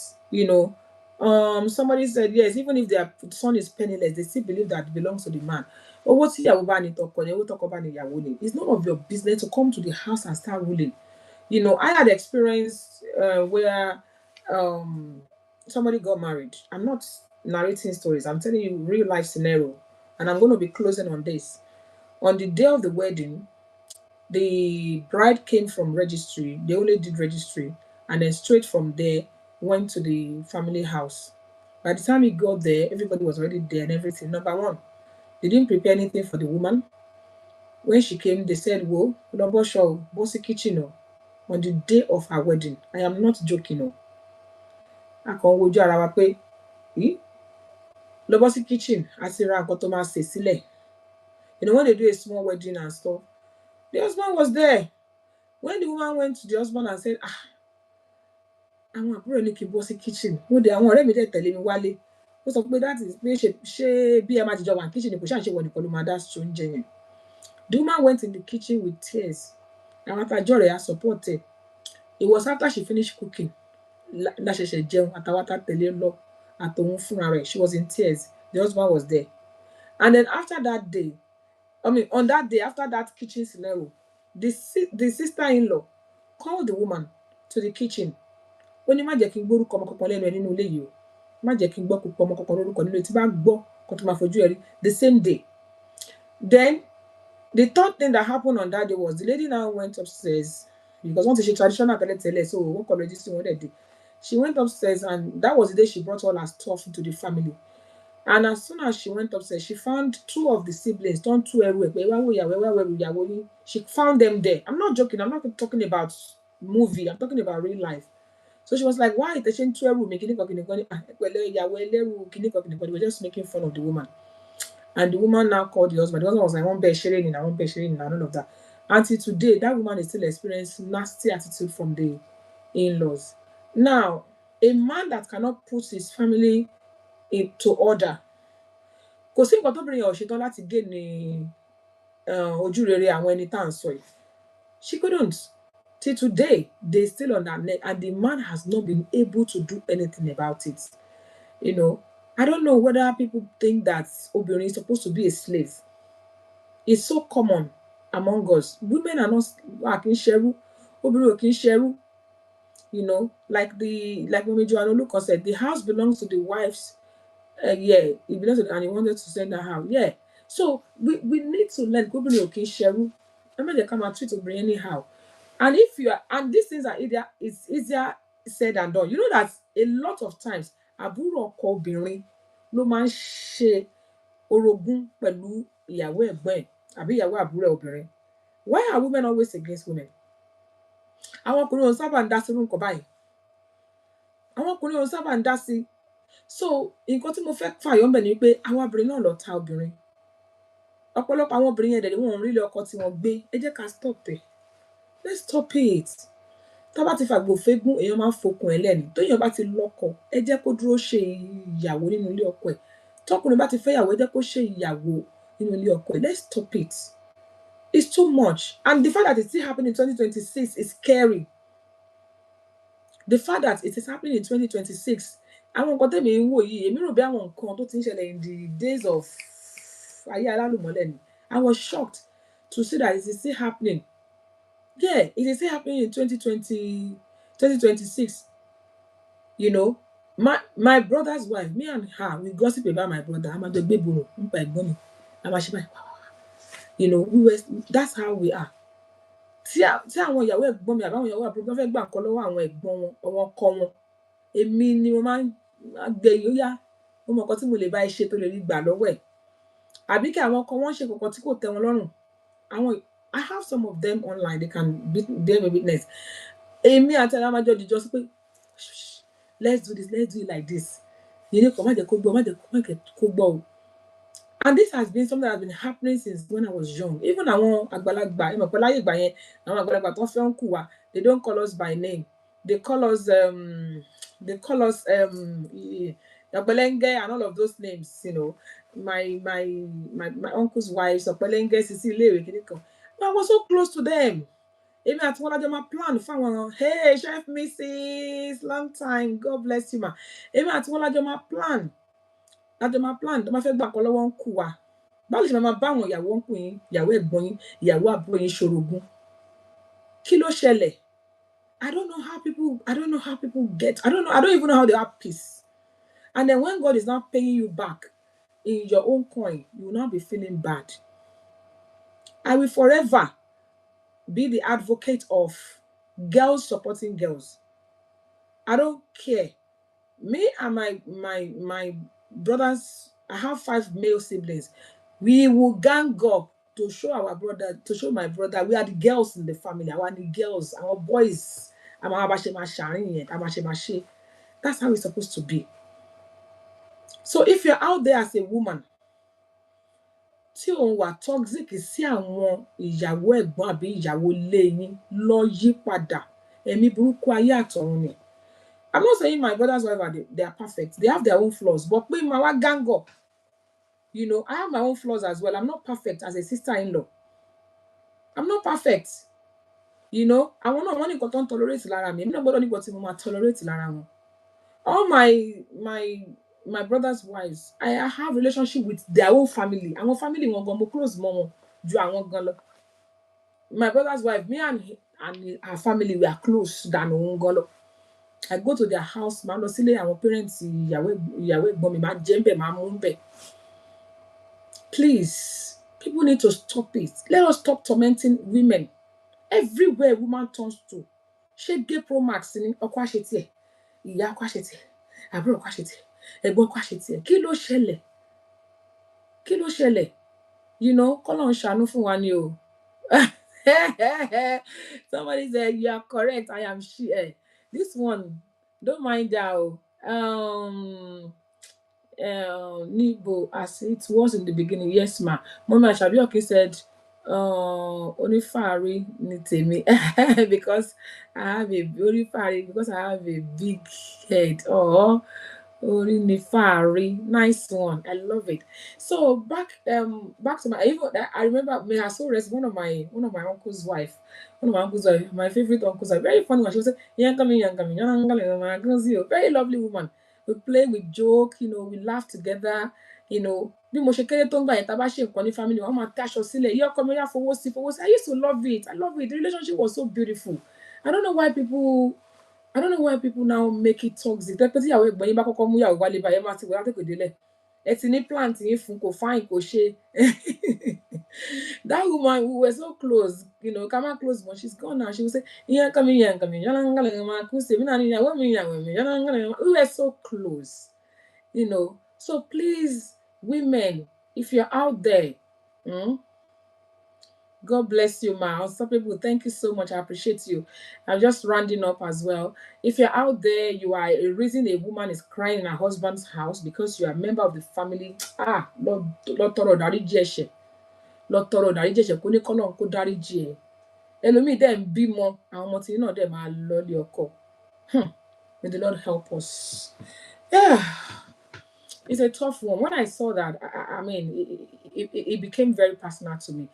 Somebody said yes, even if their son is penniless, they still believe that it belongs to the man. Owó tí ìyàwó bá ní tọkọ ni, owó tọkọ bá ní ìyàwó ni. It's none of your business to come to the house and start ruling. I had experience where somebody got married. I'm not narrating stories. I'm telling you real life scenario, and I'm going to be closing on this. On the day of the wedding, the bride came from registry. They only did registry, and then straight from there went to the family house. By the time he got there, everybody was already there and everything. Number one, they didn't prepare anything for the woman. When she came, they said, "Whoa, bossy kitchen." On the day of her wedding, I am not joking. I can't wojú ara wa pé, bossy kitchen, àti ra nǹkan tó máa ṣe sílẹ̀. When they do a small wedding and stuff, the husband was there. When the woman went to the husband and said, àwọn àbúrò ní kí n bọ́ sí kitchen, mo dé àwọn ọ̀rẹ́ mi dẹ̀ tẹ̀lé mi wálé. Ó sọ pé that is pé ṣé bí ẹ máa jìjọ wà ní kitchen kò ṣáà ṣe wọ nìkan ló máa dá sí oúnjẹ yẹn. The woman went in the kitchen with tears. Àwọn àtàjọ rẹ̀ á support her. It was after she finished cooking. La ṣẹ̀ṣẹ̀ jẹun àtàwọn àtàtẹ̀lé lọ àtòun fúnra rẹ̀. She was in tears. The husband was there. And then after that day, on that day, after that kitchen scenario, the sister-in-law called the woman to the kitchen. Ó ní má jẹ́ kí n gbórúkọ ọmọ kankan lẹ́nu ẹ nínú ilé yìí o. Má jẹ́ kí n gbọ́ ọmọ kankan lórúkọ nínú tí bá gbọ́ kan tó máa fojú ẹ rí the same day. Then The third thing that happened on that day was the lady now went upstairs because once she traditional tele, so what college she wanted. She went upstairs, and that was the day she brought all her stuff into the family. And as soon as she went upstairs, she found two of the siblings, don't two everywhere. She found them there. I'm not joking. I'm not talking about movie. I'm talking about real life. So she was like, why is the two room making They were just making fun of the woman. And the woman now called the husband. The husband was like, I won't bear sharing in, I won't bear sharing in, and all of that. Until today, that woman is still experiencing nasty attitude from the in-laws. Now, a man that cannot put his family into order, kò sí nǹkan tóbìnrin yẹn ò ṣetán láti gé ní ojú rere àwọn ẹni tá à ń sọ yìí. She couldn't. Till today, they still on that neck, and the man has not been able to do anything about it. You know, I don't know whether people think that obìnrin is supposed to be a slave. It's so common among us. Women are not kì í ṣẹrú, obìnrin ò kì í ṣẹrú. You know, like Mami Joanna Oluko said, the house belongs to the wives. Yeah, it belongs to the, and he wanted to send her out. Yeah. So we need to learn obìnrin ò kì í ṣẹrú. Let me come and treat obìnrin anyhow. And if you are, and these things are it's easier said than done. You know that a lot of times àbúrò ọkọ obìnrin ló máa ń ṣe orogún pẹ̀lú ìyàwó ẹ̀gbọ́n ẹ̀ àbí ìyàwó àbúrò obìnrin. Why are women always against women? Àwọn ọkùnrin ò sábà ń dá sí irú nǹkan báyìí. Àwọn ọkùnrin ò sábà ń dá sí. So nǹkan tí mo fẹ́ fàyọ́ ńbẹ̀ ni pé àwọn obìnrin náà lọ ta obìnrin. Ọ̀pọ̀lọpọ̀ àwọn obìnrin yẹn dẹ̀ ni wọn ò rí ilé ọkọ tí wọ́n gbé. Ẹ jẹ́ ká stop ẹ̀. Let's stop it. Tá bá ti fàgbò fégún, èèyàn máa ń fokùn ẹ̀ lẹ́ni. Téèyàn bá ti lọ́kọ, ẹ jẹ́ kó dúró ṣe ìyàwó nínú ilé ọkọ ẹ̀. Tọkùnrin bá ti fẹ́ ìyàwó, ẹ jẹ́ kó ṣe ìyàwó nínú ilé ọkọ ẹ̀. Let's stop it. It's too much. And the fact that it's still happening in 2026 is scary. The fact that it is happening in 2026, àwọn nǹkan tẹ̀mí ń wò yìí, èmi rò bí àwọn nǹkan tó ti ń ṣẹlẹ̀ in the days of ayé alálùmọ́lẹ̀ ni. I was shocked to see that it is still happening. Yeah, it is still happening in 2026. You know, my brother's wife, me and her, we gossip about my brother. I'm at the baby room. You know, that's how we are. Tí àwọn ìyàwó ẹ̀gbọ́n mi àbáwọn ìyàwó àbúrò fẹ́ gbà nǹkan lọ́wọ́ àwọn ẹ̀gbọ́n wọn, àwọn ọkọ wọn, èmi ni mo máa ń gbé yóyá. Mo mọ nǹkan tí mo lè bá ẹ ṣe tó lè rí gbà lọ́wọ́ ẹ̀. Àbí kí àwọn ọkọ wọn ṣe nǹkan tí kò tẹ́ wọn lọ́rùn. I have some of them online, they can be a witness. Èmi àti ẹ̀rọ amájọ́ dìjọ́ sí pé let's do it like this. You know, má jẹ́ kó gbọ́. And this has been something that has been happening since when I was young. Even àwọn àgbàlagbà, ìmọ̀ pẹ̀lú ayé ìgbà yẹn, àwọn àgbàlagbà tó fẹ́ ń kù wá, they don't call us by name. They call us Ọ̀pẹ̀lẹ́ngẹ́ and all of those names, you know. My uncle's wife, Ọ̀pẹ̀lẹ́ngẹ́, Sisi Iléèwé kìnìkan. But I was so close to them. Èmi àti wọn lájọ máa plan fáwọn, hey chef Mrs. long time, God bless you ma. Èmi àti wọn lájọ máa plan. Lájọ máa plan tó máa fẹ́ gbà kọ́ lọ́wọ́ ń kù wá. Báwo lè ṣe máa bá àwọn ìyàwó ń kù yín, ìyàwó ẹ̀gbọ́n yín, ìyàwó àbúrò yín ṣorogún? Kí ló ṣẹlẹ̀? I don't know how people get, I don't even know how they have peace. And then when God is not paying you back in your own coin, you will not be feeling bad. I will forever be the advocate of girls supporting girls. I don't care. Me and my brothers, I have 5 male siblings. We will gang up to show my brother we are the girls in the family. I want the girls, our boys. That's how it's supposed to be. So if you're out there as a woman, tí òun wà toxic sí àwọn ìyàwó ẹ̀gbọ́n àbí ìyàwó ilé yín, lọ yí padà. Ẹ̀mí burúkú ayé àtọ̀run ni. I'm not saying my brother's wife they are perfect. They have their own flaws. But pé màá wá gang up. You know, I have my own flaws as well. I'm not perfect as a sister-in-law. I'm not perfect. You know, àwọn náà wọ́n ní nǹkan tó ń tolerate lára mi. Èmi náà gbọ́dọ̀ ní nǹkan tí mo máa tolerate lára wọn. All my brother's wives, I have relationship with their own family. Àwọn family wọn gan mo close mọ́ wọn ju àwọn gan lọ. My brother's wife, me and her family, we are close than òun gan lọ. I go to their house, màá lọ sílé àwọn parents ìyàwó ẹ̀gbọ́n mi, màá jẹ ńbẹ̀, màá mú ńbẹ̀. Please, People need to stop it. Let us stop tormenting women. Everywhere woman turns to. Ṣé gay pro max ni ọkọ àṣetì ẹ̀, ìyá ọkọ àṣetì ẹ̀, àbúrò ọkọ àṣetì ẹ̀, ẹ̀gbọ́n ọkọ àṣetì ẹ̀. Kí ló ṣẹlẹ̀? Kí ló ṣẹlẹ̀? You know, k'Ọlọ́run ṣàánú fún wa ni o. Somebody said you are correct. I am she. This one, don't mind that. Nibo, as it was in the beginning. Yes, ma. Mama Shabioki said, Onifari ni tèmi because I have a big head. Oh, Onifari, nice one. I love it. So back to I remember I saw one of my uncle's wife. My favorite uncle's wife. Very funny one. She was saying, very lovely woman. We play, we joke, you know, we laugh together, you know. Bí mo ṣe kéré tó ń gbà yẹn tá bá ṣe nǹkan ní family wa, wọ́n máa táṣọ sílẹ̀. Ìyá ọkọ mi yá fowó sí. I used to love it. I love it. The relationship was so beautiful. I don't know why people now make it toxic. Tẹ́ pé tí ìyàwó ẹ̀gbọ́n yín bá kọ́kọ́ mú ìyàwó wálé báyìí, ẹ máa ti wò látòkè délẹ̀. Ẹ ti ní plant yín fún, kò fine, kò ṣe. That woman, we were so close, you know, come close, but she's gone now. She would say, we were so close, you know. So please, women, if you're out there, God bless you, ma. Unstoppable, thank you so much. I appreciate you. I'm just rounding up as well. If you're out there, you are a reason a woman is crying in her husband's house because you are a member of the family. Lord tọrọ dáríjì ẹ̀ṣẹ̀. Lord tọrọ dáríjì ẹ̀ṣẹ̀ kó ní k'Ọlọ́run kó dáríjì ẹ. Ẹlòmíì dẹ̀ ń bímọ, àwọn ọmọ tí náà dẹ̀ máa lọ ilé ọkọ. May the Lord help us. Yeah. It's a tough one. When I saw that, I mean, it became very personal to me.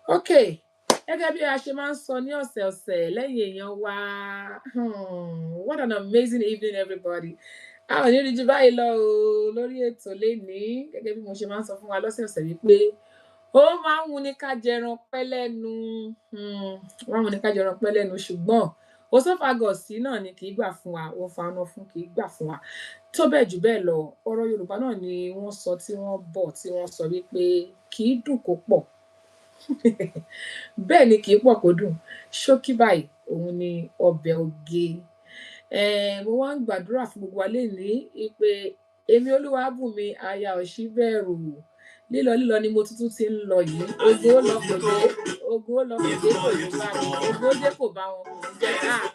Okay. Gẹ́gẹ́ bí a ṣe máa ń sọ ní ọ̀sẹ̀ọ̀sẹ̀ lẹ́yìn èèyàn wa. What an amazing evening, everybody. Àwọn ènìyàn jù báyìí lọ lórí ètò lénìí. Gẹ́gẹ́ bí mo ṣe máa ń sọ fún wa lọ́sẹ̀ọ̀sẹ̀ wípé ó máa ń wù ní ká jẹran pẹ́ lẹ́nu. Wọ́n wù ní ká jẹran pẹ́ lẹ́nu ṣùgbọ́n òsófagọ̀sì náà ni kì í gbà fún wa, wọ́n fa ọ̀nà fún kì í gbà fún wa. Tó bẹ́ẹ̀ jù bẹ́ẹ̀ lọ, ọ̀rọ̀ Yorùbá náà ni wọ́n sọ tí wọ́n sọ wípé kì í dùn kó pọ̀. Bẹ́ẹ̀ ni kì í pọ̀ kó dùn. Ṣókí báyìí, òun ni ọbẹ̀ oge. Mo wá ń gbàdúrà fún gbogbo wa lénìí pé èmi Olúwabùnmi aya Òṣìbẹ̀rù. Lílọ ni mo tuntun ti ń lọ yìí. Ogun ó lọ kò dé kò ní bá mi. Ogun ó dé kò bá wọn kò ní jẹ́.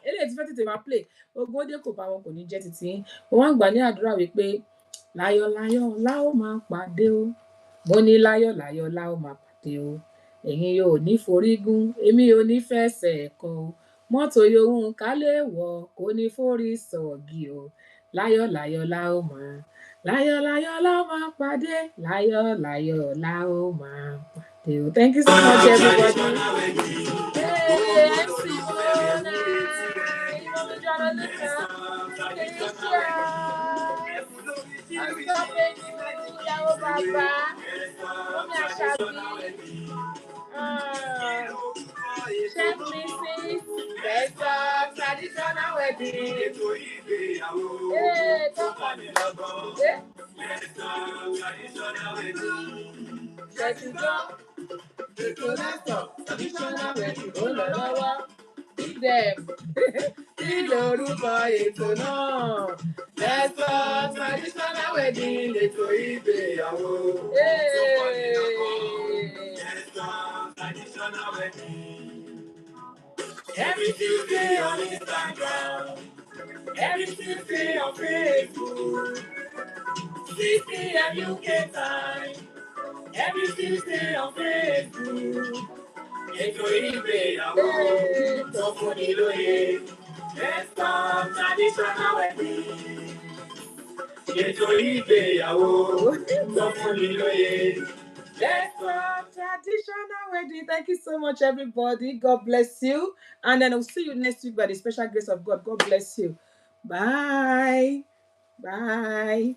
Eléyìí ti fẹ́ tètè máa play. Ogun ó dé kò bá wọn kò ní jẹ́ títí. Mo wá ń gbà ní àdúrà wípé láyọ̀ la ó máa pàdé o. Mo ní láyọ̀ la ó máa pàdé o. Ẹ̀yin yóò ní forígún, èmi ò ní fẹsẹ̀ kọ o. Mọ́tò yòówù ká lè wọ̀ kò ní forí sọ̀gì o. Láyọ̀ la ó máa pàdé. Láyọ̀ la ó máa pàdé o. Thank you so much, everybody. Hey, MC Mona, Mommy John Luca, I'm stopping you, Ìyàwó Bàbá, Mommy Ashabi, Chef Mrs. Better traditional wedding. Hey, talk on it. Traditional wedding. Oh, lọ́wọ́. Big them. Kí lorúkọ ètò náà? Let's talk traditional wedding. Ètò ìgbéyàwó. Traditional wedding. Every Tuesday on Instagram. Every Tuesday on Facebook. 6 p.m. UK time. Every Tuesday on Facebook. Ètò ìgbéyàwó tó fún ni lóye. Let's talk traditional wedding. Ètò ìgbéyàwó tó fún ni lóye. Let's talk traditional wedding. Thank you so much, everybody. God bless you. And then I'll see you next week by the special grace of God. God bless you. Bye. Bye.